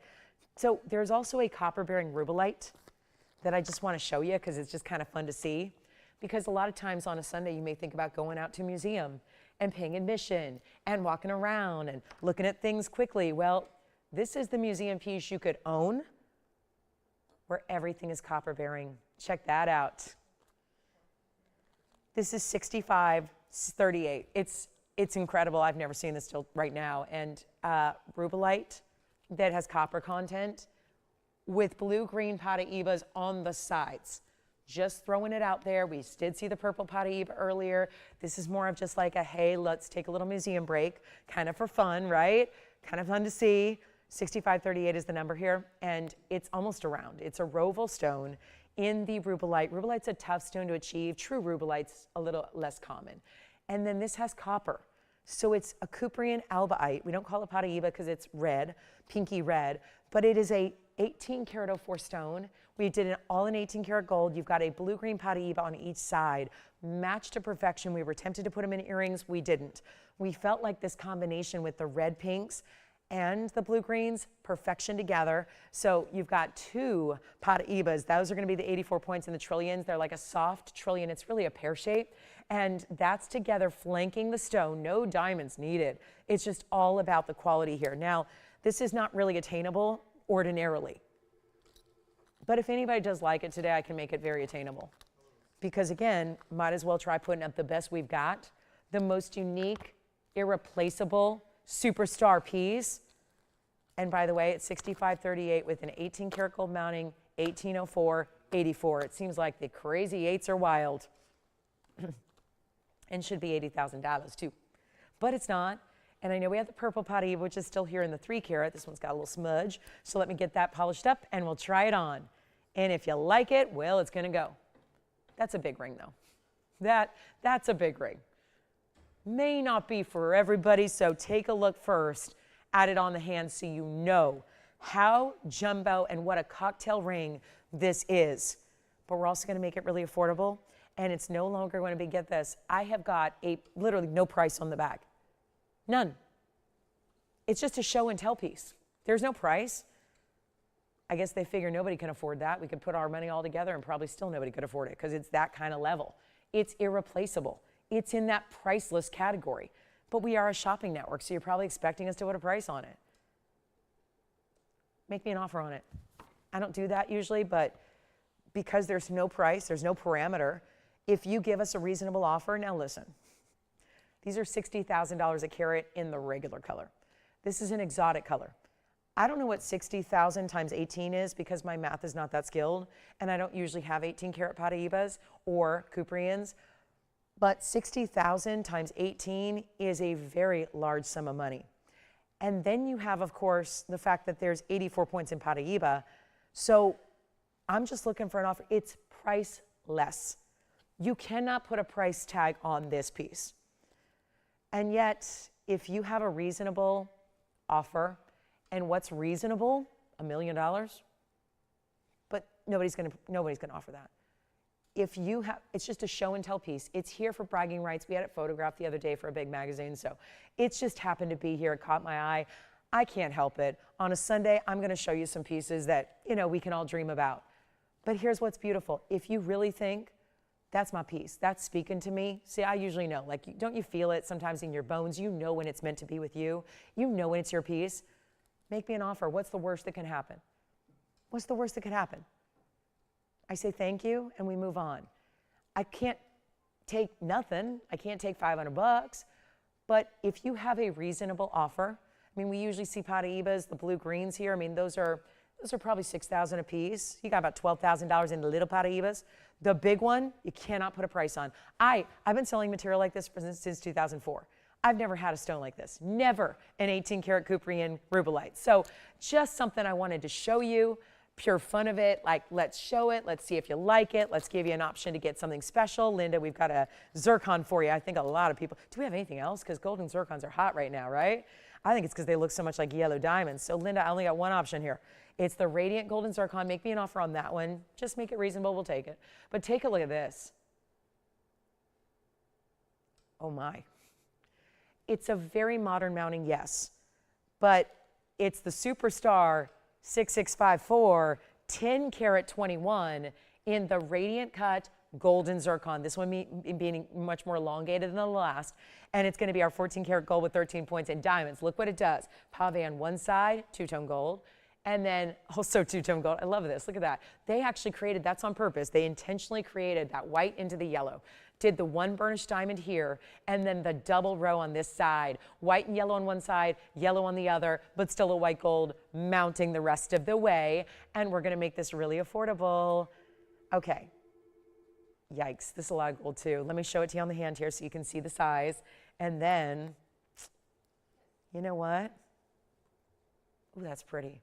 S1: So there's also a copper-bearing rubellite that I just want to show you because it's just kind of fun to see. Because a lot of times on a Sunday you may think about going out to a museum and paying admission and walking around and looking at things quickly. Well, this is the museum piece you could own where everything is copper-bearing. Check that out. This is 6538. It's incredible. I've never seen this till right now. And rubellite that has copper content with blue-green Pataibas on the sides. Just throwing it out there. We did see the purple Pataiba earlier. This is more of just like a, hey, let's take a little museum break, kind of for fun, right? Kind of fun to see. 6538 is the number here, and it's almost a round. It's a roval stone in the rubellite. Rubellite's a tough stone to achieve. True rubellite's a little less common. And then this has copper. So it's a Cuprian albaite. We don't call it Pataiba because it's red, pinky red, but it is a 18 karat 04 stone. We did it all in 18 karat gold. You've got a blue-green Pataiba on each side, matched to perfection. We were tempted to put them in earrings. We didn't. We felt like this combination with the red pinks and the blue greens, perfection together. So you've got 2 Pataibas. Those are going to be the 84 points in the trillions. They're like a soft trillion. It's really a pear shape. And that's together flanking the stone. No diamonds needed. It's just all about the quality here. Now, this is not really attainable ordinarily. But if anybody does like it today, I can make it very attainable. Because again, might as well try putting up the best we've got. The most unique, irreplaceable, superstar piece. And by the way, it's 6538 with an 18 karat gold mounting, 1804, 84. It seems like the crazy 8s are wild. And should be $80,000 too. But it's not. And I know we have the purple Pataiba, which is still here in the 3 karat. This one's got a little smudge. So let me get that polished up and we'll try it on. And if you like it, well, it's going to go. That's a big ring though. That's a big ring. May not be for everybody, so take a look first at it on the hand so you know how jumbo and what a cocktail ring this is. But we're also going to make it really affordable. And it's no longer going to be, get this, I have got literally no price on the back. None. It's just a show and tell piece. There's no price. I guess they figure nobody can afford that. We could put our money all together and probably still nobody could afford it because it's that kind of level. It's irreplaceable. It's in that priceless category. But we are a shopping network, so you're probably expecting us to put a price on it. Make me an offer on it. I don't do that usually, but because there's no price, there's no parameter, if you give us a reasonable offer, now listen, these are $60,000 a carat in the regular color. This is an exotic color. I don't know what 60,000 times 18 is because my math is not that skilled, and I don't usually have 18 karat Paraibas or Cuprians, but 60,000 times 18 is a very large sum of money. And then you have, of course, the fact that there's 84 points in Paraiba. So I'm just looking for an offer. It's priceless. You cannot put a price tag on this piece. And yet, if you have a reasonable offer, and what's reasonable? $1 million? But nobody's gonna offer that. If you have, it's just a show and tell piece. It's here for bragging rights. We had it photographed the other day for a big magazine, so it's just happened to be here. It caught my eye. I can't help it. On a Sunday, I'm going to show you some pieces that, you know, we can all dream about. But here's what's beautiful. If you really think that's my piece, that's speaking to me. See, I usually know. Like, don't you feel it sometimes in your bones? You know when it's meant to be with you. You know when it's your piece. Make me an offer. What's the worst that can happen? What's the worst that could happen? I say thank you, and we move on. I can't take nothing. I can't take $500. But if you have a reasonable offer, I mean, we usually see Paraibas, the blue greens here. I mean, those are probably $6,000 a piece. You got about $12,000 in the little Paraibas. The big one, you cannot put a price on. I've been selling material like this since 2004. I've never had a stone like this. Never an 18 karat Cuprian rubellite. So just something I wanted to show you. Pure fun of it, like let's show it, let's see if you like it, let's give you an option to get something special. Linda, we've got a zircon for you. I think a lot of people, do we have anything else? Because golden zircons are hot right now, right? I think it's because they look so much like yellow diamonds. So Linda, I only got one option here. It's the radiant golden zircon. Make me an offer on that one. Just make it reasonable, we'll take it. But take a look at this. Oh my. It's a very modern mounting, yes, but it's the Superstar 6654 10 karat 21 in the radiant cut golden zircon. This one being much more elongated than the last, and it's going to be our 14 karat gold with 13 points in diamonds. Look what it does. Pave on one side, two-tone gold, and then also two-tone gold. I love this. Look at that. They actually created, that's on purpose. They intentionally created that white into the yellow. Did the one burnished diamond here, and then the double row on this side. White and yellow on one side, yellow on the other, but still a white gold mounting the rest of the way. And we're going to make this really affordable. Okay. Yikes, this is a lot of gold too. Let me show it to you on the hand here so you can see the size. And then, you know what? Ooh, that's pretty.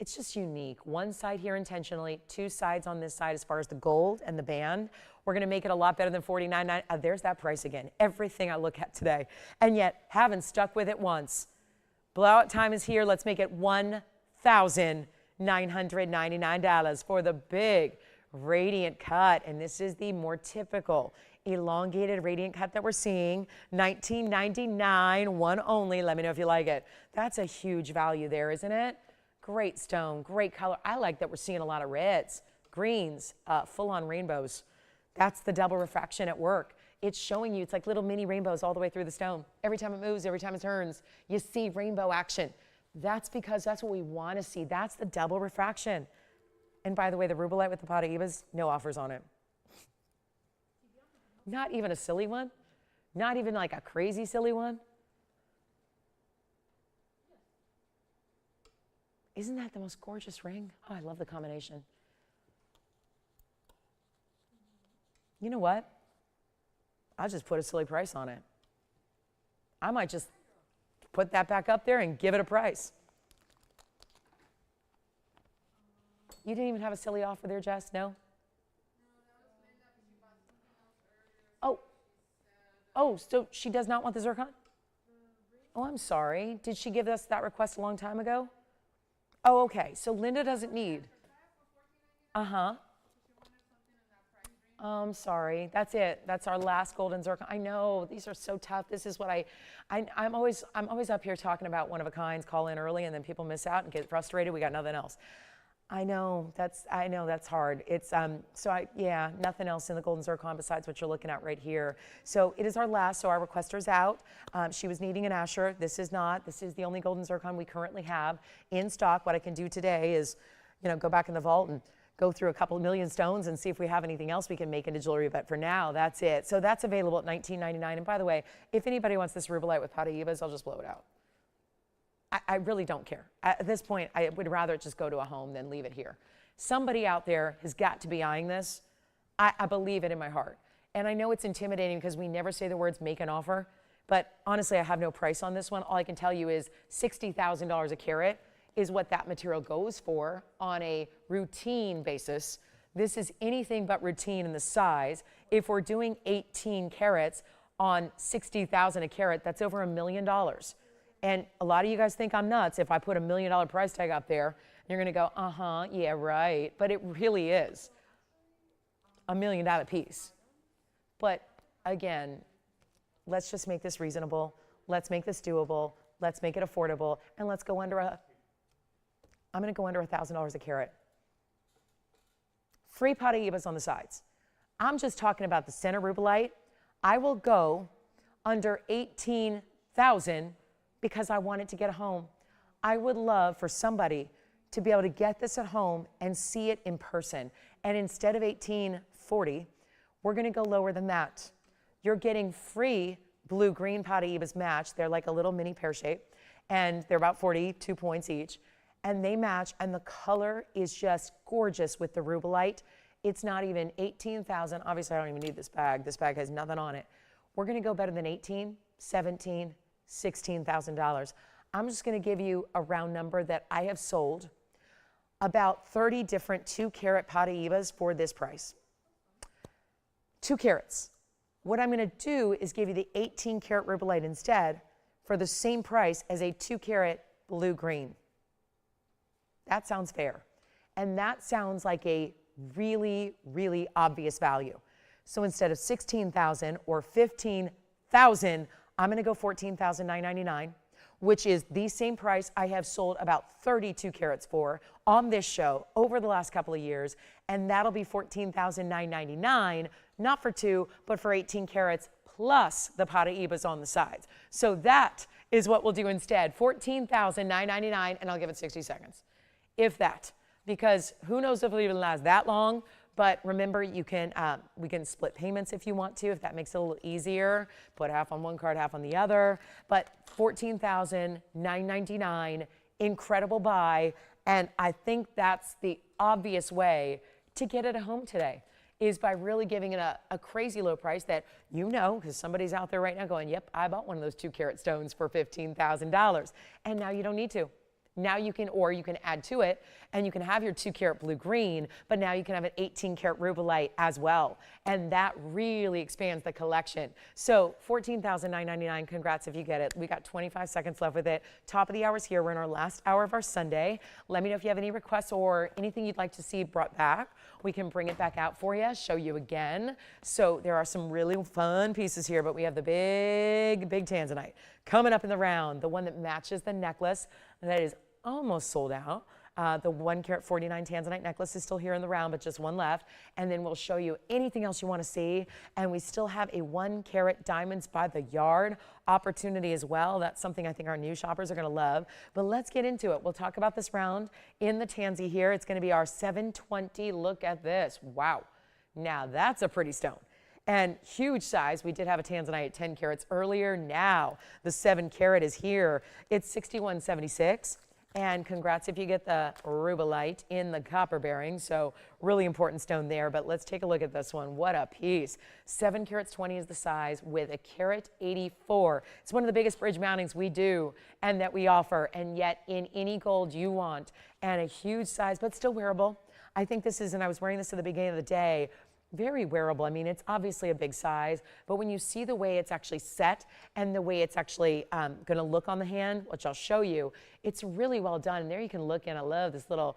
S1: It's just unique. One side here intentionally, two sides on this side as far as the gold and the band. We're going to make it a lot better than $49.99. There's that price again. Everything I look at today. And yet, haven't stuck with it once. Blowout time is here. Let's make it $1,999 for the big radiant cut. And this is the more typical elongated radiant cut that we're seeing. $19.99, one only. Let me know if you like it. That's a huge value there, isn't it? Great stone, great color. I like that we're seeing a lot of reds, greens, full-on rainbows. That's the double refraction at work. It's showing you, it's like little mini rainbows all the way through the stone. Every time it moves, every time it turns, you see rainbow action. That's because that's what we want to see. That's the double refraction. And by the way, the rubellite with the Paraibas, no offers on it. Not even a silly one? Not even like a crazy silly one? Isn't that the most gorgeous ring? Oh, I love the combination. You know what? I'll just put a silly price on it. I might just put that back up there and give it a price. You didn't even have a silly offer there, Jess? No? Oh. Oh, so she does not want the zircon? Oh, I'm sorry. Did she give us that request a long time ago? Oh, okay. So Linda doesn't need. Uh-huh. I'm sorry. That's it. That's our last golden zircon. I know these are so tough. This is what I'm always up here talking about one of a kinds. Call in early and then people miss out and get frustrated. We got nothing else. I know that's hard. It's yeah, nothing else in the golden zircon besides what you're looking at right here. So it is our last. So our requester's out. She was needing an Asher. This is not. This is the only golden zircon we currently have in stock. What I can do today is, go back in the vault and go through a couple of million stones and see if we have anything else we can make into jewelry. But for now, that's it. So that's available at $19.99. And by the way, if anybody wants this rubelite with Paraibas, I'll just blow it out. I really don't care. At this point, I would rather it just go to a home than leave it here. Somebody out there has got to be eyeing this. I believe it in my heart. And I know it's intimidating because we never say the words make an offer. But honestly, I have no price on this one. All I can tell you is $60,000 a carat is what that material goes for on a routine basis. This is anything but routine in the size. If we're doing 18 carats on 60,000 a carat, that's over $1 million. And a lot of you guys think I'm nuts if I put $1 million price tag up there. You're going to go, yeah, right. But it really is $1 million a piece. But again, let's just make this reasonable. Let's make this doable. Let's make it affordable. And let's go under I'm going to go under $1,000 a carat. Free Paraibas on the sides. I'm just talking about the center rubelite. I will go under 18,000 because I want it to get home. I would love for somebody to be able to get this at home and see it in person. And instead of 1840, we're going to go lower than that. You're getting free blue-green Paraibas match. They're like a little mini pear shape, and they're about 42 points each. And they match, and the color is just gorgeous with the rubelite. It's not even 18,000. Obviously, I don't even need this bag. This bag has nothing on it. We're going to go better than 18, 17, $16,000. I'm just going to give you a round number that I have sold about 30 different 2-carat Paraibas for this price. 2 carats. What I'm going to do is give you the 18-carat rubelite instead for the same price as a 2-carat blue-green. That sounds fair. And that sounds like a really, really obvious value. So instead of 16,000 or 15,000, I'm going to go 14,999, which is the same price I have sold about 32 carats for on this show over the last couple of years. And that'll be 14,999, not for 2, but for 18 carats plus the Paraibas on the sides. So that is what we'll do instead, 14,999, and I'll give it 60 seconds. If that, because who knows if it'll even last that long. But remember, you can we can split payments if you want to, if that makes it a little easier. Put half on one card, half on the other. But $14,999, incredible buy. And I think that's the obvious way to get it at home today, is by really giving it a crazy low price that because somebody's out there right now going, yep, I bought one of those 2-carat stones for $15,000. And now you don't need to. Now you can, or you can add to it, and you can have your 2-carat blue-green, but now you can have an 18-carat rubelite as well. And that really expands the collection. So $14,999, congrats if you get it. We got 25 seconds left with it. Top of the hour's here. We're in our last hour of our Sunday. Let me know if you have any requests or anything you'd like to see brought back. We can bring it back out for you, show you again. So there are some really fun pieces here, but we have the big tanzanite coming up in the round, the one that matches the necklace. That is almost sold out. The 1-carat 49 tanzanite necklace is still here in the round, but just one left. And then we'll show you anything else you want to see. And we still have a 1-carat diamonds by the yard opportunity as well. That's something I think our new shoppers are going to love. But let's get into it. We'll talk about this round in the tansy here. It's going to be our 720. Look at this. Wow. Now that's a pretty stone. And huge size. We did have a tanzanite at 10 carats earlier. Now the 7-carat is here. It's 6176. And congrats if you get the rubelite in the copper bearing. So really important stone there. But let's take a look at this one. What a piece. 7 carats 20 is the size with a carat 84. It's one of the biggest bridge mountings we do and that we offer. And yet in any gold you want. And a huge size, but still wearable. I think this is, and I was wearing this at the beginning of the day, very wearable. I mean, it's obviously a big size, but when you see the way it's actually set and the way it's actually going to look on the hand, which I'll show you, it's really well done. And there you can look in. I love this little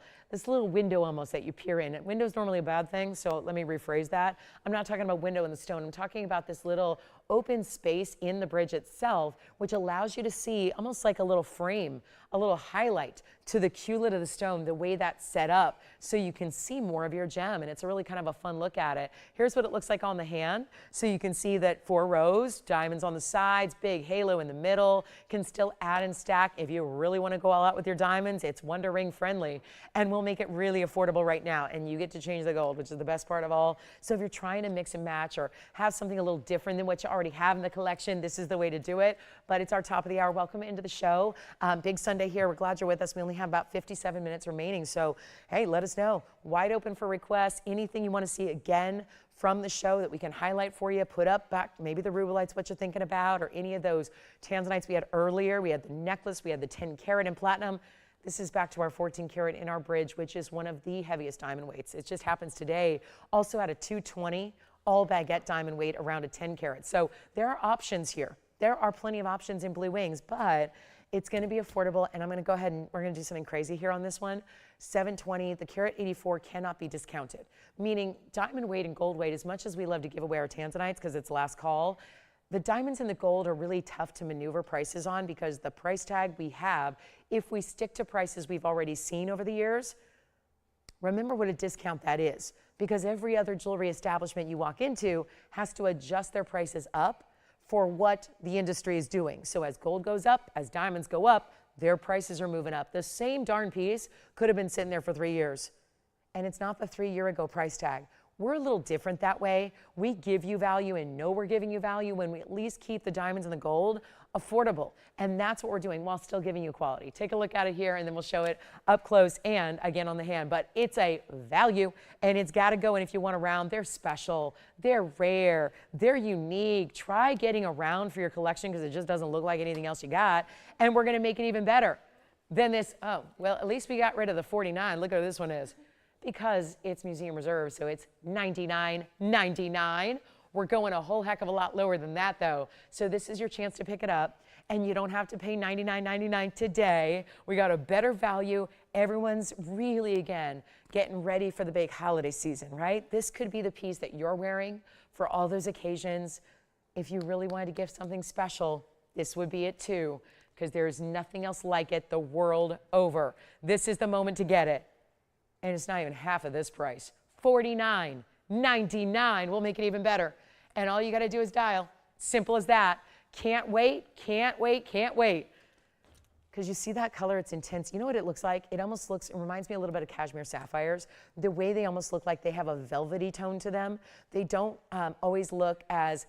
S1: window almost that you peer in. Window's normally a bad thing, so let me rephrase that. I'm not talking about window in the stone. I'm talking about this little open space in the bridge itself, which allows you to see almost like a little frame, a little highlight to the culet of the stone, the way that's set up, so you can see more of your gem. And it's a really kind of a fun look at it. Here's what it looks like on the hand. So you can see that 4 rows, diamonds on the sides, big halo in the middle, can still add and stack. If you really want to go all out with your diamonds, it's Wonder Ring friendly, and we'll make it really affordable right now. And you get to change the gold, which is the best part of all. So if you're trying to mix and match or have something a little different than what you already have in the collection, this is the way to do it. But it's our top of the hour. Welcome into the show. Big Sunday here. We're glad you're with us. We only have about 57 minutes remaining. So, hey, let us know. Wide open for requests. Anything you want to see again from the show that we can highlight for you, put up back, maybe the rubelite's what you're thinking about, or any of those tanzanites we had earlier. We had the necklace, we had the 10 karat in platinum. This is back to our 14 karat in our bridge, which is one of the heaviest diamond weights. It just happens today. Also at a 220, all baguette diamond weight around a 10 karat. So there are options here. There are plenty of options in Blue Wings, but it's going to be affordable, and I'm going to go ahead and we're going to do something crazy here on this one. 720, the karat 84 cannot be discounted, meaning diamond weight and gold weight, as much as we love to give away our tanzanites because it's last call, the diamonds and the gold are really tough to maneuver prices on because the price tag we have, if we stick to prices we've already seen over the years, remember what a discount that is, because every other jewelry establishment you walk into has to adjust their prices up for what the industry is doing. So as gold goes up, as diamonds go up, their prices are moving up. The same darn piece could have been sitting there for 3 years, and it's not the 3-year ago price tag. We're a little different that way. We give you value and know we're giving you value when we at least keep the diamonds and the gold affordable. And that's what we're doing while still giving you quality. Take a look at it here, and then we'll show it up close and again on the hand. But it's a value, and it's got to go. And if you want a round, they're special, they're rare, they're unique. Try getting a round for your collection because it just doesn't look like anything else you got. And we're going to make it even better than this. Oh, well, at least we got rid of the 49. Look at what this one is. Because it's museum reserve, so it's $99.99. We're going a whole heck of a lot lower than that, though. So this is your chance to pick it up, and you don't have to pay $99.99 today. We got a better value. Everyone's really, again, getting ready for the big holiday season, right? This could be the piece that you're wearing for all those occasions. If you really wanted to gift something special, this would be it too, because there's nothing else like it the world over. This is the moment to get it. And it's not even half of this price. $49.99. We'll make it even better. And all you got to do is dial. Simple as that. Can't wait, can't wait, can't wait. Because you see that color, it's intense. You know what it looks like? It reminds me a little bit of cashmere sapphires. The way they almost look like they have a velvety tone to them. They don't always look as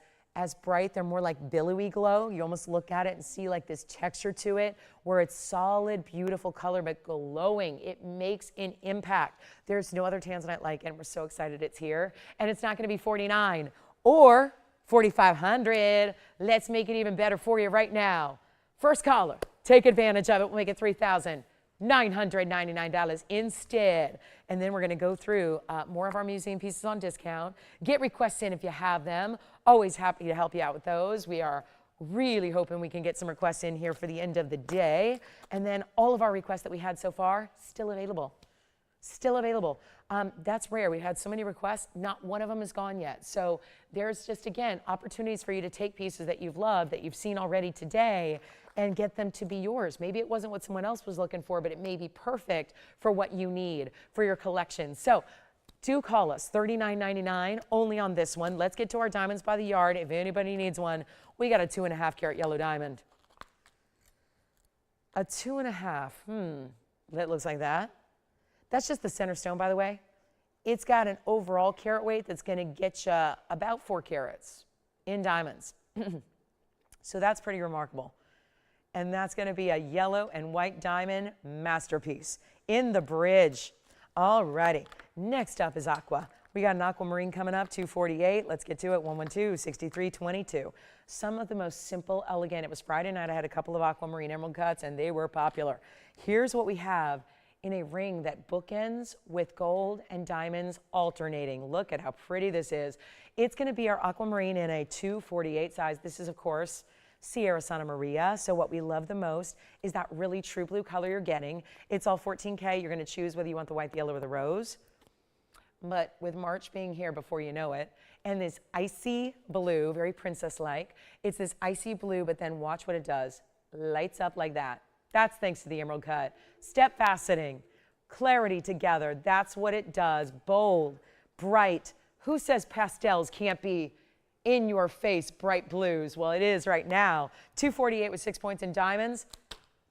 S1: bright. They're more like billowy glow. You almost look at it and see like this texture to it where it's solid, beautiful color, but glowing. It makes an impact. There's no other tanzanite like it, and we're so excited it's here. And it's not going to be $49 or $4,500. Let's make it even better for you right now. First caller, take advantage of it. We'll make it $3,999 instead. And then we're going to go through more of our museum pieces on discount. Get requests in if you have them. Always happy to help you out with those. We are really hoping we can get some requests in here for the end of the day. And then all of our requests that we had so far, still available. Still available. That's rare. We had so many requests. Not one of them is gone yet. So there's just, again, opportunities for you to take pieces that you've loved, that you've seen already today, and get them to be yours. Maybe it wasn't what someone else was looking for, but it may be perfect for what you need for your collection. So do call us, $39.99 only on this one. Let's get to our diamonds by the yard. If anybody needs one, we got a 2.5 karat yellow diamond. A 2.5, that looks like that. That's just the center stone, by the way. It's got an overall carat weight that's gonna get you about 4 carats in diamonds. So that's pretty remarkable. And that's gonna be a yellow and white diamond masterpiece in the bridge. All righty, next up is aqua. We got an aquamarine coming up, 248. Let's get to it, 112-6322. Some of the most simple, elegant. It was Friday night. I had a couple of aquamarine emerald cuts, and they were popular. Here's what we have in a ring that bookends with gold and diamonds alternating. Look at how pretty this is. It's going to be our aquamarine in a 248 size. This is, of course, Sierra Santa Maria. So what we love the most is that really true blue color you're getting. It's all 14K. You're going to choose whether you want the white, the yellow, or the rose. But with March being here before you know it, and this icy blue, very princess-like. It's this icy blue, but then watch what it does. Lights up like that. That's thanks to the emerald cut. Step faceting, clarity together. That's what it does. Bold, bright. Who says pastels can't be in your face bright blues? Well, it is right now. 248 with 6 points in diamonds.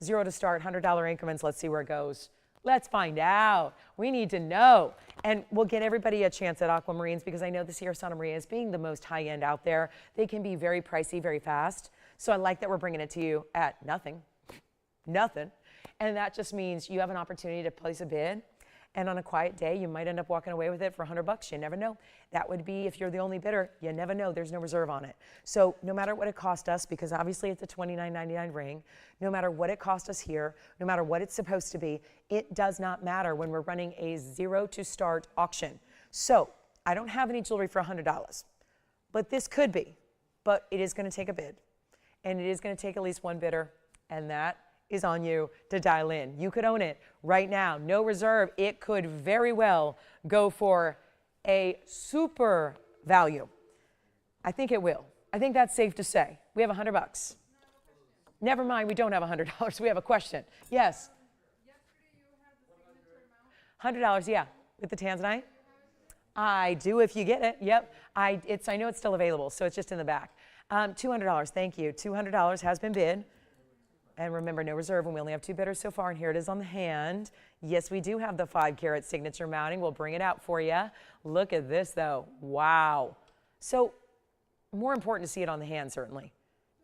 S1: 0 to start, $100 increments. Let's see where it goes. Let's find out. We need to know. And we'll get everybody a chance at aquamarines because I know the Sierra Santa Maria is being the most high-end out there. They can be very pricey, very fast. So I like that we're bringing it to you at nothing. Nothing. And that just means you have an opportunity to place a bid. And on a quiet day, you might end up walking away with it for $100. You never know. That would be if you're the only bidder. You never know. There's no reserve on it. So no matter what it cost us, because obviously it's a $29.99 ring, no matter what it cost us here, no matter what it's supposed to be, it does not matter when we're running a 0 to start auction. So I don't have any jewelry for $100, but this could be. But it is going to take a bid, and it is going to take at least one bidder, and that is on you to dial in. You could own it right now, no reserve. It could very well go for a super value. I think it will. I think that's safe to say. We have $100. Never mind, we don't have $100. We have a question. Yes.
S2: Yesterday you had the signature amount.
S1: $100, yeah, with the tanzanite. I do if you get it. Yep. I know it's still available, so it's just in the back. $200. Thank you. $200 has been bid. And remember, no reserve, and we only have 2 bidders so far, and here it is on the hand. Yes, we do have the 5-carat signature mounting. We'll bring it out for you. Look at this, though. Wow. So more important to see it on the hand, certainly.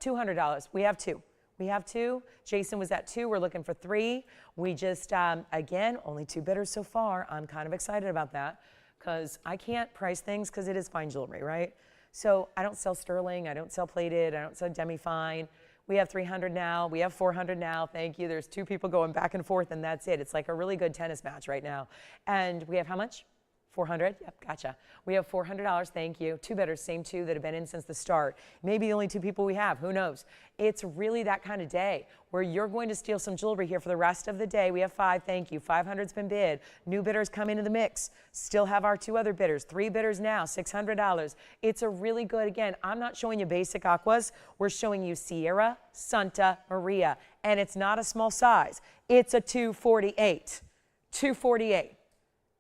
S1: $200. We have 2. We have 2. Jason was at 2. We're looking for 3. We just, again, only 2 bidders so far. I'm kind of excited about that because I can't price things because it is fine jewelry, right? So I don't sell sterling. I don't sell plated. I don't sell demi-fine. We have 300 now. We have 400 now. Thank you. There's 2 people going back and forth, and that's it. It's like a really good tennis match right now. And we have how much? 400? Yep, gotcha. We have $400. Thank you. 2 bidders, same 2 that have been in since the start. Maybe the only 2 people we have. Who knows? It's really that kind of day where you're going to steal some jewelry here for the rest of the day. We have 5. Thank you. 500's been bid. New bidders come into the mix. Still have our 2 other bidders. 3 bidders now. $600. It's a really good, again, I'm not showing you basic aquas. We're showing you Sierra Santa Maria. And it's not a small size. It's a 248. 248.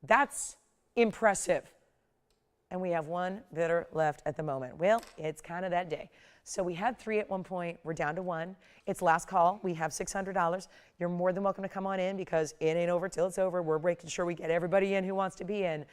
S1: That's impressive. And we have 1 bidder left at the moment. Well, it's kind of that day. So we had 3 at one point. We're down to 1. It's last call. We have $600. You're more than welcome to come on in because it ain't over till it's over. We're making sure we get everybody in who wants to be in.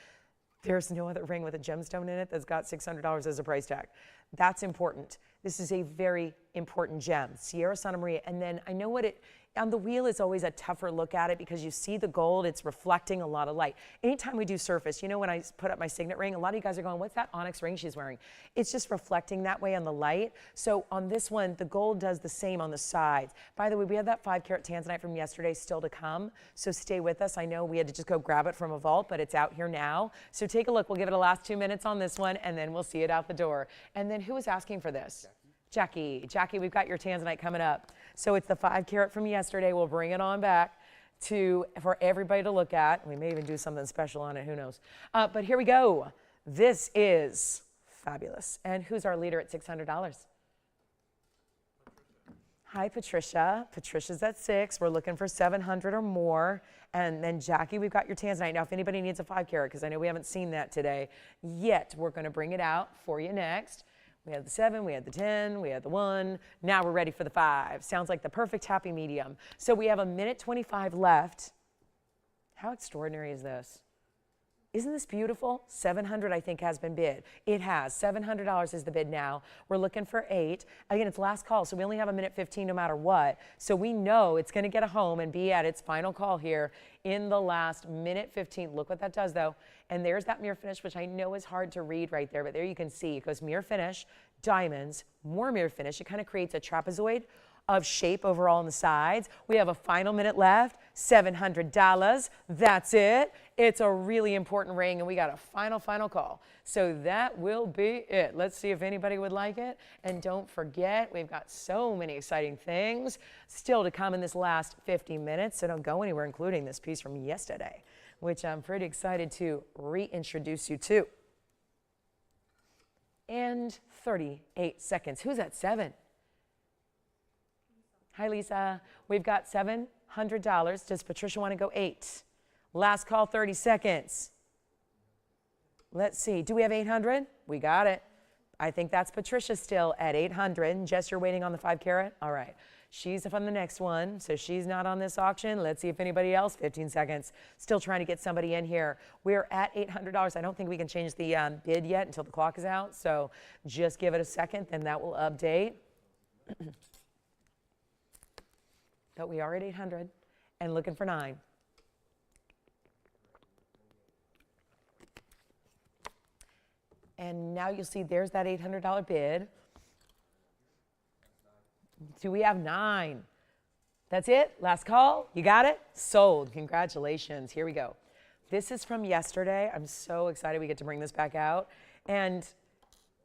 S1: There's no other ring with a gemstone in it that's got $600 as a price tag. That's important. This is a very important gem, Sierra Santa Maria. And then I know what it, on the wheel is always a tougher look at it because you see the gold, it's reflecting a lot of light. Anytime we do surface, you know when I put up my signet ring, a lot of you guys are going, what's that onyx ring she's wearing? It's just reflecting that way on the light. So on this one, the gold does the same on the sides. By the way, we have that 5-carat tanzanite from yesterday still to come, so stay with us. I know we had to just go grab it from a vault, but it's out here now. So take a look. We'll give it a last 2 minutes on this one, and then we'll see it out the door. And then who was asking for this? Jackie, we've got your tanzanite coming up. So it's the 5-carat from yesterday. We'll bring it on back for everybody to look at. We may even do something special on it, who knows. But here we go. This is fabulous. And who's our leader at $600? Hi, Patricia. Patricia's at 6. We're looking for 700 or more. And then Jackie, we've got your tanzanite. Now, if anybody needs a 5-carat, because I know we haven't seen that today yet, we're going to bring it out for you next. We had the 7, we had the 10, we had the 1. Now we're ready for the 5. Sounds like the perfect happy medium. So we have 1:25 left. How extraordinary is this? Isn't this beautiful? 700, I think, has been bid. It has. $700 is the bid now. We're looking for 8. Again, it's last call, so we only have 1:15 no matter what. So we know it's going to get a home and be at its final call here in the last 1:15. Look what that does, though. And there's that mirror finish, which I know is hard to read right there, but there you can see. It goes mirror finish, diamonds, more mirror finish. It kind of creates a trapezoid of shape overall on the sides. We have a final minute left, $700. That's it. It's a really important ring, and we got a final call. So that will be it. Let's see if anybody would like it. And don't forget, we've got so many exciting things still to come in this last 50 minutes, so don't go anywhere, including this piece from yesterday, which I'm pretty excited to reintroduce you to. and 38 seconds. Who's at 7? Hi, Lisa. We've got $700. Does Patricia want to go 8? Last call, 30 seconds. Let's see. Do we have 800? We got it. I think that's Patricia still at 800. Jess, you're waiting on the 5 carat? All right. She's up on the next one, so she's not on this auction. Let's see if anybody else. 15 seconds. Still trying to get somebody in here. We're at $800. I don't think we can change the bid yet until the clock is out, so just give it a second, then that will update. But we are at 800 and looking for 9. And now you'll see there's that $800 bid. Do we have 9? That's it? Last call? You got it? Sold. Congratulations. Here we go. This is from yesterday. I'm so excited we get to bring this back out. And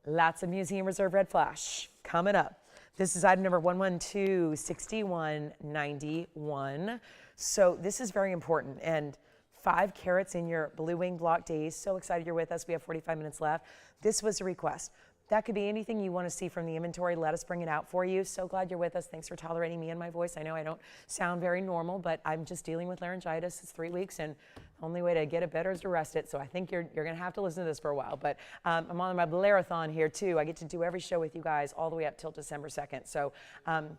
S1: lots of Museum Reserve Red Flash coming up. This is item number 1126191. So this is very important. And 5 carats in your blue wing block days. So excited you're with us. We have 45 minutes left. This was a request. That could be anything you want to see from the inventory. Let us bring it out for you. So glad you're with us. Thanks for tolerating me and my voice. I know I don't sound very normal, but I'm just dealing with laryngitis. It's 3 weeks, and the only way to get it better is to rest it. So I think you're going to have to listen to this for a while. But I'm on my Blairathon here, too. I get to do every show with you guys all the way up till December 2nd. So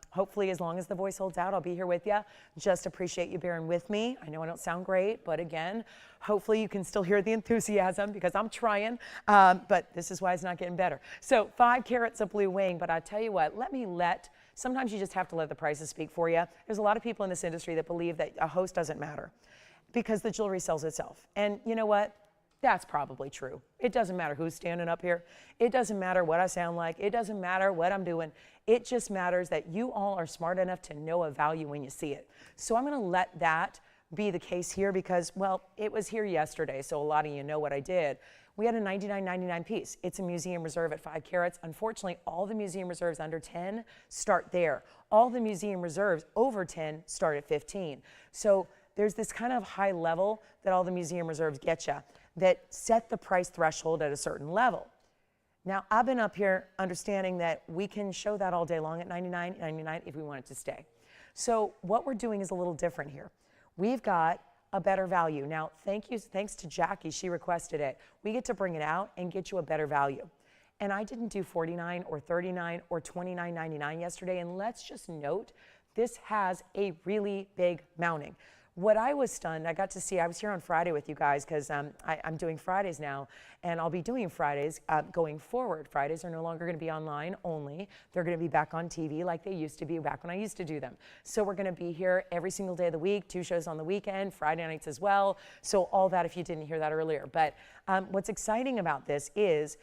S1: hopefully, as long as the voice holds out, I'll be here with you. Just appreciate you bearing with me. I know I don't sound great, but again, hopefully you can still hear the enthusiasm because I'm trying, but this is why it's not getting better. So 5 carats of blue wing, but I tell you what, sometimes you just have to let the prices speak for you. There's a lot of people in this industry that believe that a host doesn't matter because the jewelry sells itself. And you know what? That's probably true. It doesn't matter who's standing up here. It doesn't matter what I sound like. It doesn't matter what I'm doing. It just matters that you all are smart enough to know a value when you see it. So I'm going to let that be the case here because, well, it was here yesterday, so a lot of you know what I did. We had a $99.99 piece. It's a museum reserve at 5 carats. Unfortunately, all the museum reserves under 10 start there. All the museum reserves over 10 start at 15. So there's this kind of high level that all the museum reserves get you that set the price threshold at a certain level. Now, I've been up here understanding that we can show that all day long at $99.99 if we want it to stay. So what we're doing is a little different here. We've got a better value. Now, thanks to Jackie, she requested it. We get to bring it out and get you a better value. And I didn't do $49 or $39 or $29.99 yesterday. And let's just note, this has a really big mounting. What I was stunned, I was here on Friday with you guys because I'm doing Fridays now, and I'll be doing Fridays going forward. Fridays are no longer going to be online only. They're going to be back on TV like they used to be back when I used to do them. So we're going to be here every single day of the week, 2 shows on the weekend, Friday nights as well. So all that if you didn't hear that earlier. But what's exciting about this is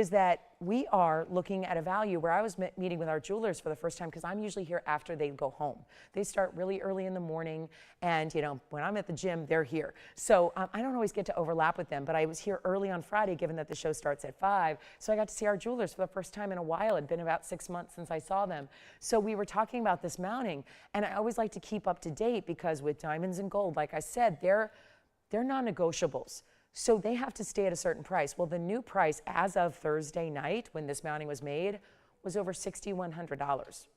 S1: that we are looking at a value where I was meeting with our jewelers for the first time because I'm usually here after they go home. They start really early in the morning, and when I'm at the gym, they're here. So I don't always get to overlap with them, but I was here early on Friday given that the show starts at 5. So I got to see our jewelers for the first time in a while. It'd been about 6 months since I saw them. So we were talking about this mounting, and I always like to keep up to date because with diamonds and gold, like I said, they're non-negotiables. So they have to stay at a certain price. Well, the new price as of Thursday night when this mounting was made was over $6,100.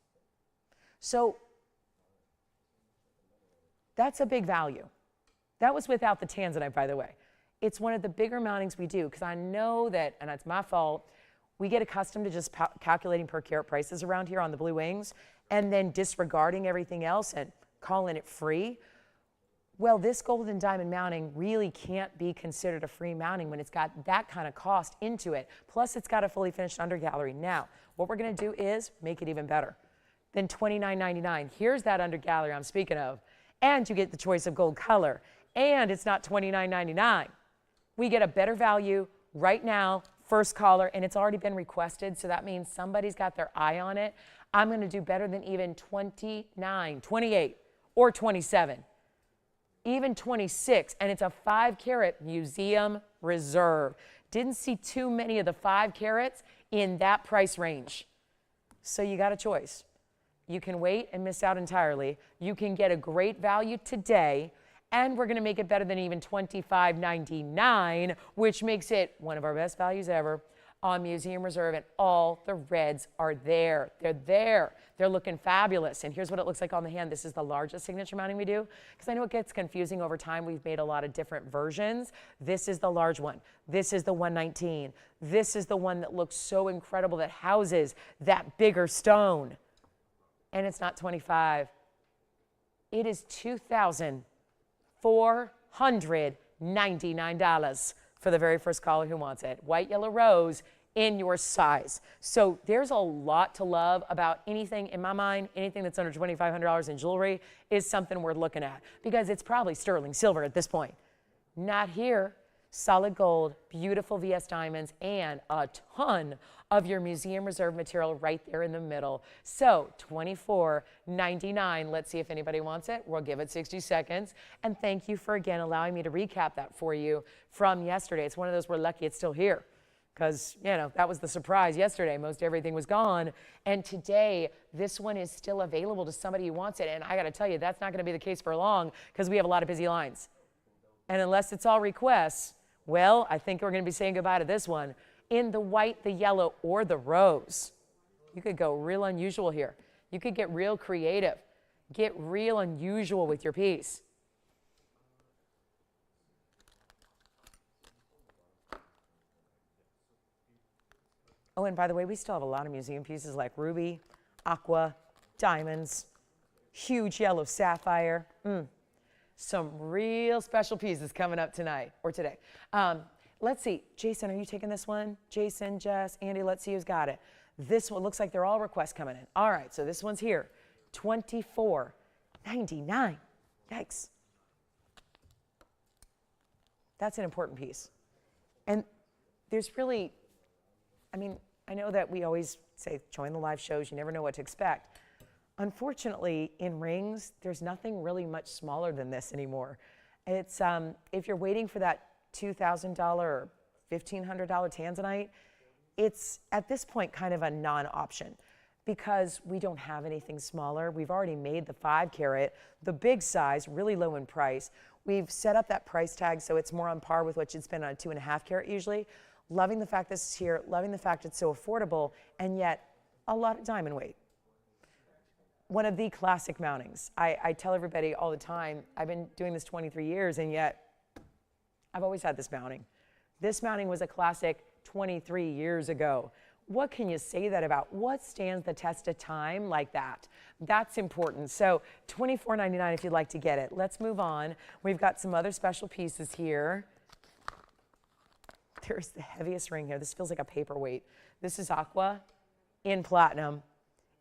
S1: So that's a big value. That was without the tanzanite, by the way. It's one of the bigger mountings we do because I know that, and it's my fault, we get accustomed to just calculating per carat prices around here on the blue wings and then disregarding everything else and calling it free. Well, this gold and diamond mounting really can't be considered a free mounting when it's got that kind of cost into it. Plus, it's got a fully finished undergallery. Now, what we're going to do is make it even better than $29.99. Here's that undergallery I'm speaking of. And you get the choice of gold color. And it's not $29.99. We get a better value right now, first caller, and it's already been requested, so that means somebody's got their eye on it. I'm going to do better than even 29, 28, or 27. Even 26, and it's a 5 carat museum reserve. Didn't see too many of the 5 carats in that price range. So you got a choice. You can wait and miss out entirely. You can get a great value today, and we're gonna make it better than even $25.99, which makes it one of our best values ever. on Museum Reserve, and all the reds are there. They're there. They're looking fabulous. And here's what it looks like on the hand. This is the largest signature mounting we do, because I know it gets confusing over time. We've made a lot of different versions. This is the large one. This is the 119. This is the one that looks so incredible, that houses that bigger stone. And it's not 25. It is $2,499 for the very first caller who wants it. White, yellow, rose in your size. So there's a lot to love about anything, in my mind, anything that's under $2,500 in jewelry is something worth looking at, because it's probably sterling silver at this point. Not here. Solid gold, beautiful VS diamonds, and a ton of your Museum Reserve material right there in the middle. So $24.99. Let's see if anybody wants it. We'll give it 60 seconds. And thank you for, again, allowing me to recap that for you from yesterday. It's one of those we're lucky it's still here, because, you know, that was the surprise yesterday. Most everything was gone. And today, this one is still available to somebody who wants it. And I got to tell you, that's not going to be the case for long, because we have a lot of busy lines. And unless it's all requests, well, I think we're going to be saying goodbye to this one in the white, the yellow, or the rose. You could go real unusual here. You could get real creative. Get real unusual with your piece. Oh, and by the way, we still have a lot of museum pieces like ruby, aqua, diamonds, huge yellow sapphire. Some real special pieces coming up tonight or today. Let's see. Jason, are you taking this one? Jason, Jess, Andy, let's see who's got it. This one looks like they're all requests coming in. All right, so this one's here. $24.99. Yikes. That's an important piece. And there's really, I mean, I know that we always say join the live shows. You never know what to expect. Unfortunately, in rings, there's nothing really much smaller than this anymore. It's if you're waiting for that $2,000 or $1,500 tanzanite, it's at this point kind of a non-option, because we don't have anything smaller. We've already made the 5 carat, the big size, really low in price. We've set up that price tag so it's more on par with what you'd spend on a 2.5 carat usually. Loving the fact this is here, loving the fact it's so affordable, and yet a lot of diamond weight. One of the classic mountings. I tell everybody all the time, I've been doing this 23 years, and yet I've always had this mounting. This mounting was a classic 23 years ago. What can you say that about? What stands the test of time like that? That's important. So $24.99 if you'd like to get it. Let's move on. We've got some other special pieces here. There's the heaviest ring here. This feels like a paperweight. This is aqua in platinum.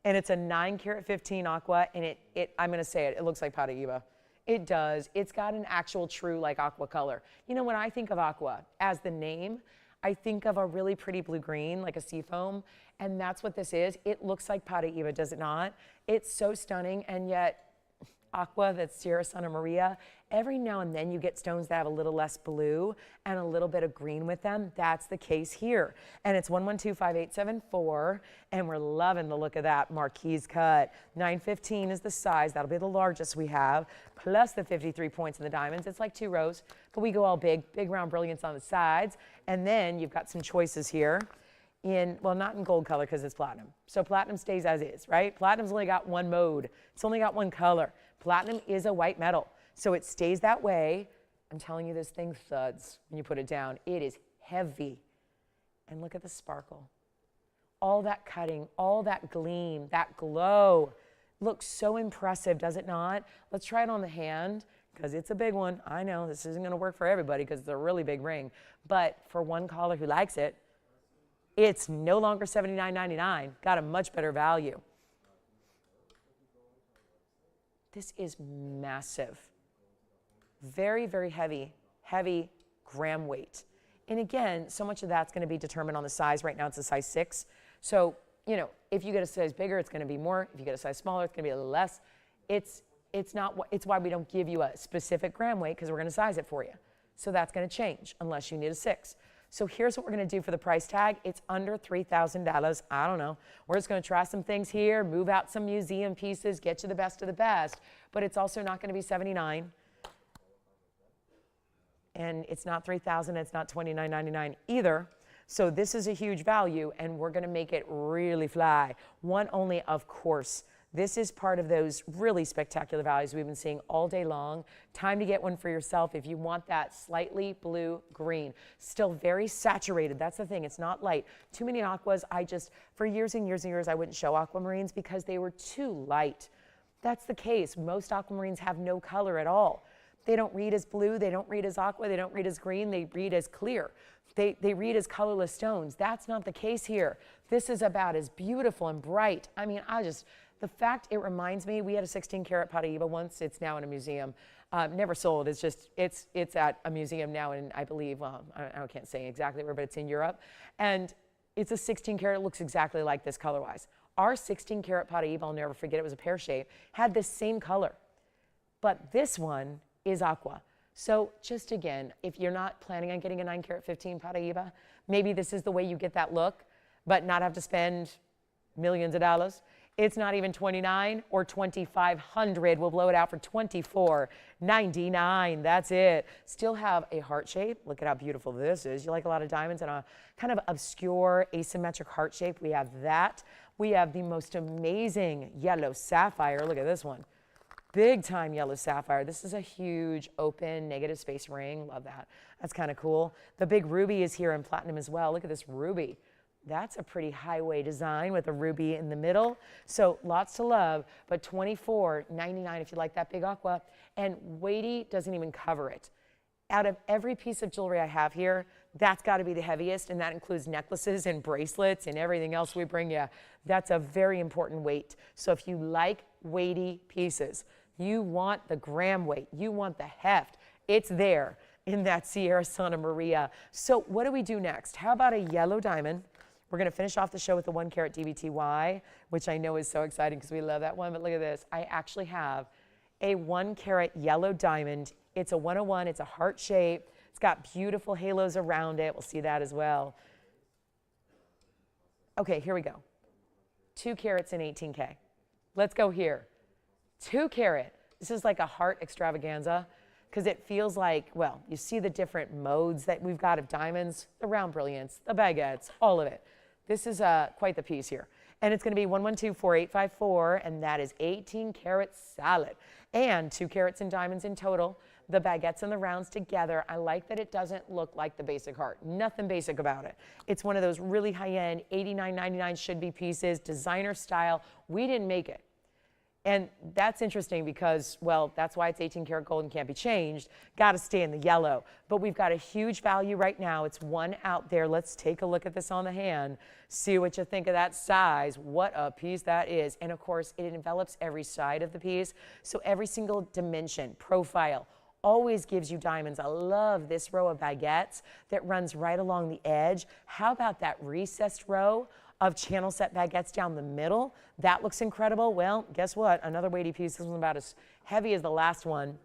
S1: And it's a 9 carat 15 aqua, and I'm going to say it, it looks like Paraíba. It does. It's got an actual true like aqua color. You know, when I think of aqua as the name, I think of a really pretty blue-green, like a seafoam, and that's what this is. It looks like Paraíba, does it not? It's so stunning, and yet aqua, that's Sierra Santa Maria. Every now and then you get stones that have a little less blue and a little bit of green with them. That's the case here. And it's 1125874, and we're loving the look of that marquise cut. 915 is the size. That'll be the largest we have, plus the 53 points in the diamonds. It's like 2 rows, but we go all big round brilliance on the sides. And then you've got some choices here in, well, not in gold color because it's platinum. So platinum stays as is, right? Platinum's only got one mode. It's only got one color. Platinum is a white metal, so it stays that way. I'm telling you, this thing thuds when you put it down. It is heavy. And look at the sparkle. All that cutting, all that gleam, that glow. Looks so impressive, does it not? Let's try it on the hand, because it's a big one. I know this isn't going to work for everybody because it's a really big ring. But for one caller who likes it, it's no longer $79.99. Got a much better value. This is massive. Very, very heavy gram weight. And again, so much of that's going to be determined on the size. Right now it's a size 6. So, you know, if you get a size bigger, it's going to be more. If you get a size smaller, it's going to be a little less. It's why we don't give you a specific gram weight, because we're going to size it for you. So that's going to change unless you need a 6. So here's what we're going to do for the price tag. It's under $3,000. I don't know. We're just going to try some things here, move out some museum pieces, get you the best of the best. But it's also not going to be $79. And it's not $3,000. It's not $29.99 either. So this is a huge value, and we're going to make it really fly. One only, of course. This is part of those really spectacular values we've been seeing all day long. Time to get one for yourself if you want that slightly blue-green. Still very saturated. That's the thing. It's not light. Too many aquas. For years and years and years, I wouldn't show aquamarines because they were too light. That's the case. Most aquamarines have no color at all. They don't read as blue. They don't read as aqua. They don't read as green. They read as clear. They read as colorless stones. That's not the case here. This is about as beautiful and bright. I mean, the fact it reminds me, we had a 16-karat Paraiba once. It's now in a museum. Never sold. It's just, it's at a museum now in, I believe, I can't say exactly where, but it's in Europe. And it's a 16-karat. It looks exactly like this color-wise. Our 16-karat Paraiba, I'll never forget, it was a pear shape, had this same color. But this one is aqua. So just again, if you're not planning on getting a 9-karat 15 Paraiba, maybe this is the way you get that look, but not have to spend millions of dollars. It's not even $2,900 or $2,500. We'll blow it out for $24.99. That's it. Still have a heart shape. Look at how beautiful this is. You like a lot of diamonds and a kind of obscure asymmetric heart shape. We have that. We have the most amazing yellow sapphire. Look at this one. Big time yellow sapphire. This is a huge open negative space ring. Love that. That's kind of cool. The big ruby is here in platinum as well. Look at this ruby. That's a pretty highway design with a ruby in the middle. So lots to love, but $24.99 if you like that big aqua. And weighty doesn't even cover it. Out of every piece of jewelry I have here, that's got to be the heaviest, and that includes necklaces and bracelets and everything else we bring you. That's a very important weight. So if you like weighty pieces, you want the gram weight, you want the heft, it's there in that Sierra Santa Maria. So what do we do next? How about a yellow diamond? We're going to finish off the show with the 1-carat DVTY, which I know is so exciting because we love that one. But look at this. I actually have a 1-carat yellow diamond. It's a 101. It's a heart shape. It's got beautiful halos around it. We'll see that as well. Okay, here we go. 2 carats and 18K. Let's go here. 2 carat. This is like a heart extravaganza because it feels like, well, you see the different modes that we've got of diamonds, the round brilliance, the baguettes, all of it. This is quite the piece here. And it's going to be 1124854, and that is 18 karat solid. And 2 carats in diamonds in total. The baguettes and the rounds together. I like that it doesn't look like the basic heart. Nothing basic about it. It's one of those really high-end, $89.99 should be pieces, designer style. We didn't make it. And that's interesting because, well, that's why it's 18 karat gold and can't be changed. Got to stay in the yellow. But we've got a huge value right now. It's one out there. Let's take a look at this on the hand. See what you think of that size. What a piece that is. And of course, it envelops every side of the piece. So every single dimension, profile, always gives you diamonds. I love this row of baguettes that runs right along the edge. How about that recessed row of channel set baguettes down the middle? That looks incredible. Well, guess what? Another weighty piece. This one's about as heavy as the last one.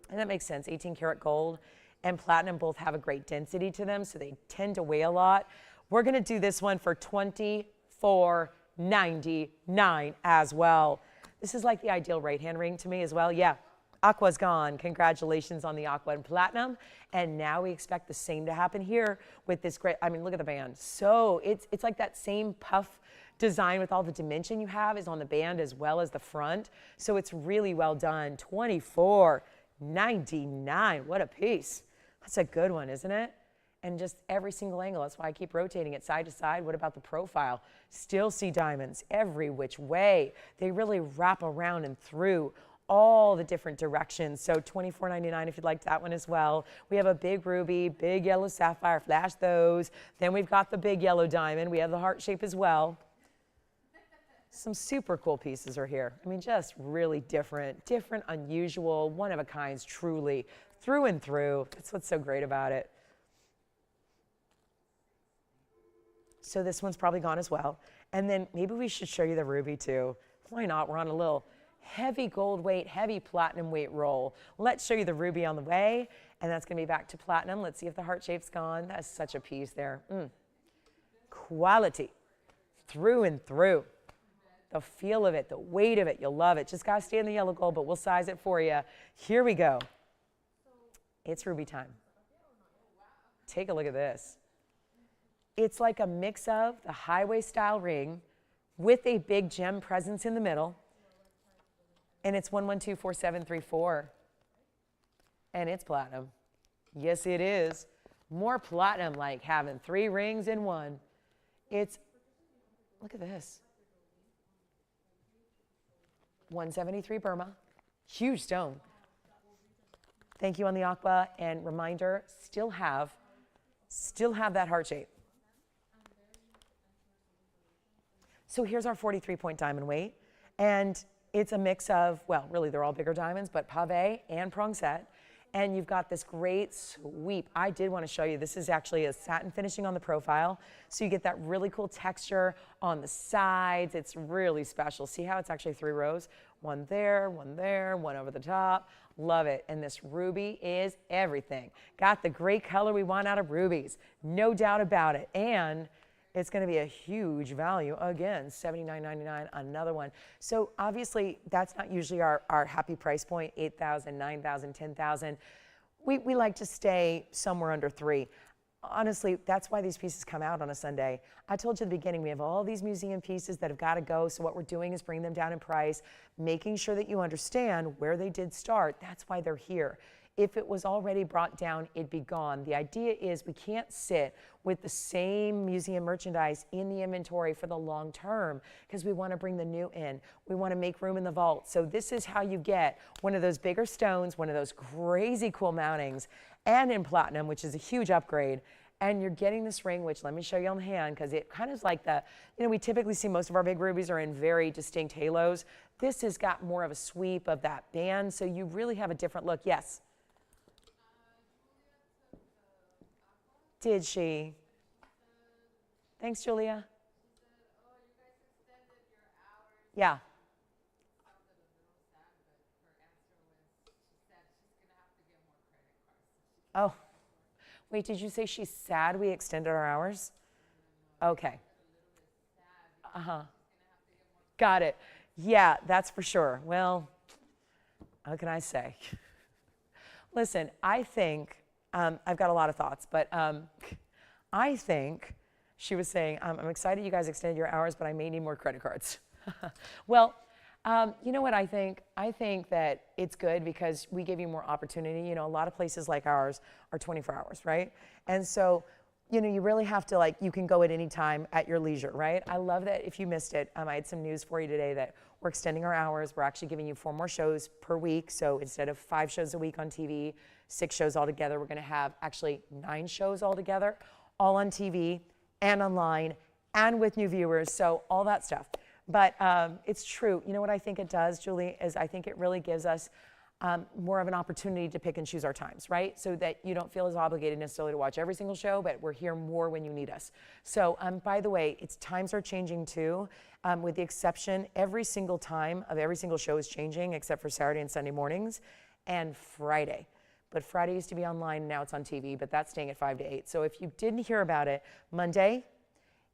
S1: And that makes sense. 18 karat gold and platinum both have a great density to them, so they tend to weigh a lot. We're going to do this one for $24.99 as well. This is like the ideal right-hand ring to me as well. Yeah. Aqua's gone. Congratulations on the aqua and platinum. And now we expect the same to happen here with this great, I mean, look at the band. So it's like that same puff design with all the dimension you have is on the band as well as the front. So it's really well done. $24.99. What a piece. That's a good one, isn't it? And just every single angle. That's why I keep rotating it side to side. What about the profile? Still see diamonds every which way. They really wrap around and through all the different directions. So $24.99 if you'd like that one as well. We have a big ruby, big yellow sapphire, flash those. Then we've got the big yellow diamond. We have the heart shape as well. Some super cool pieces are here. I mean, just really different, unusual, one of a kinds, truly, through and through. That's what's so great about it. So this one's probably gone as well. And then maybe we should show you the ruby too. Why not? We're on a little heavy gold weight, heavy platinum weight roll. Let's show you the ruby on the way, and that's going to be back to platinum. Let's see if the heart shape's gone. That's such a piece there. Quality through and through. The feel of it, the weight of it, you'll love it. Just got to stay in the yellow gold, but we'll size it for you. Here we go. It's ruby time. Take a look at this. It's like a mix of the highway style ring with a big gem presence in the middle. And it's 1124734. And it's platinum. Yes, it is. More platinum, like having 3 rings in one. It's, look at this. 173 Burma. Huge stone. Thank you on the aqua. And reminder, still have that heart shape. So here's our 43-point diamond weight. And it's a mix of, well, really, they're all bigger diamonds, but pave and prong set. And you've got this great sweep. I did want to show you, this is actually a satin finishing on the profile. So you get that really cool texture on the sides. It's really special. See how it's actually 3 rows? One there, one over the top. Love it. And this ruby is everything. Got the great color we want out of rubies. No doubt about it. And it's going to be a huge value. Again, $79.99, another one. So obviously, that's not usually our happy price point, $8,000, $9,000, $10,000. We like to stay somewhere under 3. Honestly, that's why these pieces come out on a Sunday. I told you at the beginning, we have all these museum pieces that have got to go. So what we're doing is bringing them down in price, making sure that you understand where they did start. That's why they're here. If it was already brought down, it'd be gone. The idea is we can't sit with the same museum merchandise in the inventory for the long term because we want to bring the new in. We want to make room in the vault. So this is how you get one of those bigger stones, one of those crazy cool mountings, and in platinum, which is a huge upgrade. And you're getting this ring, which let me show you on the hand, because it kind of is like the, we typically see most of our big rubies are in very distinct halos. This has got more of a sweep of that band, so you really have a different look. Yes? Did she? Thanks, Julia.
S2: She said, oh, you guys extended your hours.
S1: Yeah.
S2: Sounded a little sad, but her answer was, she said she's going to have to get more credit cards.
S1: Oh. Wait, did you say she's sad we extended our hours? Okay. Uh-huh. Got it. Yeah, that's for sure. Well, what can I say? Listen, I think, I've got a lot of thoughts, but I think she was saying, I'm excited you guys extended your hours, but I may need more credit cards. Well, you know what I think? I think that it's good because we give you more opportunity. A lot of places like ours are 24 hours, right? And so, you really have to, you can go at any time at your leisure, right? I love that if you missed it, I had some news for you today that we're extending our hours. We're actually giving you 4 more shows per week. So instead of 5 shows a week on TV, 6 shows altogether, we're going to have actually 9 shows altogether, all on TV and online and with new viewers. So all that stuff. But it's true. You know what I think it does, Julie, is I think it really gives us more of an opportunity to pick and choose our times, right? So that you don't feel as obligated necessarily to watch every single show, but we're here more when you need us. So by the way, times are changing too, with the exception, every single time of every single show is changing except for Saturday and Sunday mornings and Friday. But Friday used to be online, now it's on TV, but that's staying at 5 to 8. So if you didn't hear about it, Monday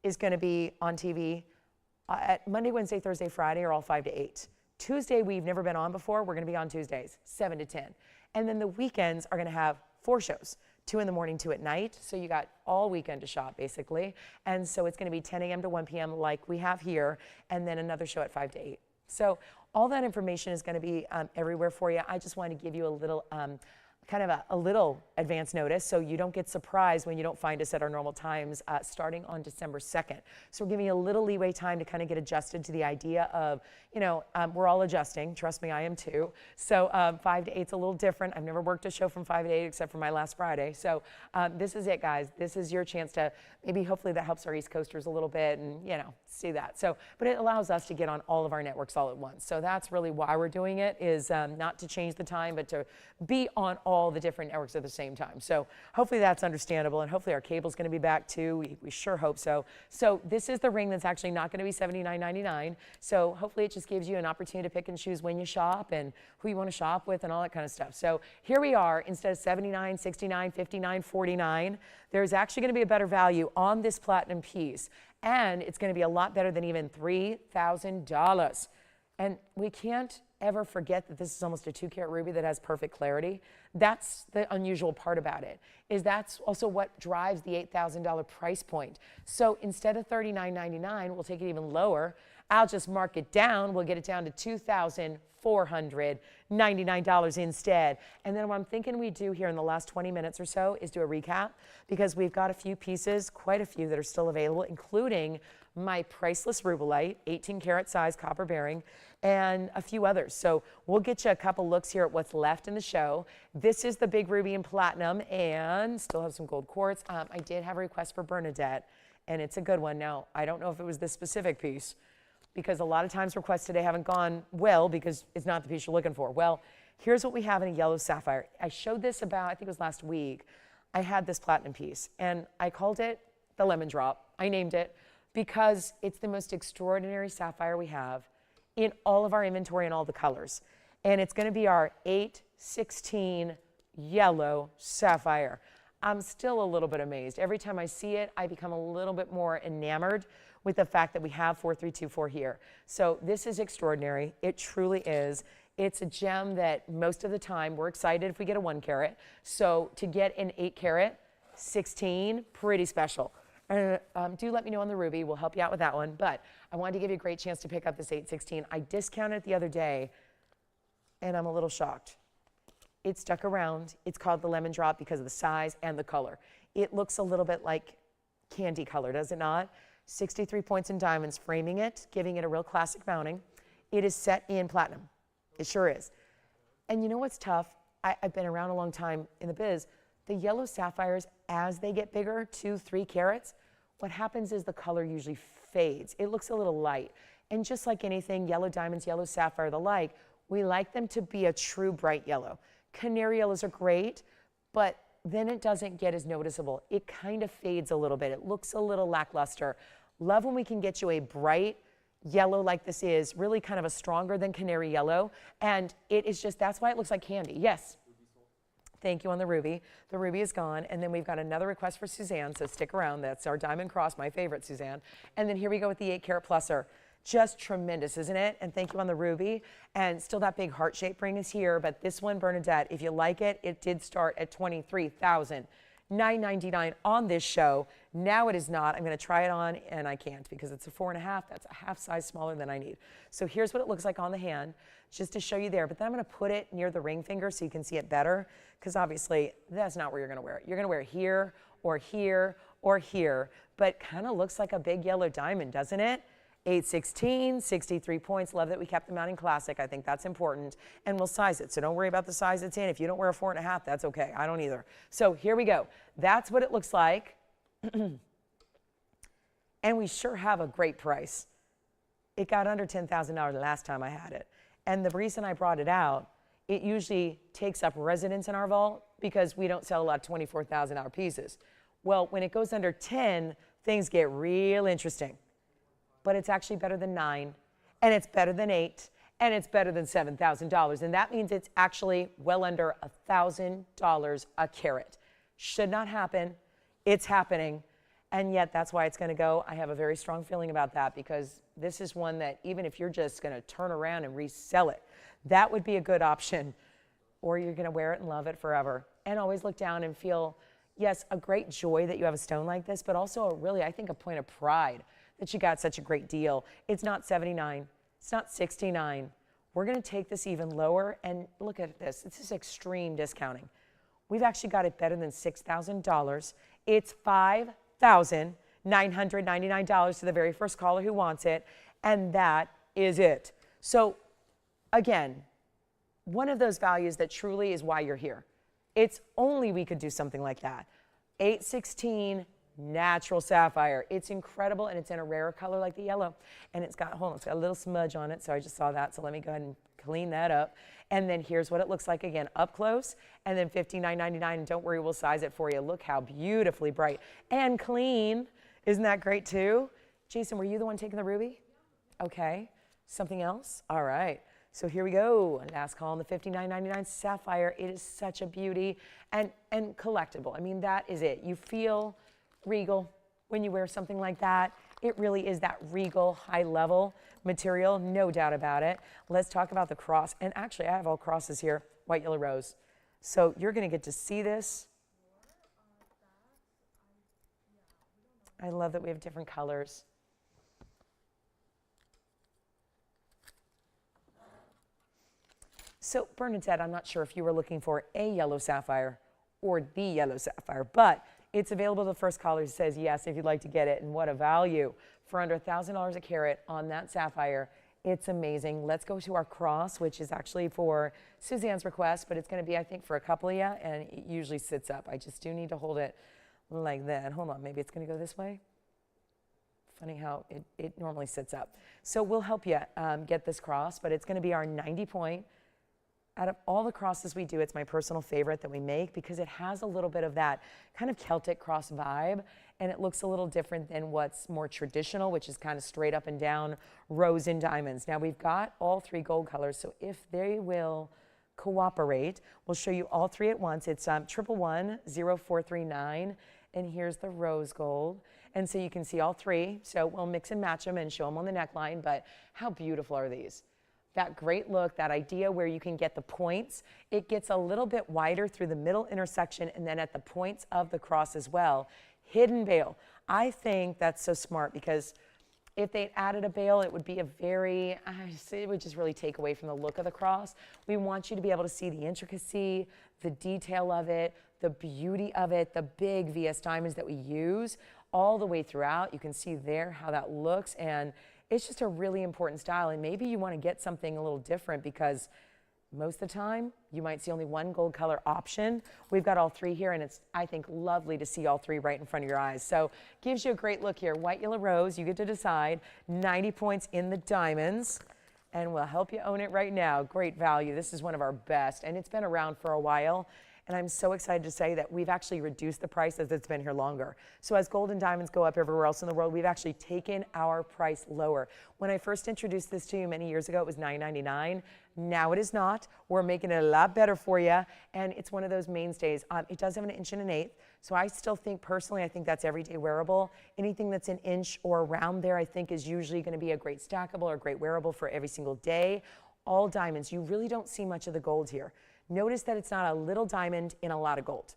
S1: is going to be on TV. At Monday, Wednesday, Thursday, Friday are all 5 to 8. Tuesday, we've never been on before. We're going to be on Tuesdays, 7 to 10. And then the weekends are going to have 4 shows, 2 in the morning, 2 at night. So you got all weekend to shop, basically. And so it's going to be 10 a.m. to 1 p.m. like we have here, and then another show at 5 to 8. So all that information is going to be everywhere for you. I just wanted to give you a little kind of a little advance notice so you don't get surprised when you don't find us at our normal times starting on December 2nd. So we're giving you a little leeway time to kind of get adjusted to the idea of, we're all adjusting. Trust me, I am too. So 5 to 8 is a little different. I've never worked a show from 5 to 8 except for my last Friday. So this is it, guys. This is your chance to maybe hopefully that helps our East Coasters a little bit and, see that. So, but it allows us to get on all of our networks all at once. So that's really why we're doing it is not to change the time, but to be on all the different networks at the same time. So hopefully that's understandable, and hopefully our cable's going to be back too. We sure hope so. So this is the ring that's actually not going to be $79.99. So hopefully it just gives you an opportunity to pick and choose when you shop and who you want to shop with and all that kind of stuff. So here we are, instead of $79, $69, $59, $49, there's actually going to be a better value on this platinum piece, and it's going to be a lot better than even $3,000. And we can't ever forget that this is almost a 2-carat ruby that has perfect clarity. That's the unusual part about it, is that's also what drives the $8,000 price point. So instead of $39.99, we'll take it even lower. I'll just mark it down. We'll get it down to $2,499 instead. And then what I'm thinking we do here in the last 20 minutes or so is do a recap, because we've got a few pieces, quite a few that are still available, including my priceless rubellite, 18-carat size copper bearing, and a few others. So we'll get you a couple looks here at what's left in the show. This is the big ruby and platinum, and still have some gold quartz. I did have a request for Bernadette, and it's a good one. Now, I don't know if it was this specific piece, because a lot of times requests today haven't gone well because it's not the piece you're looking for. Well, here's what we have in a yellow sapphire. I showed this about, I think it was last week. I had this platinum piece, and I called it the lemon drop. I named it because it's the most extraordinary sapphire we have in all of our inventory in all the colors. And it's gonna be our 816 yellow sapphire. I'm still a little bit amazed. Every time I see it, I become a little bit more enamored with the fact that we have 4324 here. So this is extraordinary. It truly is. It's a gem that most of the time we're excited if we get a 1-carat. So to get an 8-carat, 16, pretty special. Do let me know on the ruby. We'll help you out with that one. But I wanted to give you a great chance to pick up this 816. I discounted it the other day, and I'm a little shocked. It stuck around. It's called the lemon drop because of the size and the color. It looks a little bit like candy color, does it not? 63 points in diamonds framing it, giving it a real classic mounting. It is set in platinum. It sure is. And you know what's tough? I've been around a long time in the biz. The yellow sapphires, as they get bigger, 2, 3 carats, what happens is the color usually fades. It looks a little light. And just like anything, yellow diamonds, yellow sapphire, the like, we like them to be a true bright yellow. Canary yellows are great, but then it doesn't get as noticeable. It kind of fades a little bit. It looks a little lackluster. Love when we can get you a bright yellow like this is, really kind of a stronger than canary yellow. And it is just, that's why it looks like candy. Yes. Thank you on the ruby. The ruby is gone. And then we've got another request for Suzanne, so stick around. That's our diamond cross, my favorite, Suzanne. And then here we go with the 8-carat pluser. Just tremendous, isn't it? And thank you on the ruby. And still that big heart-shaped ring is here, but this one, Bernadette, if you like it, it did start at $23,999 on this show. Now it is not. I'm going to try it on, and I can't because it's a 4.5. That's a half size smaller than I need. So here's what it looks like on the hand, just to show you there. But then I'm going to put it near the ring finger so you can see it better, because obviously that's not where you're going to wear it. You're going to wear it here or here or here, but kind of looks like a big yellow diamond, doesn't it? 816, 63 points. Love that we kept the mounting classic. I think that's important. And we'll size it. So don't worry about the size it's in. If you don't wear a 4.5, that's okay. I don't either. So here we go. That's what it looks like. And we sure have a great price. It got under $10,000 the last time I had it. And the reason I brought it out, it usually takes up residence in our vault because we don't sell a lot of $24,000 pieces. Well, when it goes under 10, things get real interesting. But it's actually better than 9, and it's better than 8, and it's better than $7,000. And that means it's actually well under $1,000 a carat. Should not happen. It's happening. And yet that's why it's going to go. I have a very strong feeling about that, because this is one that even if you're just going to turn around and resell it, that would be a good option. Or you're going to wear it and love it forever. And always look down and feel, yes, a great joy that you have a stone like this, but also a really, I think, a point of pride that you got such a great deal. It's not 79. It's not 69. We're going to take this even lower, and look at this. This is extreme discounting. We've actually got it better than $6,000. It's $5,999 to the very first caller who wants it, and that is it. So again, one of those values that truly is why you're here. It's only we could do something like that. 816 natural sapphire. It's incredible, and it's in a rarer color like the yellow. And it's got, hold on, it's got a little smudge on it, so I just saw that, so let me go ahead and clean that up. And then here's what it looks like again, up close, and then $59.99, and don't worry, we'll size it for you. Look how beautifully bright and clean. Isn't that great too? Jason, were you the one taking the ruby? Okay, something else? All right. So here we go, last call on the $59.99 sapphire. It is such a beauty and collectible. I mean, that is it. You feel regal when you wear something like that, It really is that regal, high-level material, no doubt about it. Let's talk about the cross. And actually, I have all crosses here, white, yellow, rose. So you're going to get to see this. I love that we have different colors. So Bernadette, I'm not sure if you were looking for a yellow sapphire or the yellow sapphire, but it's available to the first caller who says yes if you'd like to get it. And what a value for under $1,000 a carat on that sapphire. It's amazing. Let's go to our cross, which is actually for Suzanne's request, but it's going to be, I think, for a couple of you, and it usually sits up. I just do need to hold it like that. Hold on, maybe it's going to go this way. Funny how it normally sits up. So we'll help you get this cross, but it's going to be our 90 point. Out of all the crosses we do, it's my personal favorite that we make because it has a little bit of that kind of Celtic cross vibe, and it looks a little different than what's more traditional, which is kind of straight up and down rose and diamonds. Now we've got all three gold colors, so if they will cooperate, we'll show you all three at once. It's 111-0439, and here's the rose gold. And so you can see all three, so we'll mix and match them and show them on the neckline, but how beautiful are these? That great look, that idea where you can get the points. It gets a little bit wider through the middle intersection and then at the points of the cross as well. Hidden bail. I think that's so smart because if they added a bail, it would be a very, it would just really take away from the look of the cross. We want you to be able to see the intricacy, the detail of it, the beauty of it, the big VS diamonds that we use all the way throughout. You can see there how that looks, and it's just a really important style. And maybe you want to get something a little different because most of the time you might see only one gold color option. We've got all three here, and it's, I think, lovely to see all three right in front of your eyes. So gives you a great look here. White, yellow, rose, you get to decide. 90 points in the diamonds, and we'll help you own it right now. Great value. This is one of our best, and it's been around for a while. And I'm so excited to say that we've actually reduced the price as it's been here longer. So as gold and diamonds go up everywhere else in the world, we've actually taken our price lower. When I first introduced this to you many years ago, it was $9.99. Now it is not. We're making it a lot better for you, and it's one of those mainstays. It does have an 1 1/8 inch, so I still think, personally, I think that's everyday wearable. Anything that's an inch or around there, I think, is usually going to be a great stackable or great wearable for every single day. All diamonds. You really don't see much of the gold here. Notice that it's not a little diamond in a lot of gold.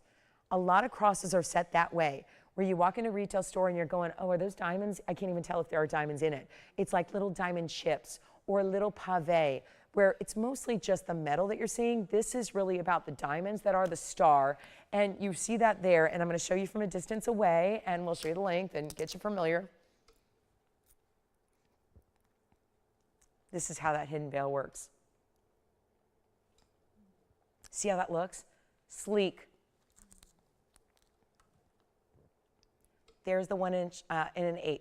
S1: A lot of crosses are set that way, where you walk in a retail store and you're going, oh, are those diamonds? I can't even tell if there are diamonds in it. It's like little diamond chips or little pave, where it's mostly just the metal that you're seeing. This is really about the diamonds that are the star, and you see that there, and I'm going to show you from a distance away, and we'll show you the length and get you familiar. This is how that hidden veil works. See how that looks? Sleek. There's the 1 inch and 1/8.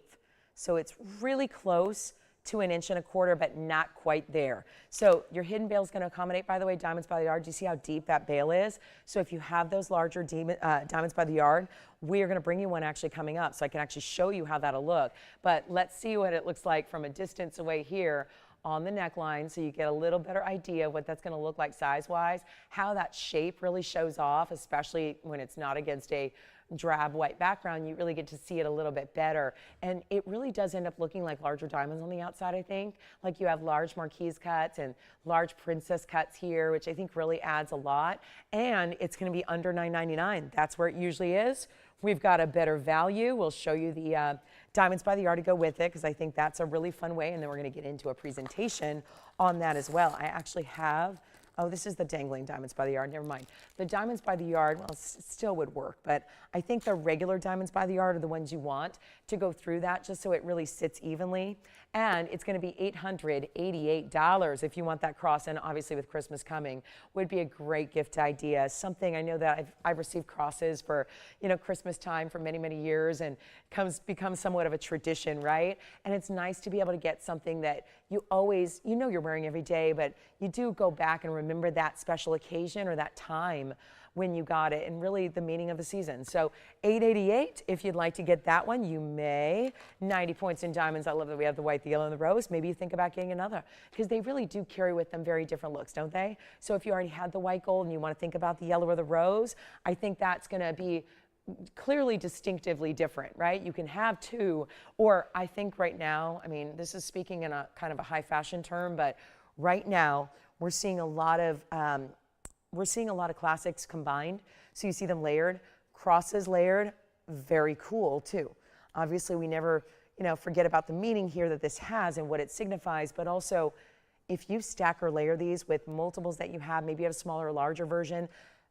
S1: So it's really close to 1 1/4 inch, but not quite there. So your hidden bail is going to accommodate, by the way, diamonds by the yard. Do you see how deep that bail is? So if you have those larger diamonds by the yard, we are going to bring you one actually coming up so I can actually show you how that'll look. But let's see what it looks like from a distance away here on the neckline, so you get a little better idea what that's going to look like size-wise, how that shape really shows off, especially when it's not against a drab white background. You really get to see it a little bit better, and it really does end up looking like larger diamonds on the outside. I think like you have large marquise cuts and large princess cuts here, which I think really adds a lot, and it's going to be under $9.99. That's where it usually is. We've got a better value. We'll show you the diamonds by the yard to go with it, because I think that's a really fun way, and then we're going to get into a presentation on that as well. I actually have, oh, this is the dangling diamonds by the yard. Never mind. The diamonds by the yard, well, still would work, but I think the regular diamonds by the yard are the ones you want to go through that, just so it really sits evenly. And it's going to be $888 if you want that cross, and obviously with Christmas coming, would be a great gift idea. Something I know that I've received crosses for, you know, Christmas time for many, many years, and becomes somewhat of a tradition, right? And it's nice to be able to get something that you always, you know, you're wearing every day, but you do go back and remember that special occasion or that time when you got it, and really the meaning of the season. So $888, if you'd like to get that one, you may. 90 points in diamonds. I love that we have the white, the yellow, and the rose. Maybe you think about getting another, because they really do carry with them very different looks, don't they? So if you already had the white gold and you want to think about the yellow or the rose, I think that's going to be clearly distinctively different, right? You can have two, or I think right now, I mean, this is speaking in a kind of a high fashion term, but right now we're seeing a lot of classics combined. So you see them layered, crosses layered, very cool too. Obviously, we never, forget about the meaning here that this has and what it signifies, but also if you stack or layer these with multiples that you have, maybe you have a smaller or larger version,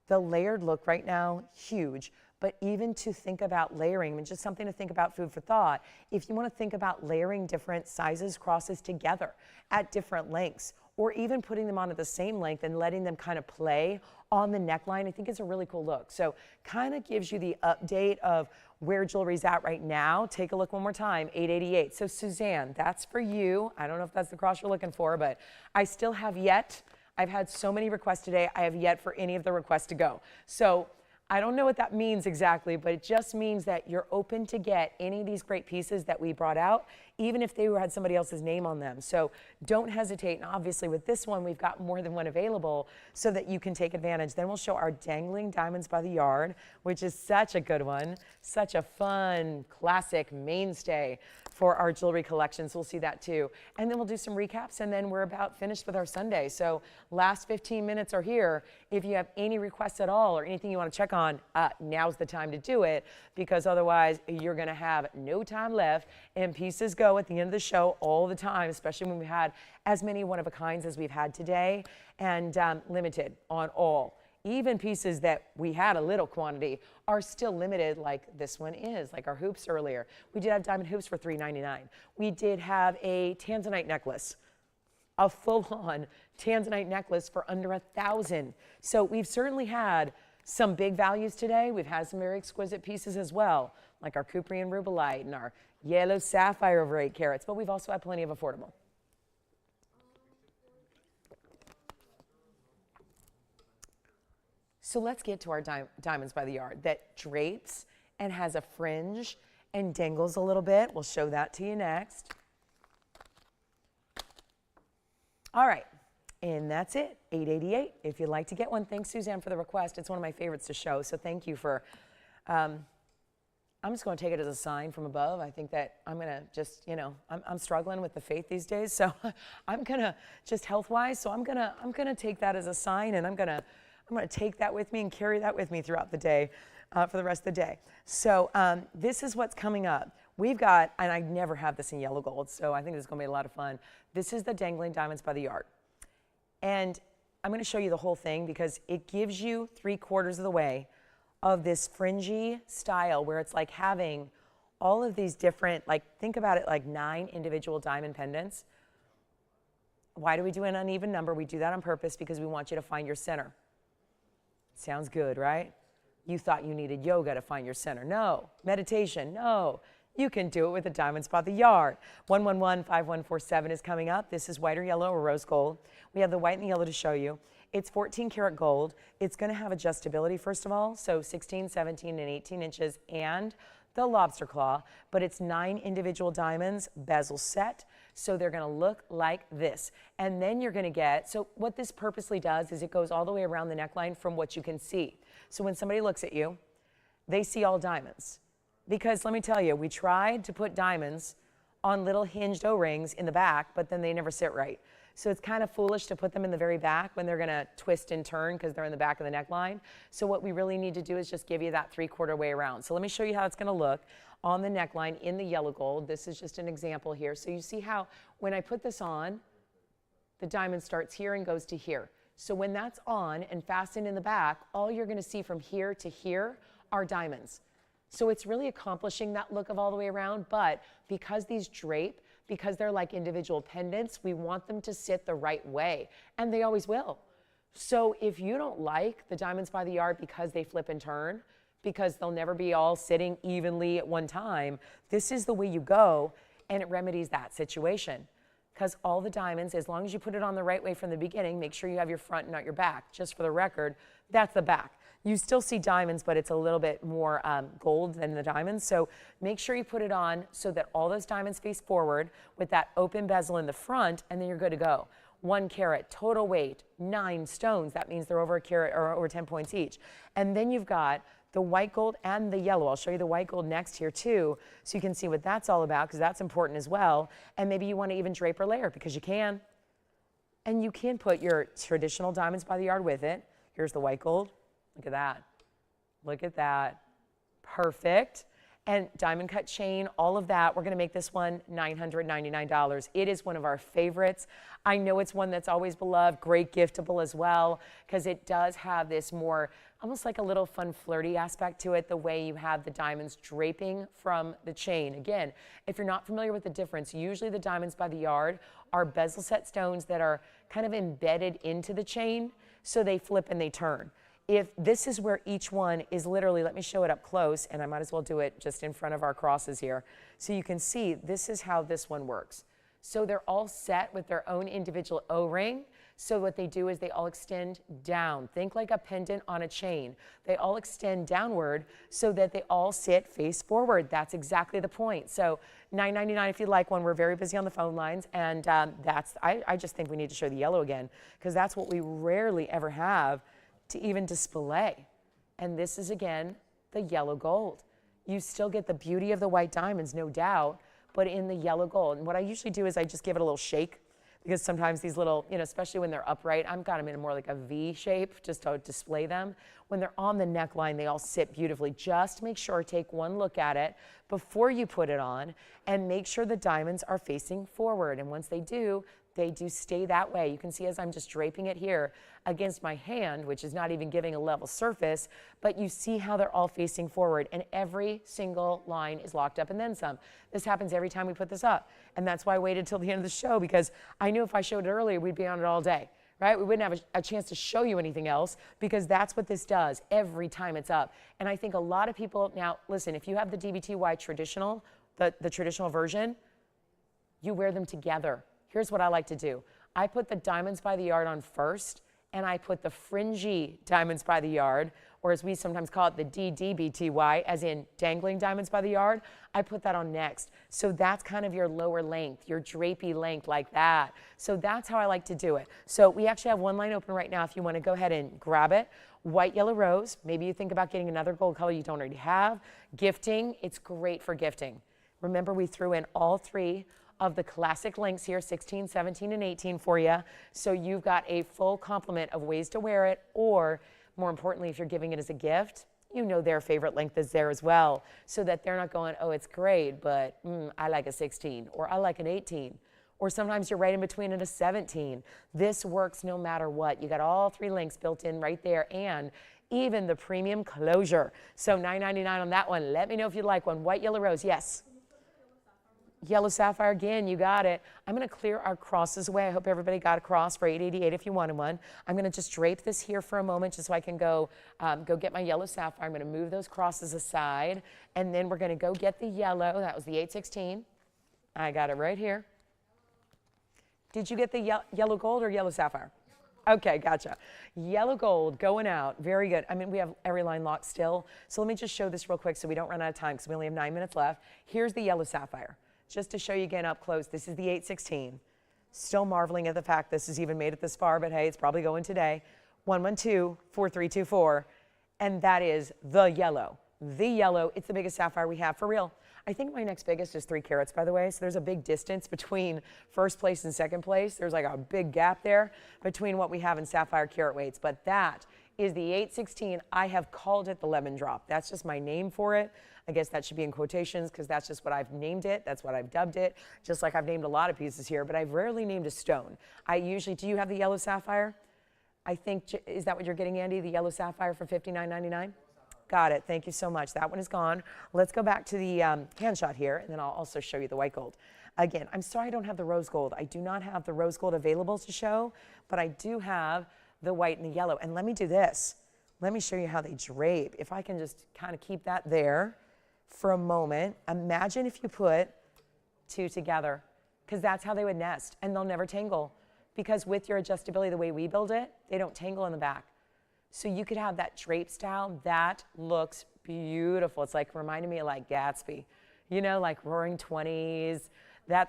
S1: the layered look right now, huge. But even to think about layering, and just something to think about, food for thought, if you want to think about layering different sizes, crosses together at different lengths, or even putting them on at the same length and letting them kind of play on the neckline, I think it's a really cool look. So kind of gives you the update of where jewelry's at right now. Take a look one more time, 888. So Suzanne, that's for you. I don't know if that's the cross you're looking for, but I still have yet, I've had so many requests today, I have yet for any of the requests to go. So I don't know what that means exactly, but it just means that you're open to get any of these great pieces that we brought out, even if they had somebody else's name on them. So don't hesitate. And obviously with this one, we've got more than one available so that you can take advantage. Then we'll show our dangling diamonds by the yard, which is such a good one, such a fun, classic mainstay for our jewelry collections. We'll see that too. And then we'll do some recaps, and then we're about finished with our Sunday. So last 15 minutes are here. If you have any requests at all or anything you want to check on, now's the time to do it, because otherwise you're going to have no time left, and pieces go at the end of the show all the time, especially when we had as many one-of-a-kinds as we've had today, and limited on all. Even pieces that we had a little quantity are still limited, like this one is, like our hoops earlier. We did have diamond hoops for $3.99. We did have a tanzanite necklace, a full-on tanzanite necklace for under $1,000. So we've certainly had some big values today. We've had some very exquisite pieces as well, like our Cuprian rubellite and our yellow sapphire over 8 carats, but we've also had plenty of affordable. So let's get to our diamonds by the yard that drapes and has a fringe and dangles a little bit. We'll show that to you next. All right, and that's it, 888. If you'd like to get one, thanks Suzanne for the request. It's one of my favorites to show, so thank you for, I'm just going to take it as a sign from above. I think that I'm going to just, I'm struggling with the faith these days, so I'm going to, just health-wise, so I'm going to take that as a sign, and I'm going to take that with me and carry that with me throughout the day, for the rest of the day. So this is what's coming up. We've got, and I never have this in yellow gold, so I think this is going to be a lot of fun. This is the dangling diamonds by the yard. And I'm going to show you the whole thing because it gives you 3/4 of the way of this fringy style where it's like having all of these different, like think about it like 9 individual diamond pendants. Why do we do an uneven number? We do that on purpose because we want you to find your center. Sounds good, right? You thought you needed yoga to find your center. No. Meditation. No. You can do it with the diamonds by the yard. 111-5147 is coming up. This is white or yellow or rose gold. We have the white and the yellow to show you. It's 14 karat gold. It's going to have adjustability, first of all, so 16, 17, and 18 inches, and the lobster claw, but it's 9 individual diamonds, bezel set, so they're going to look like this. And then you're going to get, so what this purposely does is it goes all the way around the neckline from what you can see. So when somebody looks at you, they see all diamonds. Because let me tell you, we tried to put diamonds on little hinged O-rings in the back, but then they never sit right. So it's kind of foolish to put them in the very back when they're going to twist and turn because they're in the back of the neckline. So what we really need to do is just give you that 3/4 way around. So let me show you how it's going to look on the neckline in the yellow gold. This is just an example here. So you see how when I put this on, the diamond starts here and goes to here. So when that's on and fastened in the back, all you're going to see from here to here are diamonds. So it's really accomplishing that look of all the way around, but because these drape, because they're like individual pendants, we want them to sit the right way, and they always will. So if you don't like the diamonds by the yard because they flip and turn, because they'll never be all sitting evenly at one time, this is the way you go, and it remedies that situation. Because all the diamonds, as long as you put it on the right way from the beginning, make sure you have your front and not your back. Just for the record, that's the back. You still see diamonds, but it's a little bit more gold than the diamonds. So make sure you put it on so that all those diamonds face forward with that open bezel in the front, and then you're good to go. 1 carat, total weight, 9 stones. That means they're over a carat or over 10 points each. And then you've got the white gold and the yellow. I'll show you the white gold next here too, so you can see what that's all about, because that's important as well. And maybe you want to even drape or layer, because you can. And you can put your traditional diamonds by the yard with it. Here's the white gold. Look at that. Look at that. Perfect. And diamond cut chain, all of that. We're going to make this one $999. It is one of our favorites. I know it's one that's always beloved, great giftable as well, because it does have this more, almost like a little fun flirty aspect to it, the way you have the diamonds draping from the chain. Again, if you're not familiar with the difference, usually the diamonds by the yard are bezel set stones that are kind of embedded into the chain, so they flip and they turn. If this is where each one is literally, let me show it up close, and I might as well do it just in front of our crosses here. So you can see this is how this one works. So they're all set with their own individual O-ring. So what they do is they all extend down. Think like a pendant on a chain. They all extend downward so that they all sit face forward. That's exactly the point. So $9.99 if you'd like one. We're very busy on the phone lines, and I just think we need to show the yellow again, because that's what we rarely ever have to even display. And this is, again, the yellow gold. You still get the beauty of the white diamonds, no doubt, but in the yellow gold. And what I usually do is I just give it a little shake, because sometimes these little, especially when they're upright, I've got them in more like a V shape just to display them. When they're on the neckline, they all sit beautifully. Just make sure, take one look at it before you put it on, and make sure the diamonds are facing forward. And once they do stay that way. You can see as I'm just draping it here against my hand, which is not even giving a level surface, but you see how they're all facing forward, and every single line is locked up and then some. This happens every time we put this up, and that's why I waited till the end of the show, because I knew if I showed it earlier, we'd be on it all day, right? We wouldn't have a chance to show you anything else, because that's what this does every time it's up. And I think a lot of people, now listen, if you have the DBTY traditional, the traditional version, you wear them together. Here's what I like to do. I put the diamonds by the yard on first, and I put the fringy diamonds by the yard, or as we sometimes call it, the DDBTY, as in dangling diamonds by the yard. I put that on next. So that's kind of your lower length, your drapey length like that. So that's how I like to do it. So we actually have one line open right now if you want to go ahead and grab it. White, yellow, rose. Maybe you think about getting another gold color you don't already have. Gifting, it's great for gifting. Remember, we threw in all three of the classic lengths here, 16, 17, and 18 for you. So you've got a full complement of ways to wear it, or more importantly, if you're giving it as a gift, their favorite length is there as well, so that they're not going, oh, it's great, but I like a 16, or I like an 18, or sometimes you're right in between at a 17. This works no matter what. You got all three lengths built in right there, and even the premium closure. So $9.99 on that one. Let me know if you'd like one. White, yellow, rose, yes. Yellow sapphire again, you got it. I'm going to clear our crosses away. I hope everybody got a cross for $8.88 if you wanted one. I'm going to just drape this here for a moment just so I can go get my yellow sapphire. I'm going to move those crosses aside, and then we're going to go get the yellow. That was the 816. I got it right here. Did you get the yellow gold or yellow sapphire? Okay, gotcha. Yellow gold going out. Very good. I mean, we have every line locked still. So let me just show this real quick so we don't run out of time, because we only have 9 minutes left. Here's the yellow sapphire. Just to show you again up close, this is the 816. Still marveling at the fact this is even made it this far, but hey, it's probably going today. 112-4324, and that is the yellow. The yellow, it's the biggest sapphire we have for real. I think my next biggest is 3 carats, by the way, so there's a big distance between first place and second place. There's like a big gap there between what we have in sapphire carat weights, but that is the 816. I have called it the lemon drop. That's just my name for it. I guess that should be in quotations, because that's just what I've named it. That's what I've dubbed it, just like I've named a lot of pieces here, but I've rarely named a stone. I usually, do you have the yellow sapphire? I think, is that what you're getting, Andy? The yellow sapphire for $59.99? Got it. Thank you so much. That one is gone. Let's go back to the hand shot here, and then I'll also show you the white gold. Again, I'm sorry I don't have the rose gold. I do not have the rose gold available to show, but I do have the white and the yellow. And let me do this. Let me show you how they drape. If I can just kind of keep that there for a moment. Imagine if you put 2 together, because that's how they would nest, and they'll never tangle, because with your adjustability, the way we build it, they don't tangle in the back. So you could have that drape style. That looks beautiful. It's like reminding me of like Gatsby, like Roaring 20s.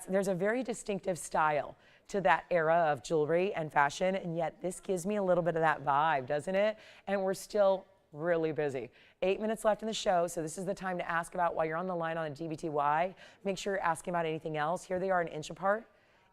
S1: There's a very distinctive style to that era of jewelry and fashion, and yet this gives me a little bit of that vibe, doesn't it? And we're still really busy. 8 minutes left in the show, so this is the time to ask about while you're on the line on the DBTY. Make sure you're asking about anything else. Here they are an inch apart,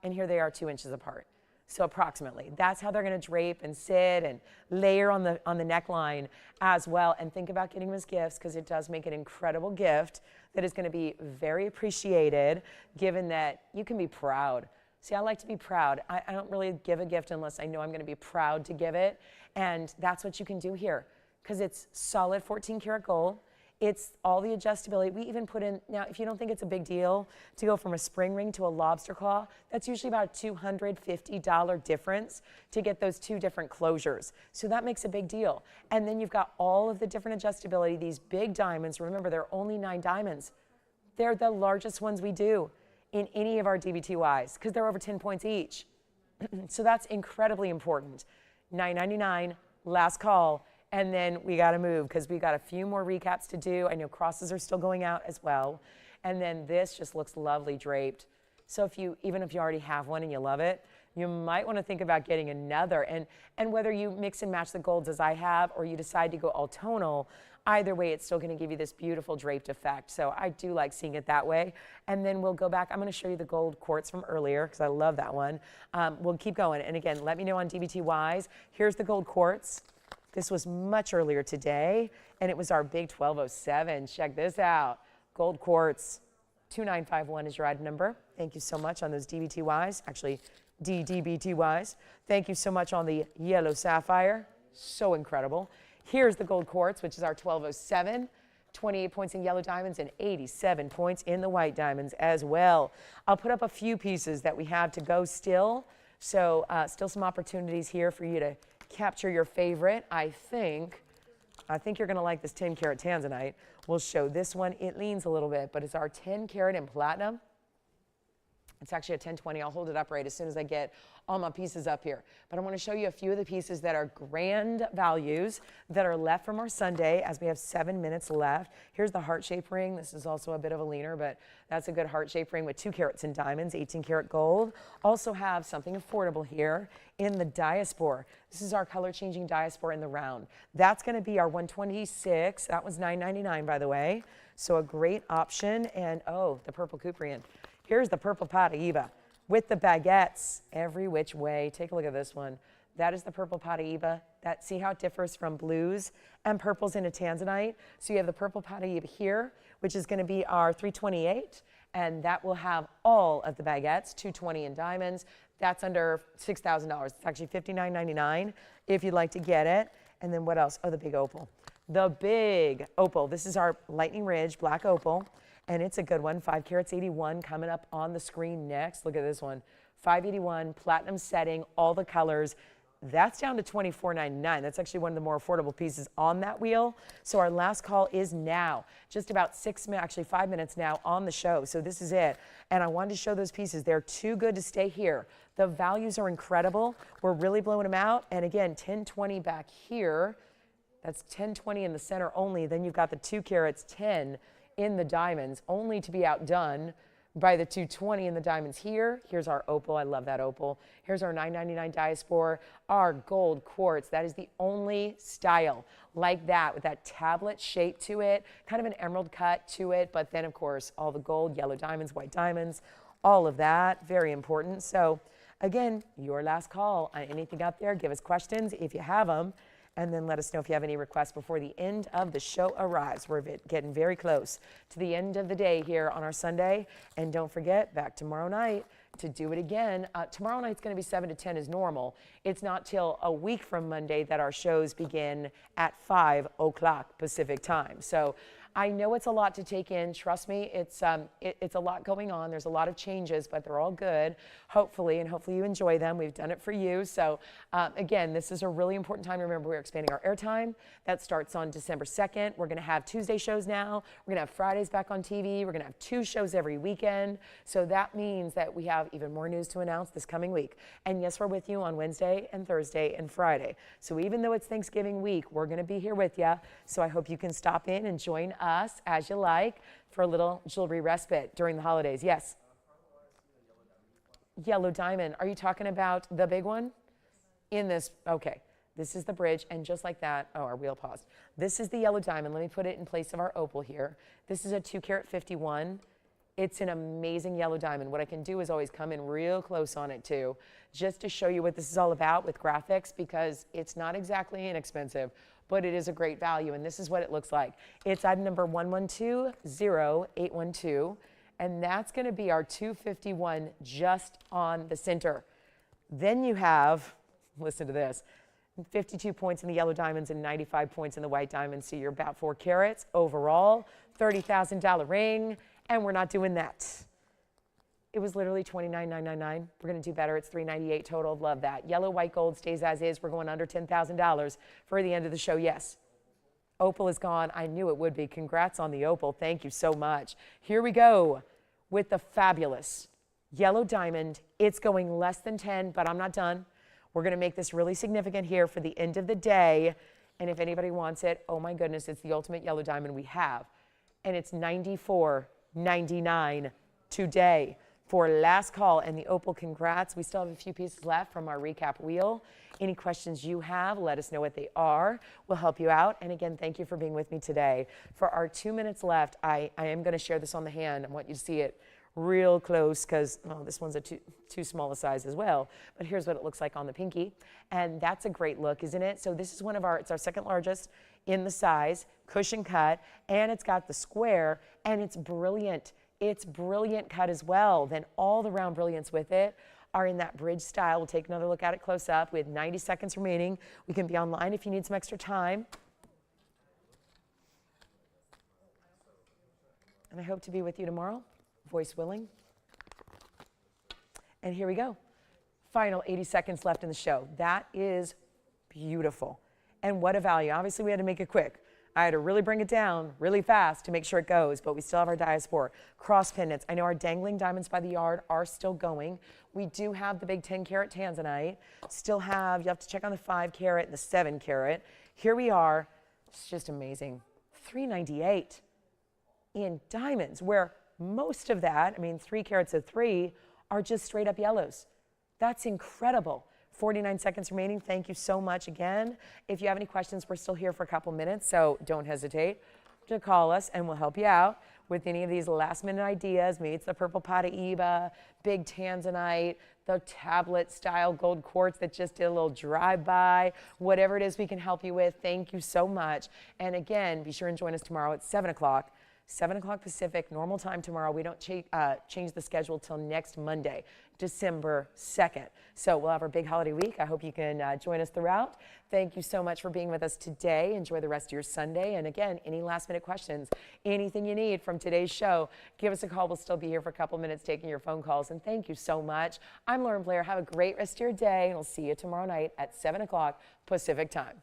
S1: and here they are 2 inches apart. So approximately. That's how they're going to drape and sit and layer on the neckline as well. And think about getting them as gifts, because it does make an incredible gift that is going to be very appreciated, given that you can be proud. See, I like to be proud. I don't really give a gift unless I know I'm going to be proud to give it. And that's what you can do here, because it's solid 14 karat gold. It's all the adjustability. We even put in, now if you don't think it's a big deal to go from a spring ring to a lobster claw, that's usually about a $250 difference to get those two different closures. So that makes a big deal. And then you've got all of the different adjustability, these big diamonds. Remember, there are only 9 diamonds. They're the largest ones we do in any of our DBTYs, because they're over 10 points each. So that's incredibly important. $9.99, last call. And then we got to move, because we got a few more recaps to do. I know crosses are still going out as well. And then this just looks lovely draped. So even if you already have one and you love it, you might want to think about getting another. And whether you mix and match the golds as I have, or you decide to go all tonal, either way, it's still going to give you this beautiful draped effect. So I do like seeing it that way. And then we'll go back. I'm going to show you the gold quartz from earlier, because I love that one. We'll keep going. And again, let me know on DBTYs. Here's the gold quartz. This was much earlier today, and it was our big 1207. Check this out. Gold quartz, 2951 is your item number. Thank you so much on those DBTYs, actually DDBTYs. Thank you so much on the yellow sapphire. So incredible. Here's the gold quartz, which is our 1207. 28 points in yellow diamonds and 87 points in the white diamonds as well. I'll put up a few pieces that we have to go still. So still some opportunities here for you to capture your favorite. I think you're going to like this 10 karat tanzanite. We'll show this one. It leans a little bit, but it's our 10 karat in platinum. It's actually a 1020. I'll hold it up right as soon as I get all my pieces up here. But I want to show you a few of the pieces that are grand values that are left from our Sunday, as we have 7 minutes left. Here's the heart-shaped ring. This is also a bit of a leaner, but that's a good heart-shaped ring with 2 carats in diamonds, 18 karat gold. Also have something affordable here in the diaspora. This is our color-changing diaspora in the round. That's going to be our 126. That was $9.99, by the way. So a great option. And oh, the purple Cuprian. Here's the purple Paraíba with the baguettes every which way. Take a look at this one. That is the purple Paraíba. See how it differs from blues and purples into tanzanite? So you have the purple Paraíba here, which is going to be our 328, and that will have all of the baguettes, 220 in diamonds. That's under $6,000. It's actually $59.99 if you'd like to get it. And then what else? Oh, the big opal. The big opal. This is our Lightning Ridge black opal. And it's a good one, 5 carats 81 coming up on the screen next. Look at this one, 581, platinum setting, all the colors. That's down to $24.99. That's actually one of the more affordable pieces on that wheel. So our last call is now, just about 5 minutes now on the show. So this is it. And I wanted to show those pieces. They're too good to stay here. The values are incredible. We're really blowing them out. And again, 1020 back here. That's 1020 in the center only. Then you've got the 2 carats 10 in the diamonds, only to be outdone by the 220 in the diamonds here. Here's our opal. I love that opal. Here's our $9.99 diaspora, our gold quartz. That is the only style like that, with that tablet shape to it, kind of an emerald cut to it, but then of course all the gold, yellow diamonds, white diamonds, all of that, very important. So again, your last call on anything up there. Give us questions if you have them. And then let us know if you have any requests before the end of the show arrives. We're getting very close to the end of the day here on our Sunday. And don't forget, back tomorrow night to do it again. Tomorrow night's going to be 7 to 10 as normal. It's not till a week from Monday that our shows begin at 5 o'clock Pacific time. So I know it's a lot to take in. Trust me, it's a lot going on. There's a lot of changes, but they're all good, hopefully, and hopefully you enjoy them. We've done it for you. So again, this is a really important time. Remember, we're expanding our airtime. That starts on December 2nd. We're going to have Tuesday shows now. We're going to have Fridays back on TV. We're going to have 2 shows every weekend. So that means that we have even more news to announce this coming week. And yes, we're with you on Wednesday and Thursday and Friday. So even though it's Thanksgiving week, we're going to be here with you. So I hope you can stop in and join us as you like for a little jewelry respite during the holidays. Yes? Yellow diamond. Are you talking about the big one? In this, okay. This is the bridge, and just like that, oh, our wheel paused. This is the yellow diamond. Let me put it in place of our opal here. This is a 2 carat 51. It's an amazing yellow diamond. What I can do is always come in real close on it too, just to show you what this is all about with graphics, because it's not exactly inexpensive, but it is a great value, and this is what it looks like. It's item number 1120-812, and that's gonna be our 251 just on the center. Then you have, listen to this, 52 points in the yellow diamonds and 95 points in the white diamonds, so you're about 4 carats overall, $30,000 ring, and we're not doing that. It was literally $29,999. We're gonna do better, it's $398 total, love that. Yellow, white, gold stays as is. We're going under $10,000 for the end of the show, yes. Opal is gone, I knew it would be. Congrats on the opal, thank you so much. Here we go with the fabulous yellow diamond. It's going less than 10, but I'm not done. We're gonna make this really significant here for the end of the day. And if anybody wants it, oh my goodness, it's the ultimate yellow diamond we have. And it's $94.99 today for last call. And the opal, congrats. We still have a few pieces left from our recap wheel. Any questions you have, let us know what they are. We'll help you out. And again, thank you for being with me today. For our 2 minutes left, I am gonna share this on the hand. I want you to see it real close, because this one's a too small a size as well. But here's what it looks like on the pinky. And that's a great look, isn't it? So this is it's our second largest in the size, cushion cut, and it's got the square, and it's brilliant. It's brilliant cut as well. Then all the round brilliance with it are in that bridge style. We'll take another look at it close up. We have 90 seconds remaining. We can be online if you need some extra time. And I hope to be with you tomorrow, voice willing. And here we go. Final 80 seconds left in the show. That is beautiful. And what a value. Obviously, we had to make it quick. I had to really bring it down really fast to make sure it goes, but we still have our diaspora. Cross pendants. I know our dangling diamonds by the yard are still going. We do have the big 10 carat tanzanite. Still have, you have to check on the 5 carat and the 7 carat. Here we are. It's just amazing. $398 in diamonds, where most of that, 3 carats of 3, are just straight up yellows. That's incredible. 49 seconds remaining. Thank you so much again. If you have any questions, we're still here for a couple minutes, so don't hesitate to call us and we'll help you out with any of these last minute ideas. Maybe it's the purple Paraiba, big tanzanite, the tablet style gold quartz that just did a little drive-by, whatever it is we can help you with. Thank you so much. And again, be sure and join us tomorrow at 7 o'clock. 7 o'clock Pacific, normal time tomorrow. We don't change the schedule till next Monday, December 2nd. So we'll have our big holiday week. I hope you can join us throughout. Thank you so much for being with us today. Enjoy the rest of your Sunday. And again, any last minute questions, anything you need from today's show, give us a call. We'll still be here for a couple minutes taking your phone calls. And thank you so much. I'm Lauren Blair. Have a great rest of your day, and we'll see you tomorrow night at 7 o'clock Pacific time.